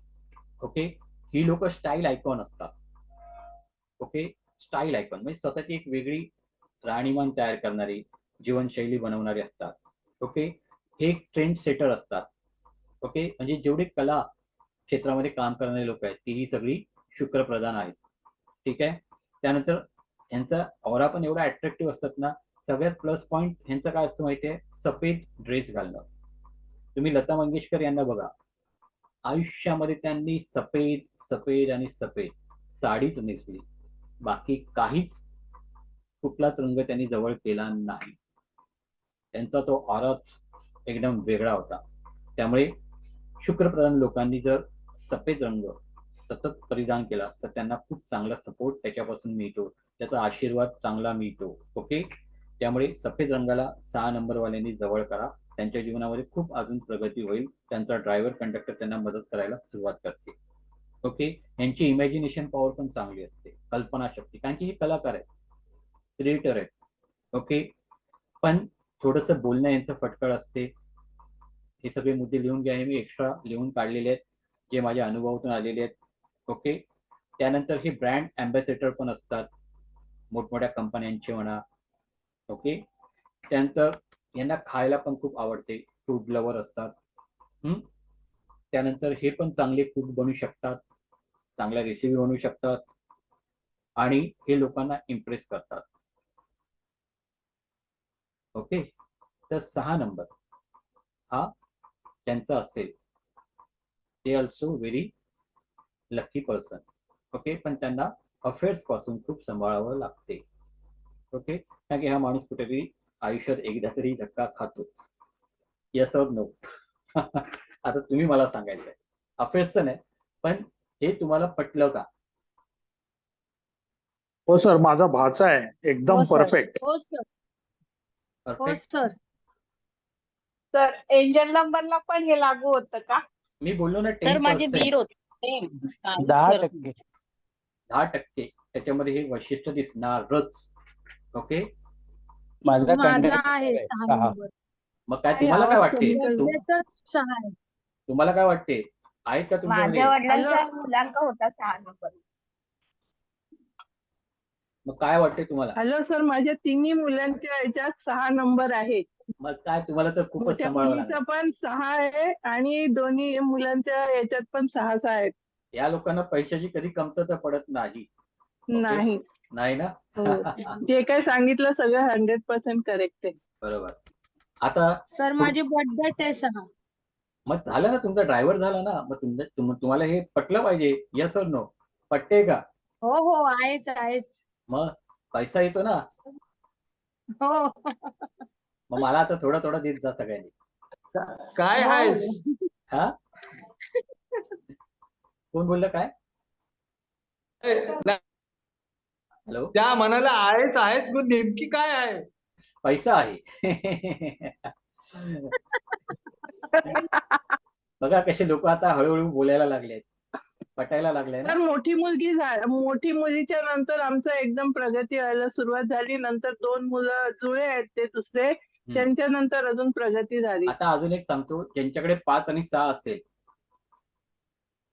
ओके, ही लोक स्टाईल आयकॉन असतात. ओके, स्टाईल आयकॉन म्हणजे स्वतःची एक वेगळी राहणीमान तयार करणारी, जीवनशैली बनवणारी असतात. ओके, हे एक ट्रेंड सेटर असतात. ओके, म्हणजे जेवढे कला क्षेत्रामध्ये काम करणारे लोक आहेत ती ही सगळी शुक्रप्रधान आहेत. ठीक आहे. त्यानंतर ह्यांचा ऑरा पण एवढा अट्रॅक्टिव्ह असतात ना. सगळ्यात प्लस पॉईंट ह्यांचं काय असतं माहितीये, सफेद ड्रेस घालणं. तुम्ही लता मंगेशकर यांना बघा, आयुष्यामध्ये त्यांनी सफेद सफेद आणि सफेद साडीच नेसली, बाकी काहीच कुठलाच रंग त्यांनी जवळ केला नाही. त्यांचा तो ऑराच एकदम वेगळा होता. त्यामुळे शुक्रप्रधान लोकांनी जर सफेद रंग सतत परिधान केला तर त्यांना खूप चांगला सपोर्ट त्याच्यापासून मिळतो, त्याचा आशीर्वाद चांगला मिळतो. ओके, त्यामुळे सफेद रंगाला 6 नंबरवाल्यांनी जवळ करा. त्यांच्या जीवनामध्ये खूप अजून प्रगती होईल. त्यांचा ड्रायव्हर कंडक्टर त्यांना मदत करायला सुरुवात करते. ओके, यांची इमॅजिनेशन पॉवर पण चांगली असते, कल्पनाशक्ती, कारण की हे कलाकार आहेत, क्रिएटर आहेत. ओके, पण थोडंसं बोलणं यांचं फटकळ असते. हे सगळे मुद्दे लिहून घ्या, हे मी एक्स्ट्रा लिहून काढलेले आहेत जे माझ्या अनुभवातून आलेले आहेत. ओके, त्यानंतर हे ब्रँड अँबॅसेडर पण असतात मोठमोठ्या कंपन्यांचे म्हणा. ओके, त्यानंतर यांना खायला पण खूप आवडते, फूड लवर असतात. त्यानंतर हे पण चांगले कुक बनू शकतात, चांगल्या रेसिपी बनवू शकतात आणि हे लोकांना इम्प्रेस करतात. ओके, तर 6 नंबर हा त्यांचा असेल. ते also very lucky person. Okay, पण त्यांना अफेअर्स पासून खूप सांभाळावं लागते. ओके, कारण की हा माणूस कुठेतरी आयुष्यात एकदा तरी धक्का खातो. येस और नो? आता तुम्ही मला सांगायचंय, अफेअर्सचं नाही पण हे तुम्हाला पटलं का? हो सर, माझा भाचा आहे एकदम परफेक्ट. हो सर. हो परफेक्ट. सर. तर एंजल नंबरला पण हे लागू होतं का? मी बोललो ना सर माझे 10%. दीर होते 10%. 10% त्याच्यामध्ये हे वैशिष्ट्य दिसणारच. ओके, माझा माझा कंडक्टर आहे आहे 6 6. नंबर. मग काय तुम्हाला काय वाटते? त्याचाच 6 आहे. तुम्हाला काय वाटते? आहेत का तुमच्यामध्ये? माझ्या वडिलांचा मुलांक होता 6 नंबर. मग काय वाटते तुम्हाला? हॅलो सर, माझ्या तिन्ही मुलांच्या याच्यात 6 नंबर आहेत. मग काय तुम्हाला तर खूपच मोठ्या सांभाळावं मुलीचा लागेल. पण 6 आहे आणि दोन्ही मुलांच्या याच्यात पण 6 आहेत. या लोकांना पैशाची कधी कमतरता पडत नाही. नाही. नाही ना? हो. जे काय सांगितलं सगळं 100% करेक्ट आहे. बरोबर. आता सर माझी बर्थडेट आहे 6. मग झालं ना, तुमचा ड्रायव्हर झाला ना. मग तुम्हाला हे पटलं पाहिजे. येस और नो? पटते का? हो हो, आहेच आहेच. मग पैसा येतो ना. हो. मग मला आता थोडा थोडा देत जा सगळ्यांनी. काय आहेस? हा, कोण बोललं काय? हॅलो, त्या म्हणाला आहेच आहेत, मग नेमकी काय आहे? पैसा आहे. बघा कसे लोक आता हळूहळू बोलायला लागलेत, पटायला लागले ना. तर मोठी मुलीच्या नंतर आमचं एकदम प्रगती व्हायला सुरुवात झाली. नंतर 2 मुलं जुळे आहेत ते दुसरे, त्यांच्या नंतर अजून प्रगती झाली. आता अजून एक सांगतो, ज्यांच्याकडे 5 आणि 6 असेल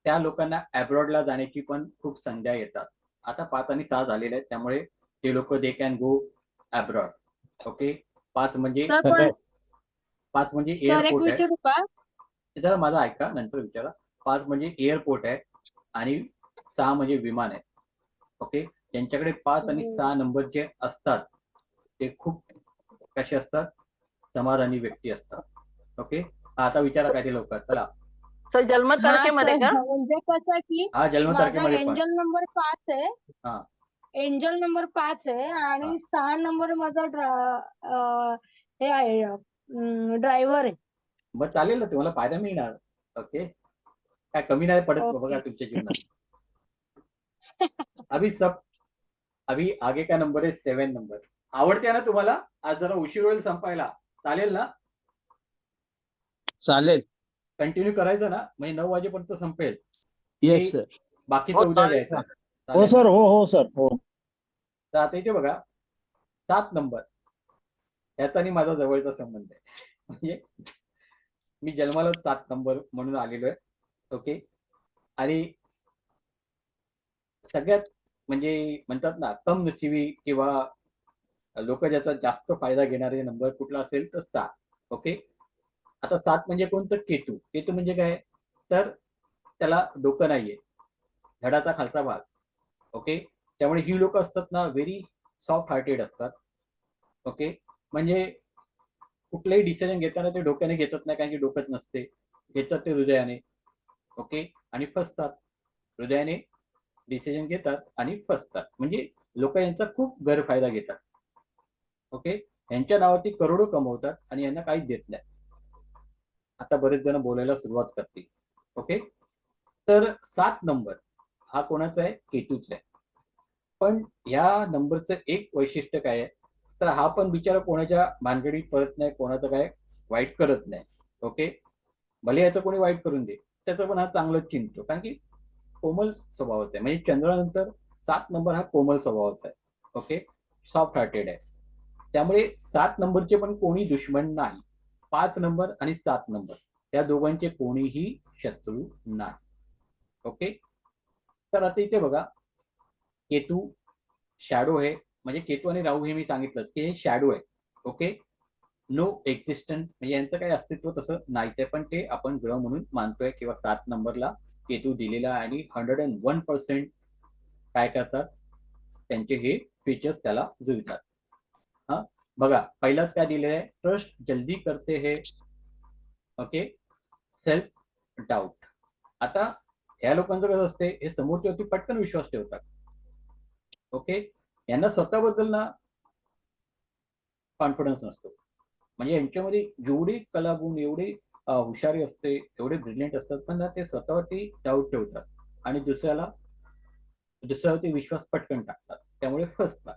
त्या लोकांना अब्रॉडला जाण्याची पण खूप संध्या येतात. आता 5 आणि 6 झालेले आहेत, त्यामुळे ते लोक they can go abroad. Okay, 5 म्हणजे सर एक एअरपोर्ट आहे. विचारू का? जरा माझा ऐका, नंतर विचारा. 5 म्हणजे एअरपोर्ट आहे आणि 6 म्हणजे विमान आहे. ओके, ज्यांच्याकडे 5 आणि 6 नंबर जे असतात ते खूप कसे असतात, समाधानी व्यक्ती असतात. ओके, आता विचारा काय ते लोक. चला, सर जन्मतारखेमध्ये का? म्हणजे कसं की हा माझा जन्मतारखेमध्ये पण. एंजल नंबर 5 आहे. हा, एंजल नंबर 5 आहे आणि 6 नंबर माझा हे आहे ड्रायव्हर आहे. मग चालेल ना, तुम्हाला फायदा मिळणार. ओके, काय कमी नाही पडत ओके. बघा तुमच्या जीवनात. अभी आगे का नंबर आहे 7 नंबर. आवडते ना तुम्हाला? आज जरा उशीर होईल संपायला, चालेल ना? चालेल. कंटिन्यू करायचं ना, म्हणजे 9 वाजेपर्यंत संपेल. Yes sir. बाकीचं हो, उद्या चालेल द्यायचं. हो चालेल सर, ना? हो सर, हो. तर आता इथे बघा 7 नंबर, याचा आणि माझा जवळचा संबंध आहे. म्हणजे मी जन्मालाच 7 नंबर म्हणून आलेलो आहे. ओके, आणि सगळ्यात म्हणजे म्हणतात ना कमनशिबी किंवा लोक ज्याचा जास्त फायदा घेणारे नंबर कुठला असेल तर 7. ओके, आता 7 म्हणजे कोणतं? केतू. केतू म्हणजे काय? तर त्याला डोकं नाहीये, धडाचा खालचा भाग. ओके, त्यामुळे ही लोक असतात ना व्हेरी सॉफ्ट हार्टेड असतात. ओके, म्हणजे कुठलंही डिसिजन घेताना ते डोक्याने घेतच नाही, कारण की डोकंच नसते. घेतात ते हृदयाने. ओके, आणि फसतात. हृदयाने डिसिजन घेतात आणि फसतात. म्हणजे लोक यांचा खूप गैरफायदा घेतात. ओके, यांच्या नावावरती करोडो कमवतात आणि यांना काहीच देत नाही. आता बरेच जण बोलायला सुरुवात करतील. ओके, तर 7 नंबर हा कोणाचा आहे? केतूचा आहे. पण या नंबरचं एक वैशिष्ट्य काय आहे? तर हा पण बिचारा कोणाच्या भानगडीत पडत नाही, कोणाचं काय वाईट करत नाही. ओके, भले याचं कोणी वाईट करून दे, त्याचं पण हा चांगलंच चिंततो, कारण की कोमल स्वभावाचा आहे. म्हणजे चंद्रानंतर 7 नंबर हा कोमल स्वभावाचा आहे. ओके, सॉफ्ट हार्टेड आहे. त्यामुळे 7 नंबरचे पण कोणी दुश्मन नाही. 5 नंबर आणि 7 नंबर या दोघांचे कोणीही शत्रू नाही. ओके, तर आता इथे बघा केतू शॅडो आहे. म्हणजे केतू आणि राहू हे मी सांगितलंच की हे शॅडो आहे. ओके, नो एक्झिस्टन्स, म्हणजे यांचं काही अस्तित्व तसं नाहीच आहे, पण ते आपण ग्रह म्हणून मानतोय किंवा 7 नंबरला केतू दिलेला आहे आणि 101% काय करतात? त्यांचे हे फीचर्स त्याला जुळतात. हा बघा, पहिलाच काय दिलेलं आहे? ट्रस्ट जल्दी करते हे. Okay, self doubt. आता ह्या लोकांचं कसं असते, हे समोरच्यावरती पटकन विश्वास ठेवतात. ओके, यांना स्वतःबद्दल ना कॉन्फिडन्स नसतो. म्हणजे यांच्यामध्ये जेवढी कलागुण, एवढी हुशारी असते, एवढे ब्रिलियंट असतात, पण ना ते स्वतःवरती डाऊट ठेवतात आणि दुसऱ्यावरती विश्वास पटकन टाकतात, त्यामुळे फसतात.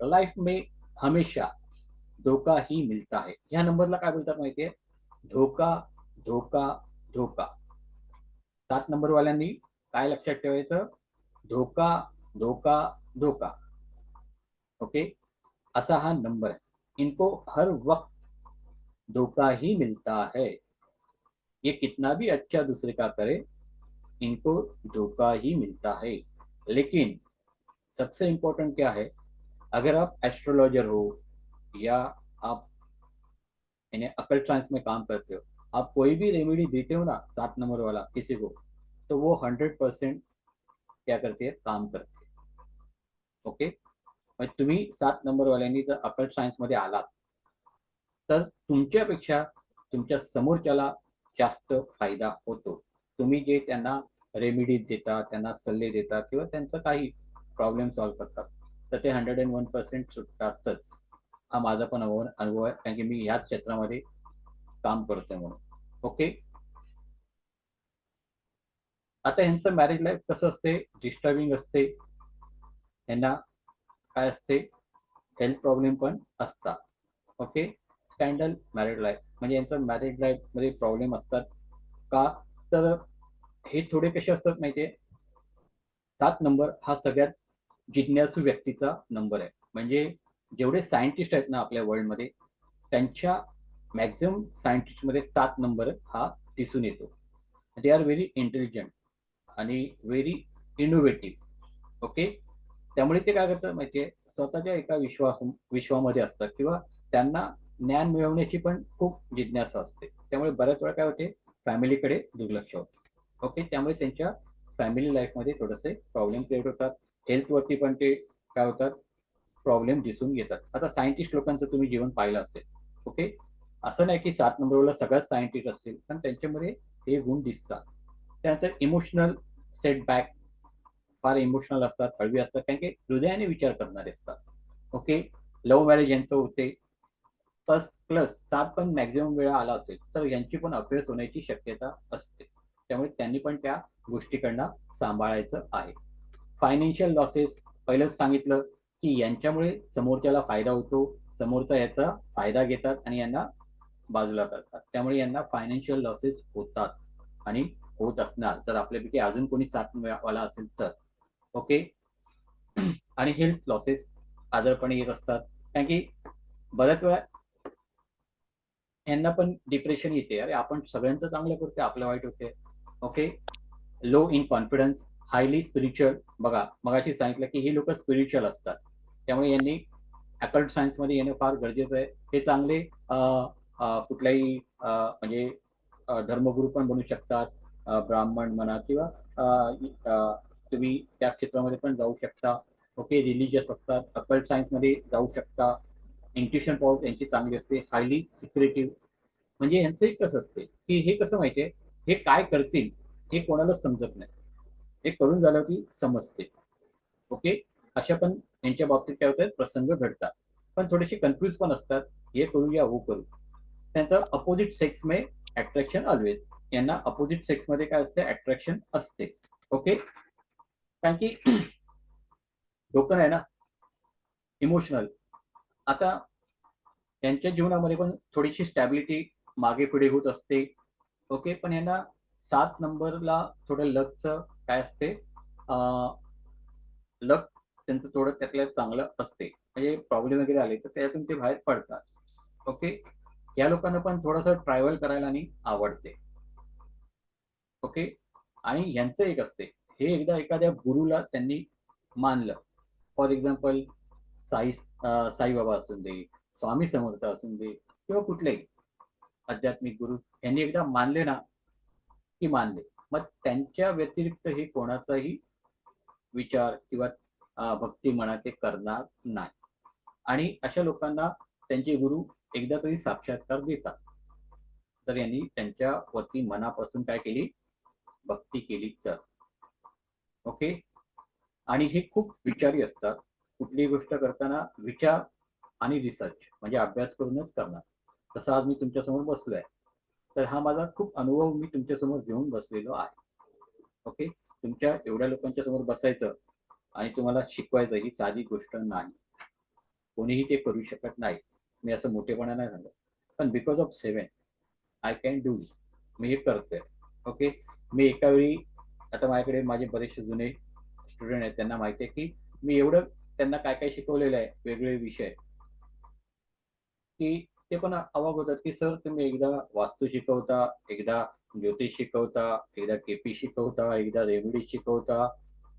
लाईफ में हमेशा धोका ही मिलता है. ह्या नंबरला काय बोलतात माहितीये? धोका, धोका, धोका. 7 नंबर वाल्यांनी काय लक्षात ठेवायचं? धोका, धोका, धोका. ओके, असा हा नंबर आहे. इनको हर वक्त धोका ही मिलता है. ये कितना भी अच्छा दूसरे का करे, इनको धोका ही मिलता है. लेकिन सबसे इंपॉर्टेंट क्या है? अगर आप एस्ट्रोलॉजर हो या आप यानी अकल्ट साइंस में काम करते हो, आप कोई भी रेमेडी देते हो ना 7 नंबर वाला किसी को, तो वो 100% क्या करते हैं? काम करते हैं. ओके, मग तुम्ही 7 नंबर वाल्यांनी जर अकल्ट सायन्स मध्ये आलात तर तुमच्यापेक्षा तुमच्या समोरच्याला जास्त फायदा होतो. तुम्ही जे त्यांना रेमेडीज देता, त्यांना सल्ले देता किंवा त्यांचा काही प्रॉब्लेम सॉल्व्ह करतात, तर ते 101% सुटतातच. हा माझा पण अनुभव आहे, कारण की मी याच क्षेत्रामध्ये काम करतोय म्हणून. ओके, आता ह्यांचं मॅरेज लाईफ कसं असते? डिस्टर्बिंग असते. यांना काय असते? हेल्थ प्रॉब्लेम पण असतात. ओके, स्कॅन्डल मॅरिड लाईफ, म्हणजे यांचं मॅरिड लाईफ मध्ये प्रॉब्लेम असतात. का? तर हे थोडे कसे असतात माहितीये? 7 नंबर हा सगळ्यात जिज्ञासू व्यक्तीचा नंबर आहे. म्हणजे जेवढे सायंटिस्ट आहेत ना आपल्या वर्ल्ड मध्ये, त्यांच्या मॅक्झिमम सायंटिस्ट मध्ये 7 नंबर हा दिसून येतो. दे आर व्हेरी इंटेलिजंट आणि व्हेरी इनोव्हेटिव्ह. ओके, त्यामुळे ते काय करतात माहितीये? स्वतःच्या एका विश्वामध्ये असतात किंवा त्यांना ज्ञान मिळवण्याची पण खूप जिज्ञासा असते. त्यामुळे बऱ्याच वेळा काय होते? फॅमिलीकडे दुर्लक्ष होते. ओके, त्यामुळे त्यांच्या फॅमिली लाईफमध्ये थोडेसे प्रॉब्लेम क्रिएट होतात. हेल्थवरती पण ते काय होतात? प्रॉब्लेम दिसून येतात. आता सायंटिस्ट लोकांचं तुम्ही जीवन पाहिलं असेल. ओके, असं नाही की 7 नंबरला सगळ्याच सायंटिस्ट असतील, पण त्यांच्यामध्ये हे गुण दिसतात. त्यानंतर इमोशनल सेटबॅक, फार इमोशनल असतात, हळवी असतात, कारण की हृदयाने विचार करणारे असतात. ओके, लव्ह मॅरेज यांचं होते. प्लस 7 पण मॅक्झिमम वेळा आला असेल तर यांची पण अफेअर्स होण्याची शक्यता असते. त्यामुळे त्यांनी पण त्या गोष्टीकडनं सांभाळायचं आहे. फायनान्शियल लॉसेस पहिलंच सांगितलं की यांच्यामुळे समोरच्याला फायदा होतो, समोरचा याचा फायदा घेतात आणि यांना बाजूला करतात. त्यामुळे यांना फायनान्शियल लॉसेस होतात आणि होत असणार जर आपल्यापैकी अजून कोणी 7 वाला असेल तर. ओके. आणि हेल्थ लॉसेस आजारपणे येत असतात, कारण की बऱ्याच वेळा यांना पण डिप्रेशन येते, अरे आपण सगळ्यांचं चांगलं करतोय आपलं वाईट होते. Okay. Low in confidence, highly spiritual. बघा मगाशी सांगितलं की हे लोक स्पिरिच्युअल असतात, त्यामुळे यांनी अकल्ट सायन्स मध्ये येणं फार गरजेचं आहे. हे चांगले कुठल्याही म्हणजे धर्मगुरू पण बनू शकतात, ब्राह्मण म्हणा किंवा तुम्ही त्या क्षेत्रामध्ये पण जाऊ शकता. ओके. रिलिजियस असतात, अकल्ट सायन्स मध्ये जाऊ शकता. इंट्युशन पॉवर यांची चांगली असते, हायली सिक्युरिटिव्ह. म्हणजे यांचं एक कसं असते की हे कसं माहितीये, हे काय करतील हे कोणालाच समजत नाही, हे करून झालं की समजते. ओके. अशा पण यांच्या बाबतीत काय होतात प्रसंग घडतात, पण थोडेसे कन्फ्युज पण असतात, हे करू या वो करू. त्यानंतर अपोजिट सेक्स में अट्रॅक्शन ऑलवेज. यांना अपोजिट सेक्स मध्ये काय असते अट्रॅक्शन असते. ओके. कारण की डोकं आहे ना इमोशनल. आता त्यांच्या जीवनामध्ये पण थोडीशी स्टॅबिलिटी मागे पुढे होत असते. ओके. पण यांना 7 नंबरला थोडं लकचं काय असते, लक त्यांचं थोडं त्यातल्या चांगलं असते, म्हणजे प्रॉब्लेम वगैरे आले तर त्यातून ते बाहेर पडतात. ओके. या लोकांना पण थोडंसं ट्रॅव्हल करायला आणि आवडते. ओके. आणि यांचं एक असते, हे एकदा एखाद्या गुरुला त्यांनी मानलं, फॉर एक्झाम्पल साईबाबा असून दे, स्वामी समर्थ असून दे किंवा कुठलेही आध्यात्मिक गुरु, यांनी एकदा मानले ना की मानले, मग त्यांच्या व्यतिरिक्त हे कोणाचाही विचार किंवा भक्ती म्हणा ते करणार नाही. आणि अशा लोकांना त्यांचे गुरु एकदा तरी साक्षात्कार देतात तर यांनी त्यांच्यावरती मनापासून काय केली, भक्ती केली तर. ओके. आणि हे खूप विचारी असतात, कुठलीही गोष्ट करताना विचार आणि रिसर्च म्हणजे अभ्यास करूनच करणार. तसा आज मी तुमच्यासमोर बसलोय तर हा माझा खूप अनुभव मी तुमच्यासमोर घेऊन बसलेलो आहे. ओके. तुमच्या एवढ्या लोकांच्या समोर बसायचं आणि तुम्हाला शिकवायचं ही साधी गोष्ट नाही, कोणीही ते करू शकत नाही. मी असं मोठेपणा नाही सांगत, पण because of 7 I can do. मी हे करतोय. ओके. मी एका वेळी, आता माझ्याकडे माझे बरेचसे जुने स्टुडंट आहेत, त्यांना माहिती आहे की मी एवढं त्यांना काय काय शिकवलेलं आहे वेगवेगळे विषय, की ते पण अवाक होतात की सर तुम्ही एकदा वास्तू शिकवता, एकदा ज्योतिष शिकवता, एकदा केपी शिकवता, एकदा रेमेडी शिकवता,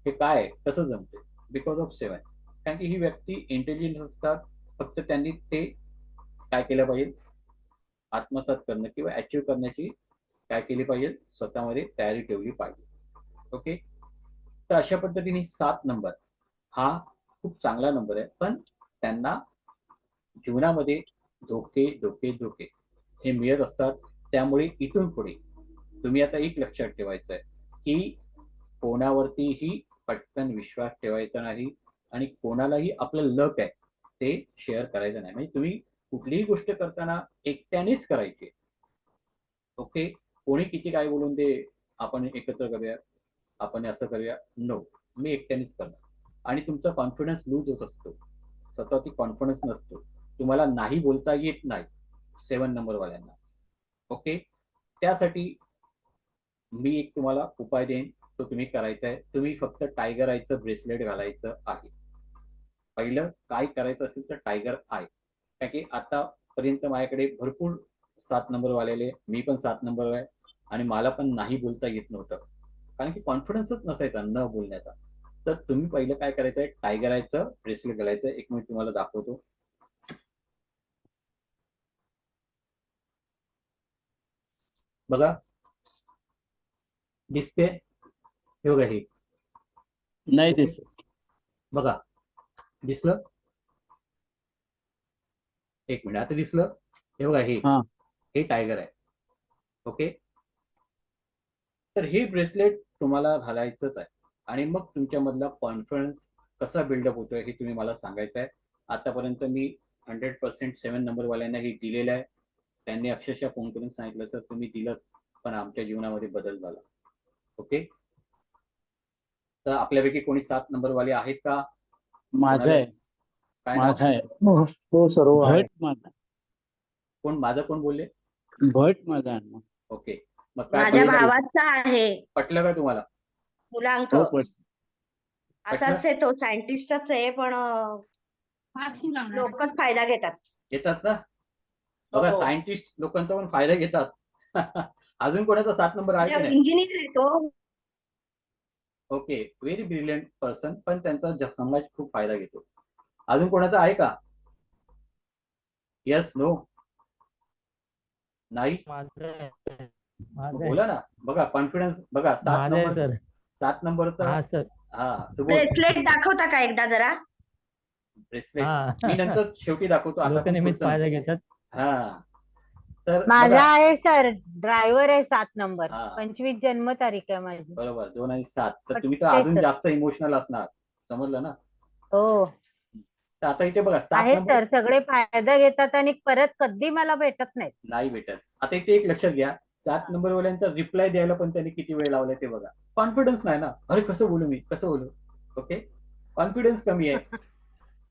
हे काय कसं जमते. Because of 7. कारण की ही व्यक्ती इंटेलिजन्स असतात, फक्त त्यांनी ते काय केलं पाहिजे, आत्मसात करणं किंवा अचीव्ह करण्याची काय केली पाहिजे, स्वतःमध्ये तयारी ठेवली पाहिजे. ओके. तर अशा पद्धतीने 7 नंबर हा खूप चांगला नंबर आहे, पण त्यांना जीवनामध्ये धोके धोके धोके हे मिळत असतात. त्यामुळे इथून पुढे तुम्ही आता एक लक्षात ठेवायचं आहे की कोणावरतीही पटकन विश्वास ठेवायचा नाही आणि कोणालाही आपलं लक आहे ते शेअर करायचं नाही. म्हणजे तुम्ही कुठलीही गोष्ट करताना एकट्यानेच करायची. ओके. कोणी किती काय बोलून दे, आपण एकत्र करूया, आपण असं करूया, नो, मी एकट्यानेच करणार. आणि तुमचा कॉन्फिडन्स लूज होत असतो, स्वतःवरती कॉन्फिडन्स नसतो, तुम्हाला नाही बोलता येत नाही 7 नंबर वाल्यांना. ओके. त्यासाठी मी एक तुम्हाला उपाय देईन, तो तुम्ही करायचा आहे. तुम्ही फक्त टायगर आयचं ब्रेसलेट घालायचं आहे. पहिलं काय करायचं असेल तर टायगर आय, कारण की आतापर्यंत माझ्याकडे भरपूर 7 नंबर वालेले, मी पण 7 नंबर आहे आणि मला पण नाही बोलता येत नव्हतं, कारण की कॉन्फिडन्सच नसायचा न बोलण्याचा. तर तुम्ही पहिलं काय करायचं आहे, टायगर आयचं ब्रेसलेट घालायचं. एक मिनिट तुम्हाला दाखवतो. बघा दिसते, हे बघा, हे नाही दिसत. बघा दिसलं, एक मिनिट, आता दिसलं, हे बघा, हे टायगर आहे. ओके. तर हे ब्रेसलेट तुम्हाला घालायचंच आहे आणि मग तुमच्यामधला कॉन्फिडन्स कसा बिल्डअप होतोय हे तुम्ही मला सांगायचं आहे. आतापर्यंत मी 100% 7 नंबरवाल्यांना हे दिलेलं आहे. त्यांनी अक्षरशः फोन करून सांगितलं सर तुम्ही दिलं पण आमच्या जीवनामध्ये बदल झाला. ओके, तर आपल्यापैकी कोणी 7 नंबरवाले आहेत का? माझं आहे. काय नाव? माझा आहे. हो सर्व आहे. भट माझा. कोण माझं कोण बोलले? भट माझा आहे ना. ओके, मग काय माझ्या पटलं? भावाचा आहे पटलं का तुम्हाला? मुलांक. हो पण असाच आहे तो, सायंटिस्टच आहे पण लोकच फायदा घेतात. घेतात ना? बघा हो. सायंटिस्ट लोकांचा पण फायदा घेतात. अजून कोणाचा 7 नंबर आहे की नाही? इंजिनियर आहे तो. ओके, व्हेरी ब्रिलियंट पर्सन, पण त्यांचा समाज खूप फायदा घेतो. अजून कोणाचा आहे का? यस नो नाही? माझं आहे. माझं आहे. बोला ना. बघा कॉन्फिडन्स बघा. 7 माझं आहे नंबर सर. 7 नंबरचा. हा सर. हा सुबोध ब्रेसलेट दाखवता का एकदा जरा? ब्रेसलेट हा. मी नंतर शेवटी दाखवतो. आता लोक पण नेहमीच पुढचं फायदा नको. घेतात. हा, तर माझा बघा आहे सर, ड्रायव्हर आहे 7 नंबर. हा 25 जन्मतारीख आहे माझी. बरोबर 2 आणि 7. तर तुम्ही तर पटते अजून सर. जास्त इमोशनल असणार. समजलं ना? हो तर आता इथे बघा 7 आहे नंबर सर, सगळे फायदा घेतात आणि परत कधी मला भेटत नाहीत. नाही भेटत. आता इथे एक लक्षात घ्या, 7 नंबरवाल्यांचा रिप्लाय द्यायला पण त्यांनी किती वेळ लावलाय ते बघा. कॉन्फिडन्स नाही ना. अरे कसं बोलू मी, कसं बोलू? ओके, कॉन्फिडन्स कमी आहे.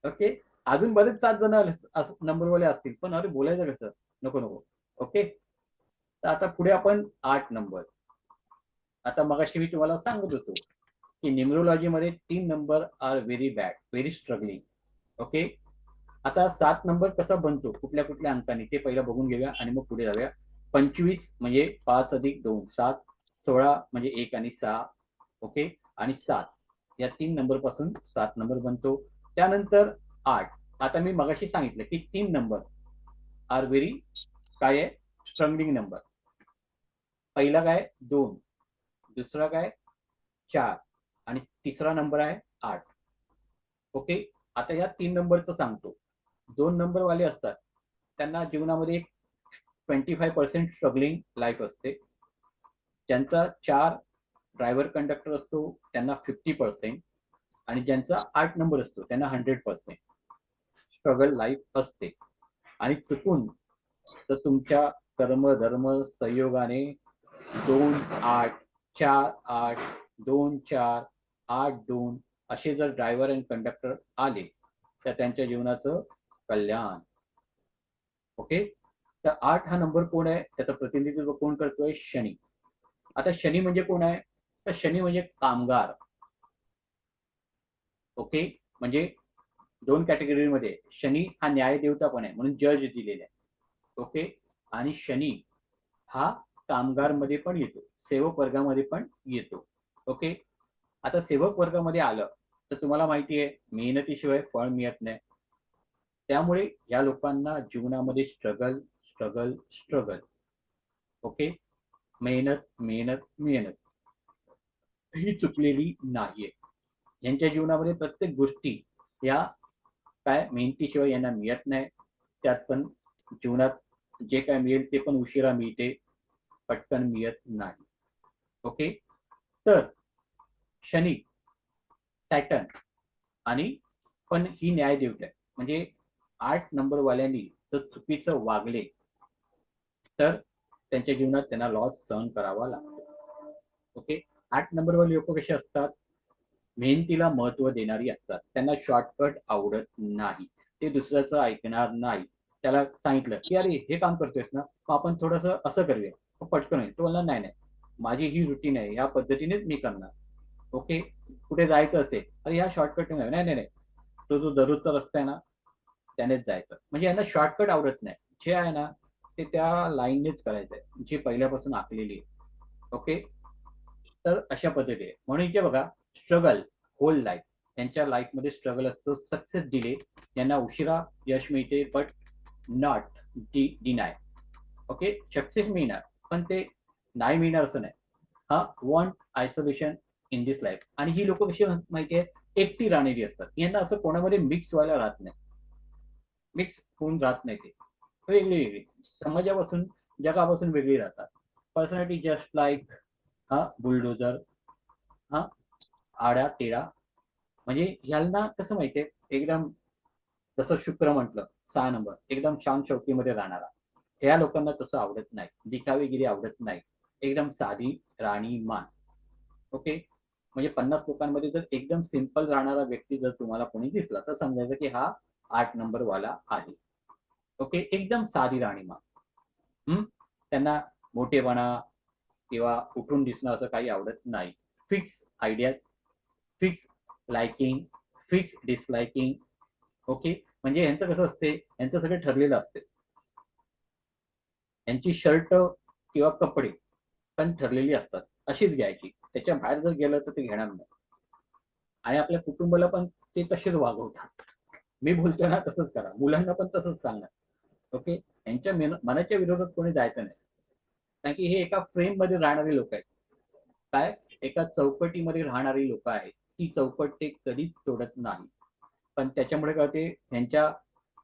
ओके, अजून बरेच 7 जण नंबरवाले असतील पण अरे बोलायचं कसं? नको नको. ओके, तर आता पुढे आपण 8 नंबर. आता मगाशी मी तुम्हाला सांगत होतो की न्यूमरोलॉजी मध्ये 3 number are very bad, very struggling. Okay, आता 7 नंबर कसा बनतो, कुठल्या कुठल्या अंकाने ते पहिला बघून घेऊया आणि मग पुढे जाऊया. 25 म्हणजे 5 अधिक 2 7, 16 म्हणजे 1 आणि 6. ओके, आणि 7 या 3 नंबर पासून 7 नंबर बनतो. त्यानंतर 8. आता मी मगाशी सांगितलं की 3 नंबर आर व्हेरी काय आहे, स्ट्रगलिंग नंबर. पहिला काय 2, दुसरा काय 4 आणि तिसरा नंबर आहे 8. ओके, आता या 3 नंबरचं सांगतो. 2 नंबर वाले असतात त्यांना जीवनामध्ये एक 25% स्ट्रगलिंग लाईफ असते. ज्यांचा 4 ड्रायव्हर कंडक्टर असतो त्यांना 50% आणि ज्यांचा 8 नंबर असतो त्यांना 100% स्ट्रगल लाईफ असते. आणि चुकून तर तुमच्या कर्म धर्म संयोगाने 2 8 4 8 2 4 8 2 असे जर ड्रायव्हर आणि कंडक्टर आले तर त्यांच्या जीवनाचं कल्याण. ओके, तर 8 हा नंबर कोण आहे, त्याचं प्रतिनिधित्व कोण करतोय? शनी. आता शनी म्हणजे कोण आहे? तर शनी म्हणजे कामगार. ओके, म्हणजे 2 कॅटेगरीमध्ये शनी हा न्याय देवता पण आहे म्हणून जज दिलेला आहे. ओके, आणि शनी हा कामगार मध्ये पण येतो, सेवक वर्गामध्ये पण येतो. ओके, आता सेवक वर्गामध्ये आलं तर तुम्हाला माहिती आहे मेहनतीशिवाय फळ मिळत नाही. त्यामुळे या लोकांना जीवनामध्ये स्ट्रगल स्ट्रगल स्ट्रगल. ओके, मेहनत मेहनत मेहनत ही चुकलेली नाहीये. यांच्या जीवनामध्ये प्रत्येक गोष्टी या काय मेहनतीशिवाय यांना मिळत नाही. त्यात पण जीवनात जे काय मिळेल ते पण उशिरा मिळते, पटकन मिळत नाही. ओके, तर शनी, सॅटर्न आणि पण ही न्याय देवता आहे. म्हणजे 8 नंबरवाल्यांनी जर चुकीचं वागले तर त्यांच्या जीवनात त्यांना लॉस सहन करावा लागतो. ओके, 8 नंबरवाले लोक कसे असतात? मेहनतीला महत्व देणारी असतात. त्यांना शॉर्टकट आवडत नाही. ते दुसऱ्याचं ऐकणार नाही. त्याला सांगितलं की अरे हे काम करतोयस ना, मग आपण थोडस असं करूया, पटकन होईल. तो म्हणला नाही नाही, माझी ही रुटीन आहे, या पद्धतीनेच मी करणार. ओके, कुठे जायचं असेल अरे ह्या शॉर्टकट नाही नाही नाही, तो जो दररोजचा रस्ता आहे ना त्यानेच जायचं. म्हणजे यांना शॉर्टकट आवडत नाही. जे आहे ना ते त्या लाईननेच करायचंय जी पहिल्यापासून आखलेली आहे. ओके, तर अशा पद्धती आहे. म्हणून इथे बघा स्ट्रगल होल लाईफ, त्यांच्या लाईफमध्ये स्ट्रगल असतो. सक्सेस डिले, यांना उशिरा यश मिळते but not deny. Okay, success मिळणार पण ते नाही मिळणार असं नाही. हा want isolation in this life. आणि ही लोक कशी माहिती आहे, एकटी राहणारी असतात. यांना असं कोणामध्ये मिक्स व्हायला राहत नाही, मिक्स होऊन राहत नाही. ते वेगळी वेगळी समाजापासून जगापासून वेगळी राहतात. पर्सनॅलिटी जस्ट लाईक हा बुलडोजर, हा आडा तेडा. म्हणजे ह्यांना कसं माहितीये एकदम जसं शुक्र म्हटलं 6 नंबर एकदम शांत शौकीमध्ये राहणारा. ह्या लोकांना तसं आवडत नाही, दिखावेगिरी आवडत नाही, एकदम साधी राणीमान. ओके, म्हणजे 50 लोकांमध्ये जर एकदम सिंपल राहणारा व्यक्ती जर तुम्हाला कोणी दिसला तर समजायचं की हा 8 नंबर वाला आहे. ओके, एकदम साधी राणीमान. त्यांना मोठेपणा किंवा उठून दिसणं असं काही आवडत नाही. Fix ideas, fix liking, fix disliking. Okay, म्हणजे यांचं कसं असते, यांचं सगळं ठरलेलं असते. यांची शर्ट किंवा कपडे पण ठरलेली असतात, अशीच घ्यायची, त्याच्या बाहेर जर गेलं तर ते घेणार नाही. आणि आपल्या कुटुंबाला पण ते तसेच वागवतात. मी बोलतोय ना तसंच करा, मुलांना पण तसंच सांगणार. ओके, यांच्या मनाच्या विरोधात कोणी जायचं नाही, कारण की हे एका फ्रेम मध्ये राहणारी लोक आहेत. काय, एका चौकटीमध्ये राहणारी लोक आहेत. ती चौकट ते कधीच तोडत नाही. पण त्याच्यामुळे काय होते, यांच्या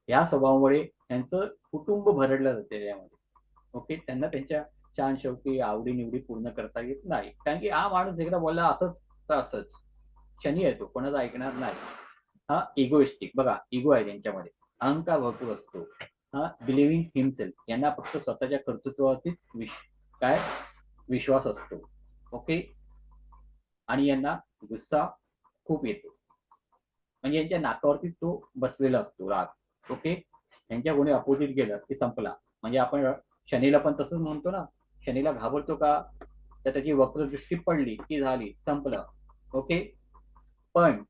ह्या स्वभावामुळे यांचं कुटुंब भरडलं जाते यामध्ये. ओके, त्यांना त्यांच्या छान शौकी आवडीनिवडी पूर्ण करता येत नाही, कारण की हा माणूस एकदा बोलला असंच तर असंच. शनी आहे तो, कोणाचं ऐकणार नाही. हा इगोइस्टिक, बघा इगो आहे त्यांच्यामध्ये, अहंकार भरपूर असतो. हा बिलिव्हिंग हिमसेल्फ, यांना फक्त स्वतःच्या कर्तृत्वावरतीच विश्वास असतो. ओके, आणि यांना गुस्सा खूप येतो, म्हणजे यांच्या नाकावरती तो बसलेला असतो राग. ओके, यांच्या कोणी अपोजिट गेलं की संपला. म्हणजे आपण शनीला पण तसंच म्हणतो ना, शनीला घाबरतो का, तर त्याची वक्रदृष्टी पडली की झाली, संपलं. ओके, पण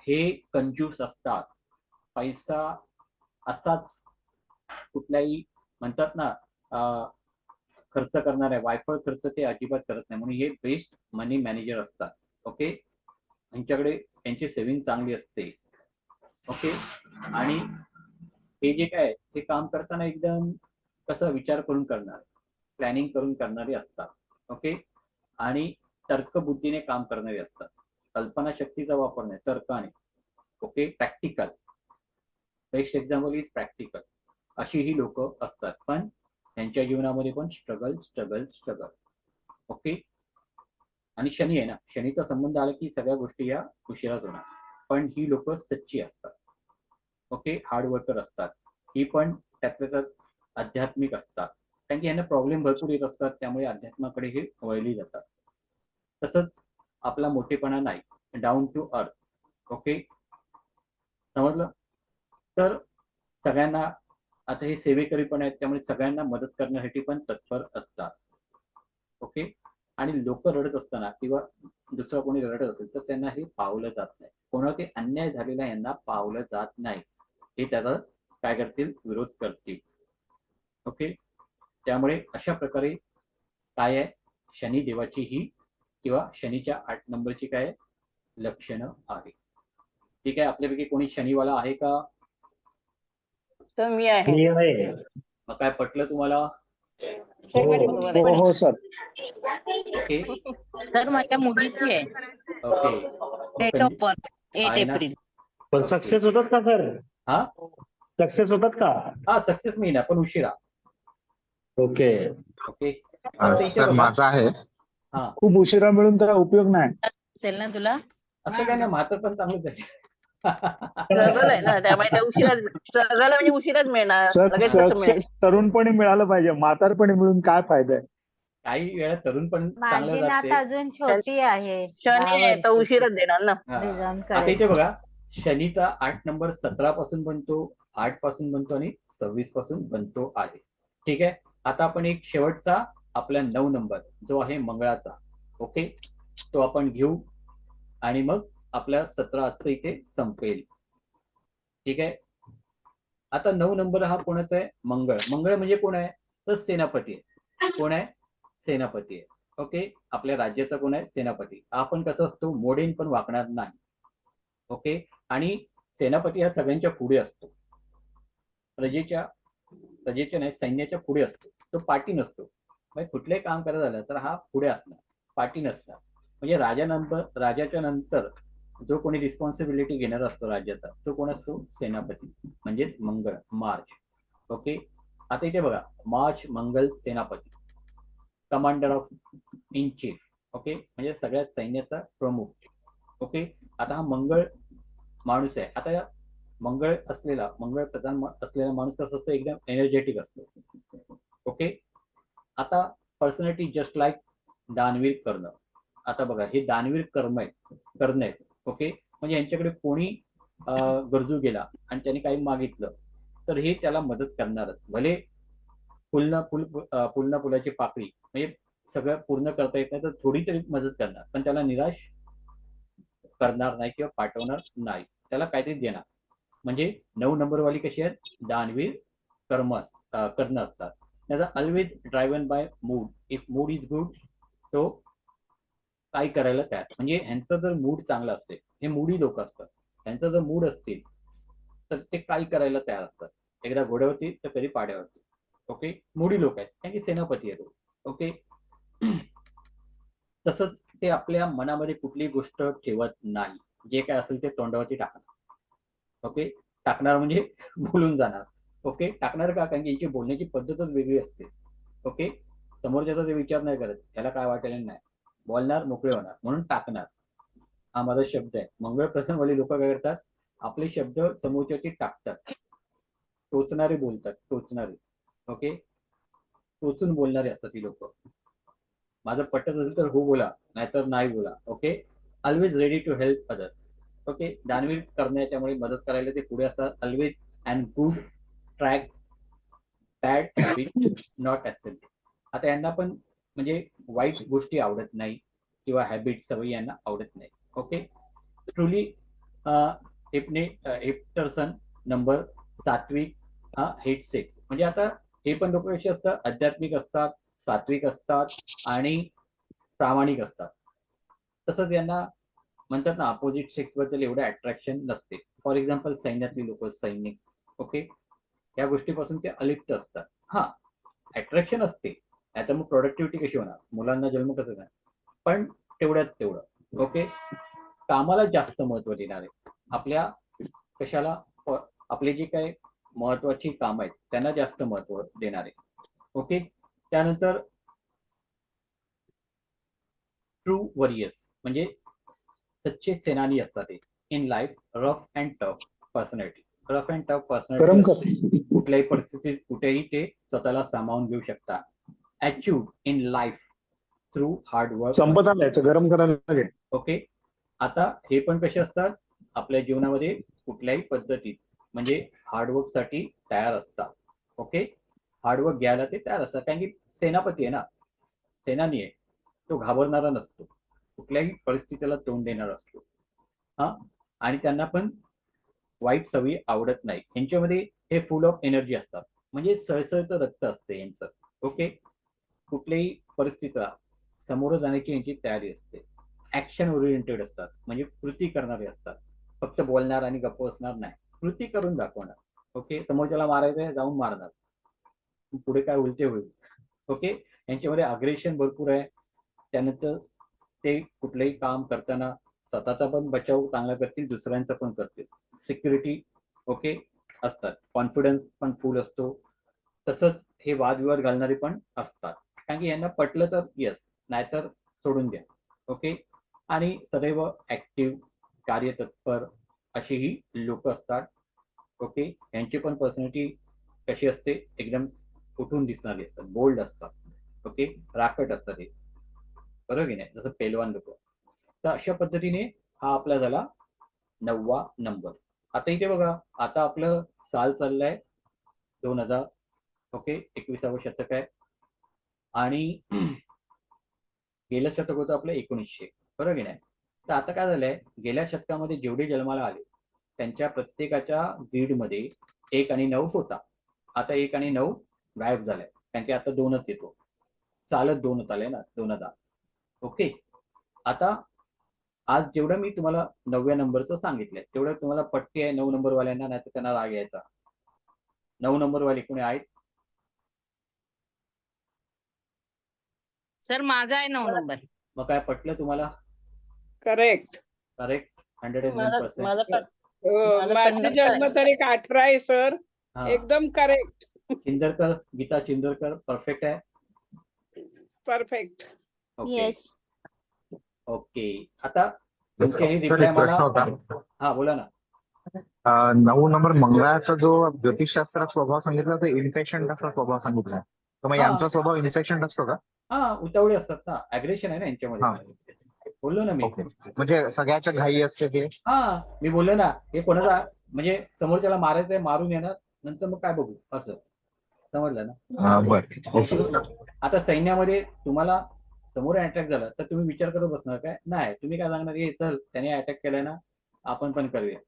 हे कंजूस असतात. पैसा असाच कुठल्याही म्हणतात ना खर्च करणार आहे, वायफळ खर्च ते अजिबात करत नाही, म्हणून हे बेस्ट मनी मॅनेजर असतात. ओके, यांच्याकडे यांची सेव्हिंग चांगली असते. ओके, आणि हे जे काय ते काम करताना एकदम कसं विचार करून करणार, प्लॅनिंग करून करणारे असतात. ओके, आणि तर्कबुद्धीने काम करणारे असतात, कल्पनाशक्तीचा वापर नाही, तर्काने. Okay, practical, best example is practical. अशी ही लोक असतात, पण त्यांच्या जीवनामध्ये पण स्ट्रगल स्ट्रगल स्ट्रगल. ओके, आणि शनी आहे ना, शनीचा संबंध आला की सगळ्या गोष्टी या उशिराच होणार. पण ही लोक सच्ची असतात. ओके, हार्डवर्कर असतात. ही पण त्यातल्या त्यात आध्यात्मिक असतात, कारण की यांना प्रॉब्लेम भरपूर येत असतात, त्यामुळे अध्यात्माकडे हे वळली जातात. तसंच आपला मोठेपणा नाही, डाऊन टू अर्थ. ओके, समजलं. तर सगळ्यांना, आता हे सेवेकरी पण आहेत, त्यामुळे सगळ्यांना मदत करण्यासाठी पण तत्पर असतात. ओके, आणि लोक रडत असताना किंवा दुसरं कोणी रडत असेल तर त्यांना हे पावलं जात नाही, कोणावर ते अन्याय झालेला यांना पावलं जात नाही, हे त्याचा काय करतील, विरोध करतील. ओके, त्यामुळे अशा प्रकारे काय आहे, शनी देवाची ही किंवा शनीच्या 8 नंबरची काय लक्षणं आहे. ठीक आहे, आपल्यापैकी कोणी शनिवाला आहे का? तर मी आहे. मग काय पटलं तुम्हाला? हो सर. ओके, तर माझ्या मुलीची आहे, ओके, डेट ऑफ बर्थ 8 आहे ना? एप्रिल. पण सक्सेस होतात का सर? हा, सक्सेस होतात का? हा सक्सेस मिळणार, पण उशिरा. ओके. ओके, सर माझा आहे. हा, खूप उशिरा मिळून त्याला उपयोग नाही. असेल ना तुला? असं काय नाही, म्हातार पण चांगलंच आहे. स्ट्रगल आहे ना, त्यामुळे ते उशिराच, स्ट्रगल म्हणजे उशिराच मिळणार, सर लगेच कसं मिळेल? तरुणपणी मिळालं पाहिजे, म्हातारपणी मिळून काय फायदा आहे? काही वेळा तरुण पण चांगलं माझी नात जाते. अजून छोटी आहे, शनी आहे तर उशिराच देणार ना. हा. रिझाईन आता करेल. इथे बघा, शनीचा 8 नंबर 17 पासून बनतो, 8 पासून बनतो आणि 26 पासून बनतो आहे. ठीक आहे, आता आपण एक शेवटचा आपला 9 नंबर जो आहे मंगळाचा. ओके, तो आपण घेऊ आणि मग आपल्या 17 आजचं इथे संपेल. ठीक आहे, आता 9 नंबर हा कोणाचा आहे? मंगळ. मंगळ म्हणजे कोण आहे? तर सेनापती आहे. कोण आहे? सेनापती आहे. ओके, आपल्या राज्याचा कोण आहे? सेनापती. आपण कसं असतो, मोडेन पण वाकणार नाही. ओके, आणि सेनापती हा सगळ्यांच्या पुढे असतो, प्रजेच्या नाही, सैन्याच्या पुढे असतो. तो पाठी नसतो, म्हणजे कुठलंही काम करायचं झालं तर हा पुढे असणार, पाठी नसणार. म्हणजे राजाच्या नंतर जो कोणी रिस्पॉन्सिबिलिटी घेणार असतो राज्याचा, तो कोण असतो? सेनापती, म्हणजेच मंगळ, मार्च. ओके, आता इथे बघा, मार्च मंगल सेनापती, commander of in chief. Okay, म्हणजे सगळ्या सैन्याचा प्रमुख. ओके, आता हा मंगळ माणूस आहे. आता मंगळ प्रधान असलेला माणूस कसं असतो, एकदम एनर्जेटिक असतो. ओके. आता पर्सनॅलिटी जस्ट लाईक दानवीर कर्ण. आता बघा, हे दानवीर कर्ण आहेत. ओके. म्हणजे यांच्याकडे कोणी गरजू गेला आणि त्यांनी काही मागितलं तर हे त्याला मदत करणारच. भले फुलाची पाकळी म्हणजे सगळं पूर्ण करता येत नाही तर थोडी तरी मदत करणार, पण त्याला निराश करणार नाही किंवा पाठवणार नाही, त्याला काहीतरी देणार. म्हणजे 9 नंबरवाली कशी आहेत, दानवीर कर्ण असतात. त्याचा always driven by mood. If mood is good तो काही करायला तयार. म्हणजे ह्यांचा जर मूड चांगला असेल, हे मूडी लोक असतात, त्यांचा जर मूड असतील तर ते काही करायला तयार असतात. एकदा घोड्यावरती तर कधी पाड्यावरती. ओके. मूडी लोक आहेत, कारण की सेनापती आहेत. ओके. तसंच ते आपल्या मनामध्ये कुठलीही गोष्ट ठेवत नाही. जे काय असेल ते तोंडावरती टाकणार. ओके. टाकणार म्हणजे बोलून जाणार. ओके. टाकणार का, कारण की यांची बोलण्याची पद्धतच वेगळी असते. ओके. समोरच्याचा ते विचार नाही करत, त्याला काय वाटेल नाही, बोलणार, मोकळे होणार, म्हणून टाकणार. हा माझा शब्द आहे. मंगळ प्रसंगवाली लोक काय करतात, आपले शब्द समोरच्याची टाकतात. टोचणारे बोलतात, टोचणारे. ओके. टोचून बोलणारे असतात ती लोक. माझं पटत असेल तर हो बोला, नाहीतर नाही बोला. Okay. Always ready to help other. Okay. दानवीर करण्याच्यामुळे मदत करायला ते पुढे असतात. Always and good track bad habit not accept. आता यांना पण म्हणजे वाईट गोष्टी आवडत नाही किंवा हॅबिट, सवयी यांना आवडत नाही. ओके. ट्रुली हेप्टरसन नंबर सात्विक हेट सेक्स. म्हणजे आता हे पण लोक कसे असतात, आध्यात्मिक असतात, सात्विक असतात आणि प्रामाणिक असतात. तसंच यांना म्हणतात ना, अपोजिट सेक्स बद्दल एवढं अट्रॅक्शन नसते. फॉर एक्झाम्पल सैन्यातली लोक, सैनिक. ओके. या गोष्टीपासून ते अलिप्त असतात. हा, अट्रॅक्शन असते. आता मग प्रोडक्टिव्हिटी कशी होणार, मुलांना जन्म कसं देणार, पण तेवढ्यात तेवढं. ओके. कामाला जास्त महत्व देणार आहे. आपल्या कशाला, आपले जे काही महत्वाची काम आहेत त्यांना जास्त महत्व देणार आहे. ओके. त्यानंतर ट्रू वरियर्स म्हणजे सच्चे सेनानी असतात ते. In life rough and tough personality. Rough and tough personality. कुठल्याही परिस्थितीत कुठेही ते स्वतःला सामावून घेऊ शकतात. Achieve in life through hard work. संपत आलायचं गरम करायला लागेल. ओके. आता हे पण कसे असतात, आपल्या जीवनामध्ये कुठल्याही पद्धतीत म्हणजे हार्डवर्क साठी तयार असतात. ओके. हार्डवर्क घ्यायला ते तयार असतात, कारण की सेनापती आहे ना, सेनानी आहे, तो घाबरणारा नसतो, कुठल्याही परिस्थितीला तोंड देणारा असतो. हा. आणि त्यांना पण वाईट सवयी आवडत नाही. यांच्यामध्ये हे फुल ऑफ एनर्जी असतात, म्हणजे सळसळतं रक्त असते यांचं. ओके. कुठल्याही परिस्थितीला समोर जाण्याची यांची तयारी असते. ऍक्शन ओरिएंटेड असतात, म्हणजे कृती करणारे असतात. फक्त बोलणार आणि गप्प बसणार नाही, कृती करून दाखवणार. ओके. समोरच्याला मारायचं जाऊन मारणार, पुढे काय उलटे होईल. ओके. यांच्यामध्ये अग्रेशन भरपूर आहे. त्यानंतर ते कुठलंही काम करताना स्वतःचा पण बचाव चांगला करतील, दुसऱ्यांचा पण करतील. सिक्युरिटी ओके असतात. कॉन्फिडन्स पण फुल असतो. तसंच हे वादविवाद घालणारे पण असतात, कारण की यांना पटलं तर यस, नाहीतर सोडून द्या. ओके. आणि सदैव ऍक्टिव्ह, कार्यतत्पर अशी ही लोक असतात. ओके. यांची पण पर्सनॅलिटी कशी असते, एकदम उठून दिसणारी असतात, बोल्ड असतात. ओके. राकट असतात हे, बरोबर की नाही, जसं पेलवान लोक. तर अशा पद्धतीने हा आपला झाला 9वा नंबर. आता इथे बघा, आता आपलं साल चाललंय 2000. ओके. 21वं शतक आहे आणि गेलं शतक होतं आपलं 1900, बरोबर की नाही. तर आता काय झालंय, गेल्या शतकामध्ये जेवढे जन्माला आले त्यांच्या प्रत्येकाच्या ग्रीडमध्ये 1 आणि 9 होता. आता 1 आणि 9 गायब झालाय, कारण की आता 2च येतो. चालत 2च आलंय ना, 2000. ओके. आता आज जेवढं मी तुम्हाला 9व्या नंबरचं सांगितलंय तेवढं तुम्हाला पट्टी आहे 9 नंबरवाल्यांना, नाही तर त्यांना राग यायचा. 9 नंबरवाले कोणी आहेत? सर माझा आहे 9 नंबर. मग काय पटलं तुम्हाला? करेक्ट. करेक्ट. 101%. माझी जन्मतारीख 18 आहे सर. एकदम करेक्ट. चिंदरकर, गीता चिंदरकर परफेक्ट आहे. परफेक्ट. ओके. ओके. आता तुमचे हे रिप्लाय मला, हा बोला ना. 9 नंबर मंगळाचा जो ज्योतिषशास्त्रात स्वभाव सांगितला तो इन्फेक्शन असा स्वभाव सांगितला तर मग हा. यांचा स्वभाव इन्फेक्शन असतो का? हा उतावळे असतात ना, अग्रेशन आहे ना यांच्यामध्ये. बोललो ना मी. ओके. म्हणजे सगळ्याच्या घाई असते ते. हा मी बोललो ना, हे कोणाचा म्हणजे समोरच्याला मारायचंय, मारून येणार, नंतर मग काय बघू असं, समजलं ना. बरं. ओके. आता सैन्यामध्ये तुम्हाला समोर अटॅक झाला तर तुम्ही विचार करत बसणार काय? नाही, तुम्ही काय सांगणार, हे चल त्याने अटॅक केलाय ना, आपण पण करूया,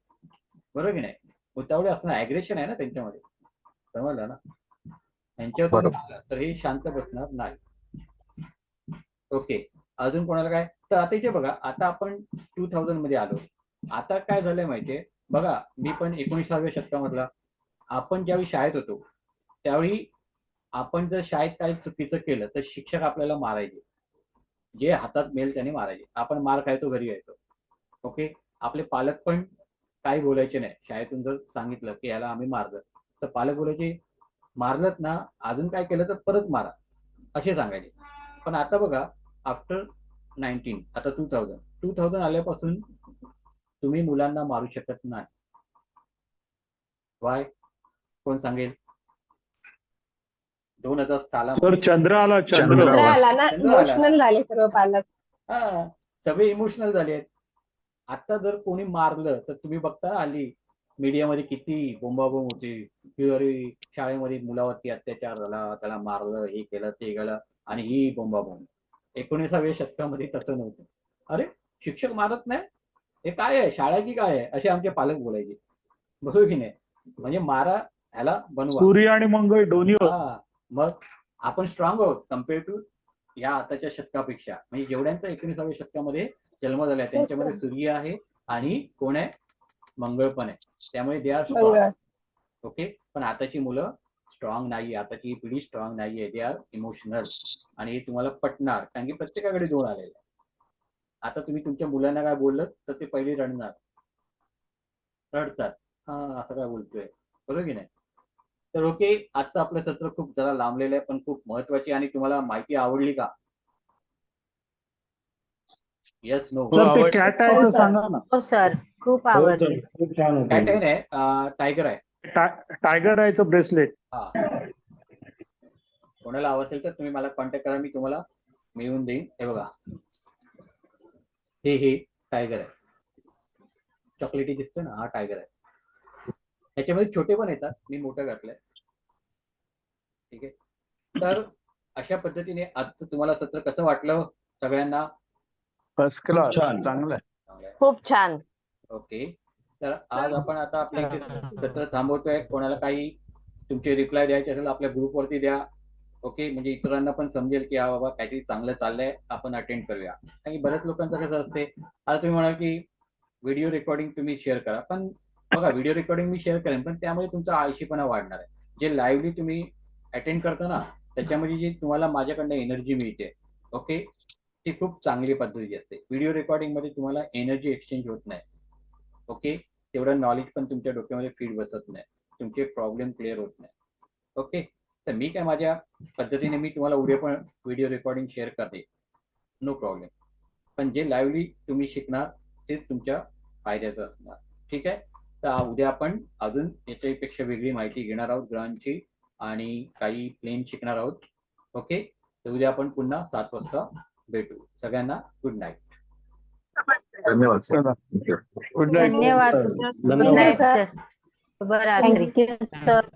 बरोबर की नाही. उतावळे असणं ॲग्रेशन आहे ना त्यांच्यामध्ये, समजलं ना. यांच्यावर तुम्ही बोलला तर हे शांत बसणार नाही. ओके, अजून कोणाला काय? तर आता इथे बघा, आता आपण 2000 मध्ये आलो. आता काय झालंय माहितीये बघा, मी पण 19व्या शतकामधला. आपण ज्यावेळी शाळेत होतो त्यावेळी आपण जर शाळेत काही चुकीचं केलं तर शिक्षक आपल्याला मारायचे, जे हातात मिळेल त्याने मारायचे. आपण मार खायचो, घरी यायचो. ओके, आपले पालक पण काही बोलायचे नाही. शाळेतून जर सांगितलं की याला आम्ही मारलं तर पालक बोलायचे, मारलत ना, अजून काय केलं तर परत मारा, असे सांगायचे. पण आता बघा, आफ्टर 19 आता 2000 आल्यापासून तुम्ही मुलांना मारू शकत नाही. वाय? कोण सांगेल? 2000 सालामध्ये तर चंद्र आला, चंद्र आला ना, इमोशनल झाले सर्व पालक. हा, सगळे इमोशनल झाले आहेत. आता जर कोणी मारलं तर तुम्ही बघता ना, हल्ली मीडियामध्ये किती बोंबाबोंब होती की अरे शाळेमध्ये मुलावरती अत्याचार झाला, त्याला मारलं, हे केलं, ते केलं, आणि ही बोंबाबोंब. 19व्या शतकामध्ये तसं नव्हतं. अरे शिक्षक मारत नाही, हे काय आहे, शाळा की काय आहे, असे आमचे पालक बोलायचे, बरोबर की नाही. म्हणजे मारा, ह्याला बनवा. सूर्य आणि मंगळ दोन्ही. हा, मग आपण स्ट्रॉंग आहोत कम्पेअर टू या आताच्या शतकापेक्षा. म्हणजे जेवढ्यांचा 19व्या शतकामध्ये जन्म झालाय त्यांच्यामध्ये सूर्य आहे आणि कोण आहे, मंगळ पण आहे. त्यामुळे दे आर स्ट्रॉंग. ओके, पण आताची मुलं स्ट्रॉंग नाही, आताची पिढी स्ट्रॉंग नाहीये, दे आर इमोशनल. आणि हे तुम्हाला पटणार, कारण की प्रत्येकाकडे 2 आलेले. आता तुम्ही तुमच्या मुलांना काय बोललं तर ते पहिले रडणार, रडतात, हा असं काय बोलतोय, बरोबर की नाही. तर ओके, आजचं आपलं सत्र खूप जरा लांबलेलं आहे पण खूप महत्वाची. आणि तुम्हाला माहिती आवडली का? Yes, no? कॅट आहे सांगा ना. हो सर, खूप आवडली. खूप छान होतं. कॅट आहे नाही, टायगर आहे. टायगर आयचं ब्रेसलेट. हा, कोणाला हवं असेल तर तुम्ही मला कॉन्टॅक्ट करा, मी तुम्हाला मिळवून देईन. हे बघा, हे टायगर आहे, चॉकलेटी दिसतो ना, हा टायगर आहे. ह्याच्यामध्ये छोटे पण येतात, मी मोठं घातलंय. ठीक आहे, तर अशा पद्धतीने आजचं तुम्हाला सत्र कसं वाटलं सगळ्यांना? फर्स्ट क्लास, चांगलं आहे. खूप छान. ओके, तर आज आपण आता आपले इथे सत्र थांबवतोय. कोणाला काही तुमचे रिप्लाय द्यायचे असेल आपल्या ग्रुपवरती द्या. ओके, म्हणजे इतरांना पण समजेल की हा बाबा काहीतरी चांगलं चाललंय, आपण अटेंड करूया. आणि बऱ्याच लोकांचं कसं असते, आता तुम्ही म्हणाल की व्हिडिओ रेकॉर्डिंग तुम्ही शेअर करा, पण बघा व्हिडिओ रेकॉर्डिंग मी शेअर करेन पण त्यामुळे तुमचा आळशीपणा वाढणार आहे. जे लाईव्हली तुम्ही अटेंड करता ना, त्याच्यामध्ये जी तुम्हाला माझ्याकडनं एनर्जी मिळते, ओके, ती खूप चांगली पद्धती असते. व्हिडिओ रेकॉर्डिंग मध्ये तुम्हाला एनर्जी एक्सचेंज होत नाही. ओके, तेवढं नॉलेज पण तुमच्या डोक्यामध्ये फीड बसत नाही, तुमचे प्रॉब्लेम क्लिअर होत नाही. ओके, तर मी काय माझ्या पद्धतीने मी तुम्हाला उद्या पण व्हिडिओ रेकॉर्डिंग शेअर करते, नो प्रॉब्लेम. पण जे लाईव्हली तुम्ही शिकणार ते तुमच्या फायद्याचं असणार. ठीक आहे, तर उद्या आपण अजून याच्यापेक्षा वेगळी माहिती घेणार आहोत ग्रहांची आणि काही प्लेन शिकणार आहोत. ओके, तर उद्या आपण पुन्हा 7 वाजता भेटू. सगळ्यांना गुड नाईट. धन्यवाद सर. Good night. धन्यवाद. Good night sir. शुभरात्री. Thank you sir.